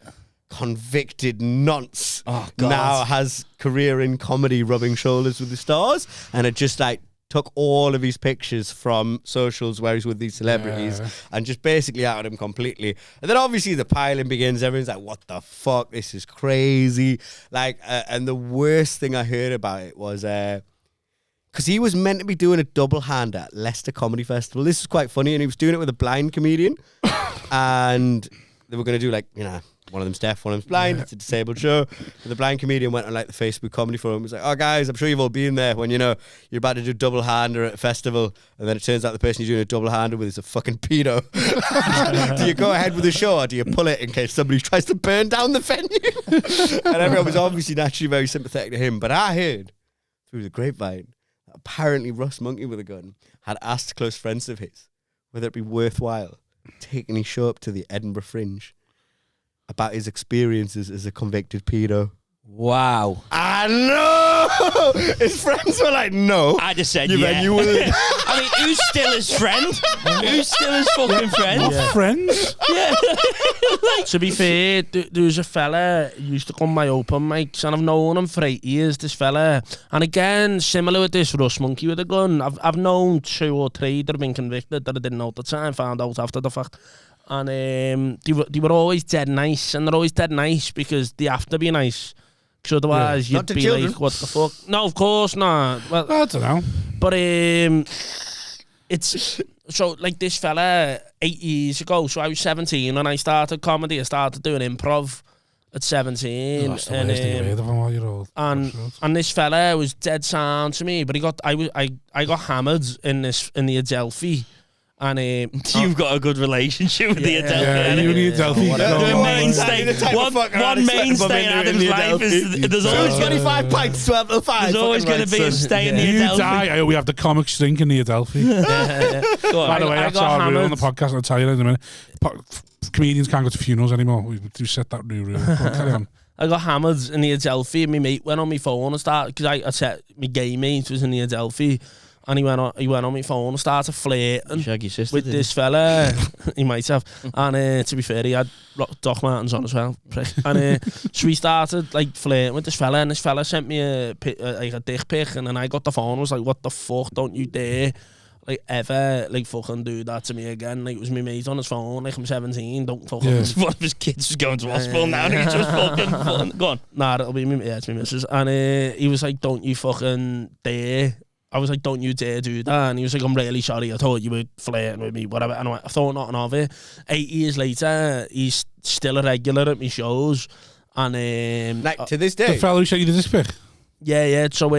C: convicted nonce now has career in comedy rubbing shoulders with the stars, and it just like took all of his pictures from socials where he's with these celebrities and just basically outed him completely. And then obviously the piling begins. Everyone's like, what the fuck, this is crazy. Like and the worst thing I heard about it was because he was meant to be doing a double hand at Leicester Comedy Festival. This is quite funny, and he was doing it with a blind comedian and they were going to do like, you know, one of them's deaf, one of them's blind. It's a disabled show. And the blind comedian went on like the Facebook comedy forum. He was like, oh guys, I'm sure you've all been there when, you know, you're about to do double hander at a festival and then it turns out the person you're doing a double hander with is a fucking pedo. Do you go ahead with the show or do you pull it in case somebody tries to burn down the venue? And everyone was obviously naturally very sympathetic to him. But I heard through the grapevine that apparently Russ Monkey with a gun had asked close friends of his whether it'd be worthwhile taking his show up to the Edinburgh Fringe about his experiences as a convicted pedo.
B: Wow.
C: I know! His friends were like, no.
B: I just said,
C: You will.
B: I mean, who's still his friend? Who's still his fucking friend?
A: What friends?
B: Yeah.
D: To be fair, there was a fella who used to come my open mics, and I've known him for 8 years, this fella. And again, similar with this Russ Monkey with a gun, I've known 2 or 3 that have been convicted that I didn't know at the time, found out after the fact. And they were always dead nice, and they're always dead nice because they have to be nice. Because otherwise you'd
C: Not to
D: be
C: children.
D: like, what the fuck? No, of course not. Well,
A: I don't know.
D: but it's so like this fella 8 years ago. So I was 17 when I started comedy. I started doing improv at 17.
A: That's the worst thing I've heard of a 1-year-old.
D: And this fella was dead sound to me, but I got hammered in the Adelphi. And
B: you've got a good relationship with the Adelphi.
A: Yeah, you and the Adelphi.
B: The mainstay, one mainstay in Adam's life is there's always
C: 25 pints, 12 till 5.
B: There's always going to be a stay in the
A: You
B: Adelphi.
A: die. We have the comic stink in the Adelphi. By the way, that's our rule on the podcast. I'll tell you in a minute. Comedians can't go to funerals anymore. We set that new rule. Carry on.
D: I got hammered in the Adelphi, and my mate went on my phone and started, because I said my gay mate was in the Adelphi, and he went on my phone and started flirting with this fella. He might have. And to be fair, he had Doc Martens on as well. And so we started like flirting with this fella, and this fella sent me a dick pic, and then I got the phone and was like, what the fuck, don't you dare like ever like fucking do that to me again. Like, it was my mate on his phone, like, I'm 17, don't fucking
B: One of his kids is going to hospital now and he's just fucking go on.
D: Nah, it'll be me, it's my missus. And he was like, don't you fucking dare. I was like, don't you dare do that. And he was like, I'm really sorry, I thought you were flirting with me, whatever. And I thought nothing of it. 8 years later, he's still a regular at my shows. And
C: like, to this day?
A: The fellow who sent you this pic?
D: Yeah. So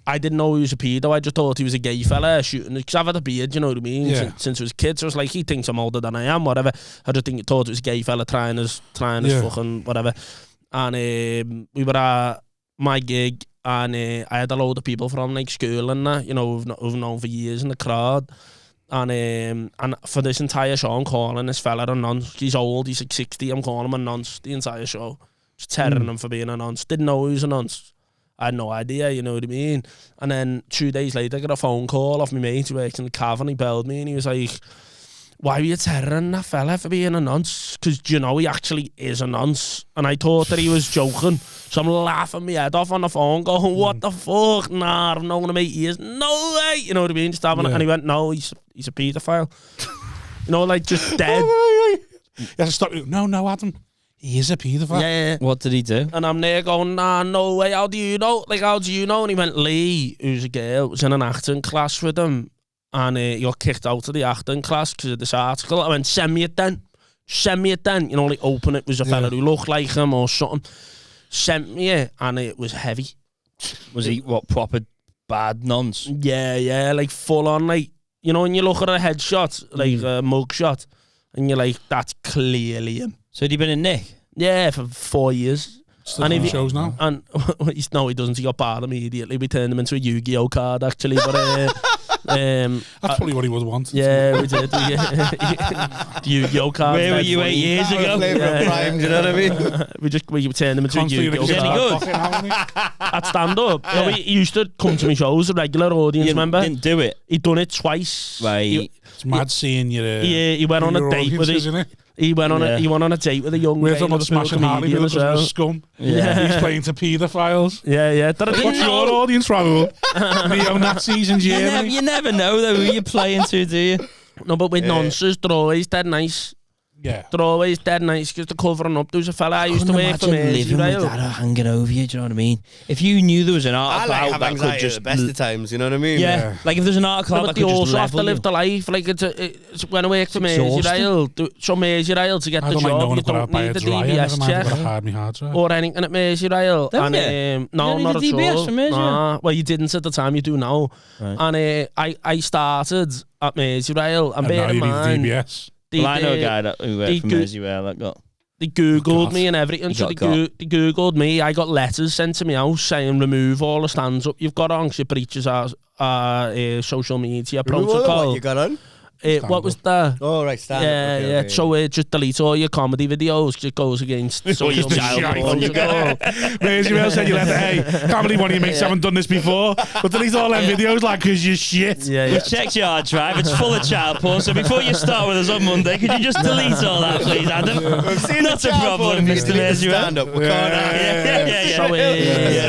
D: I didn't know he was a pedo. I just thought he was a gay fella shooting, because I've had a beard, you know what I mean, since I was a kid. So I was like, he thinks I'm older than I am, whatever. I just thought it was a gay fella trying his fucking whatever. And we were at my gig, and I had a load of people from like school and that, you know, who've known for years in the crowd. And for this entire show, I'm calling this fella a nonce. He's old, he's like 60. I'm calling him a nonce the entire show. Just tearing him for being a nonce. Didn't know he was a nonce. I had no idea, you know what I mean? And then 2 days later, I got a phone call off my mate who works in the cavern. He belled me and he was like, why were you tearing that fella for being a nonce? Because, you know, he actually is a nonce. And I thought that he was joking. So I'm laughing my head off on the phone going, what the fuck? Nah, I've known him 8 years. No way! You know what I mean? Just having it. And he went, no, he's a paedophile. You know, like, just dead.
A: You have to stop. No, Adam. He is a paedophile.
D: Yeah.
B: What did he do?
D: And I'm there going, nah, no way. How do you know? Like, how do you know? And he went, Lee, who's a girl, was in an acting class with him. And he got kicked out of the acting class because of this article. I went, send me it then. You know, like, open it was a fella who looked like him or something. Sent me it, and it was heavy.
B: Was he, what, proper bad nonce?
D: Yeah, like, full on, like, you know, when you look at a headshot, like a mug shot, and you're like, that's clearly him.
B: So had he been in Nick?
D: Yeah, for 4 years.
A: Still
D: and
A: on
D: he
A: shows now?
D: And no, he doesn't. He got barred immediately. We turned him into a Yu-Gi-Oh card, actually. But
A: that's probably what he would want.
D: Yeah, we did. Yu-Gi-Oh card.
B: Where were you 8 years ago?
C: Prime, do you know what I mean?
D: we turned him into a Yu-Gi-Oh
B: Was any good?
D: At stand-up. Yeah. He used to come to my shows, a regular audience member.
B: Didn't do it?
D: He'd done it twice.
B: Right.
A: It's mad seeing you.
D: He went on a date with it. He went on a date with a young
A: We're talking about the smashing Harley because we're scum.
D: Yeah.
A: He's playing to paedophiles.
D: Yeah.
A: What's your audience, Raul? Neo-Nazis in Germany.
B: You never know, though, who you're playing to, do you?
D: No, but with nonsense, they're always dead nice.
A: Yeah.
D: They're always dead nice because they're covering up. There was a fella I used to work for me.
B: Living with that hanging over you, do you know what I mean? If you knew there was an article out that could just...
C: at the best of times, you know what I mean?
B: Yeah. Like if there's an article out that could just
D: have to live the life. Like it's when I worked for Merseyrail, so Merseyrail to get the job, you don't need the DBS check or anything at Merseyrail. And no, not at all. Well, you didn't at the time, you do now. And I started at Merseyrail, and bear in mind...
B: Well, I know a guy who worked for Merseyrail that got...
D: They Googled me and everything, so they Googled me. I got letters sent to me house saying, remove all the stands up you've got on because it breaches our social media protocol.
C: What you got on?
D: What was that?
C: Oh, right, stand
D: Yeah.
C: Okay.
D: So just delete all your comedy videos because it goes against social media protocol.
A: Merseyrail said you left hey, can't believe one of your mates haven't done this before, but delete all them videos like because you're shit.
B: We've checked your hard drive, it's full of child porn, so before you start with us on Monday, could you just delete all that, please, Adam? Not a problem, Mr. Merseyrail.
C: Stand up, we can't.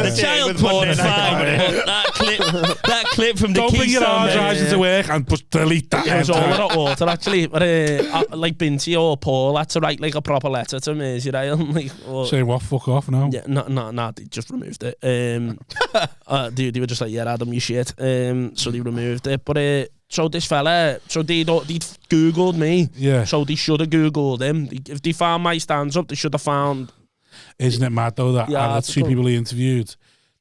B: The child porn is fine, but that clip that clip from the
A: Don't bring your hard
B: Keystone.
A: drives into work and just delete that.
D: It was all hot water, actually. But, like Binty or Paul had to write like a proper letter to me, like,
A: Say what? Fuck off, no.
D: Yeah, no, they just removed it. They were just like, yeah, Adam, you shit. So they removed it. But so this fella, so they'd Googled me.
A: Yeah.
D: So they should have Googled him. If they found my stands up, they should have found.
A: Isn't it mad though that out of the 2 people he interviewed,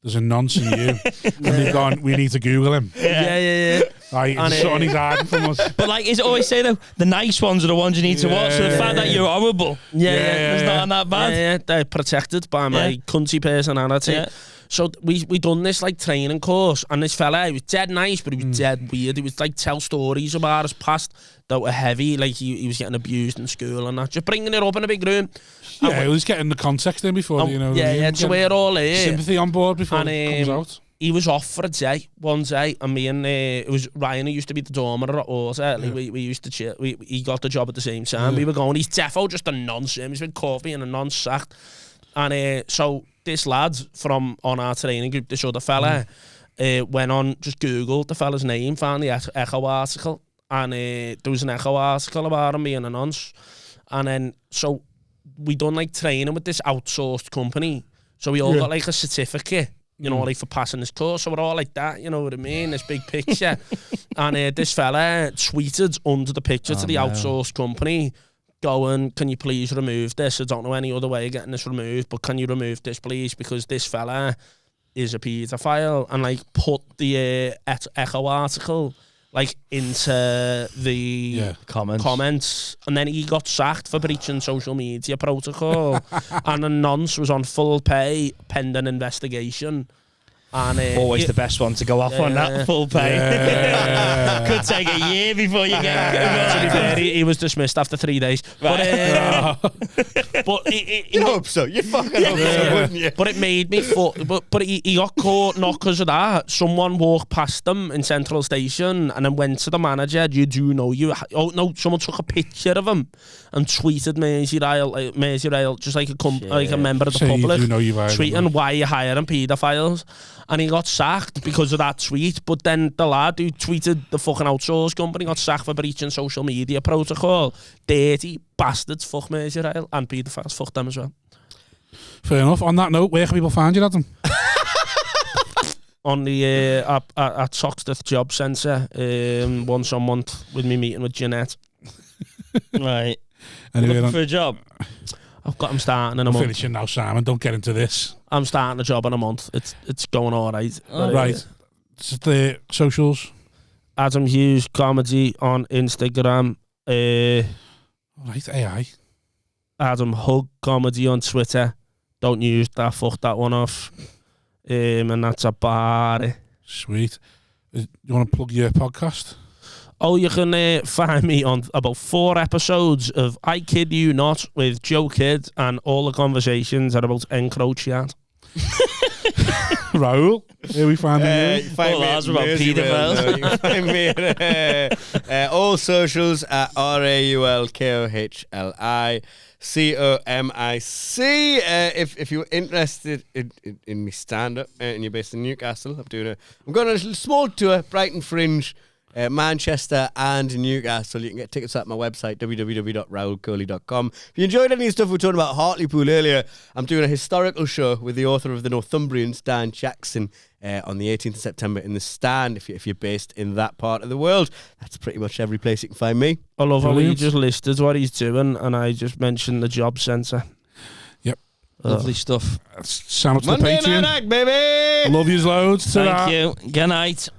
A: there's a nonce in you, and they've gone, we need to Google him.
D: Yeah.
A: Like,
D: And,
A: he's hiding from us.
B: But like, is it always say though, the nice ones are the ones you need to watch. So the fact that you're horrible, it's not that bad.
D: Yeah, they're protected by my cunty personality. Yeah. So we done this like training course, and this fella, he was dead nice, but he was dead weird. He was like tell stories about his past that were heavy, like he was getting abused in school and that. Just bringing it up in a big room.
A: Yeah, he was getting the context in before, you know.
D: Yeah, so we're all here.
A: Sympathy on board before it comes out.
D: He was off for a day, one day, and me and it was Ryan who used to be the doorman at Orsa. Like we used to chill. He got the job at the same time. We were going, he's defo just a nonce. He's been caught being a nonce sacked. And so this lad from on our training group, this other fella, went on, just Googled the fella's name, found the Echo article, and there was an Echo article about him being a nonce. And then, so we done like training with this outsourced company. So we all got like a certificate, you know, like for passing this course. So we're all like that, you know what I mean? This big picture. And this fella tweeted under the picture to the outsourced company, going, can you please remove this? I don't know any other way of getting this removed, but can you remove this, please? Because this fella is a paedophile. And like put the Echo article like into the comments, and then he got sacked for breaching social media protocol. And a nonce was on full pay pending investigation. And
B: always the best one to go off on that full pay. Could take a year before you get.
D: He was dismissed after 3 days.
B: Right.
D: But
C: you hope so. You fucking hope so, wouldn't you?
D: But it made me. But he got caught not because of that. Someone walked past them in Central Station and then went to the manager. You do know you? Oh no! Someone took a picture of him and tweeted Maisie Rail, just like a member of the public, tweeting why you hiring paedophiles. And he got sacked because of that tweet. But then the lad who tweeted the fucking outsource company got sacked for breaching social media protocol. Dirty bastards. Fuck Maisie Rail and paedophiles. Fuck them as well.
A: Fair enough. On that note, where can people find you, Adam?
D: On the at Soxteth Job Centre, once a month with me meeting with Jeanette.
B: Right.
A: Anyway,
B: looking for a job?
D: I'm starting in a month.
A: Finishing now, Simon. Don't get into this.
D: I'm starting a job in a month. It's going all right.
A: Right. It's the socials.
D: Adam Hughes Comedy on Instagram.
A: Right, AI.
D: Adam Hug Comedy on Twitter. Don't use that. Fuck that one off. And that's about it.
A: Sweet. You want to plug your podcast?
D: Oh, you can find me on about 4 episodes of I Kid You Not with Joe Kidd, and all the conversations are about encroachment.
A: Raul, here we find you.
C: You find me
B: about paedophiles.
C: You find me at all socials at RAULKOHLI COMIC. If you're interested in me stand-up and you're based in Newcastle, I'm going on a small tour, Brighton Fringe, Manchester and Newcastle. You can get tickets at my website, www.raulkohli.com. If you enjoyed any of the stuff we were talking about Hartlepool earlier, I'm doing a historical show with the author of The Northumbrians, Dan Jackson, on the 18th of September in the Stand, if you're based in that part of the world. That's pretty much every place you can find me.
D: I love how he just listed what he's doing, and I just mentioned the job centre.
A: Yep.
B: Lovely stuff.
A: Sign up to
C: Monday
A: the Patreon.
C: Night, baby!
A: Love yous loads.
B: Thank you. Good night.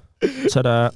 D: Ta-da.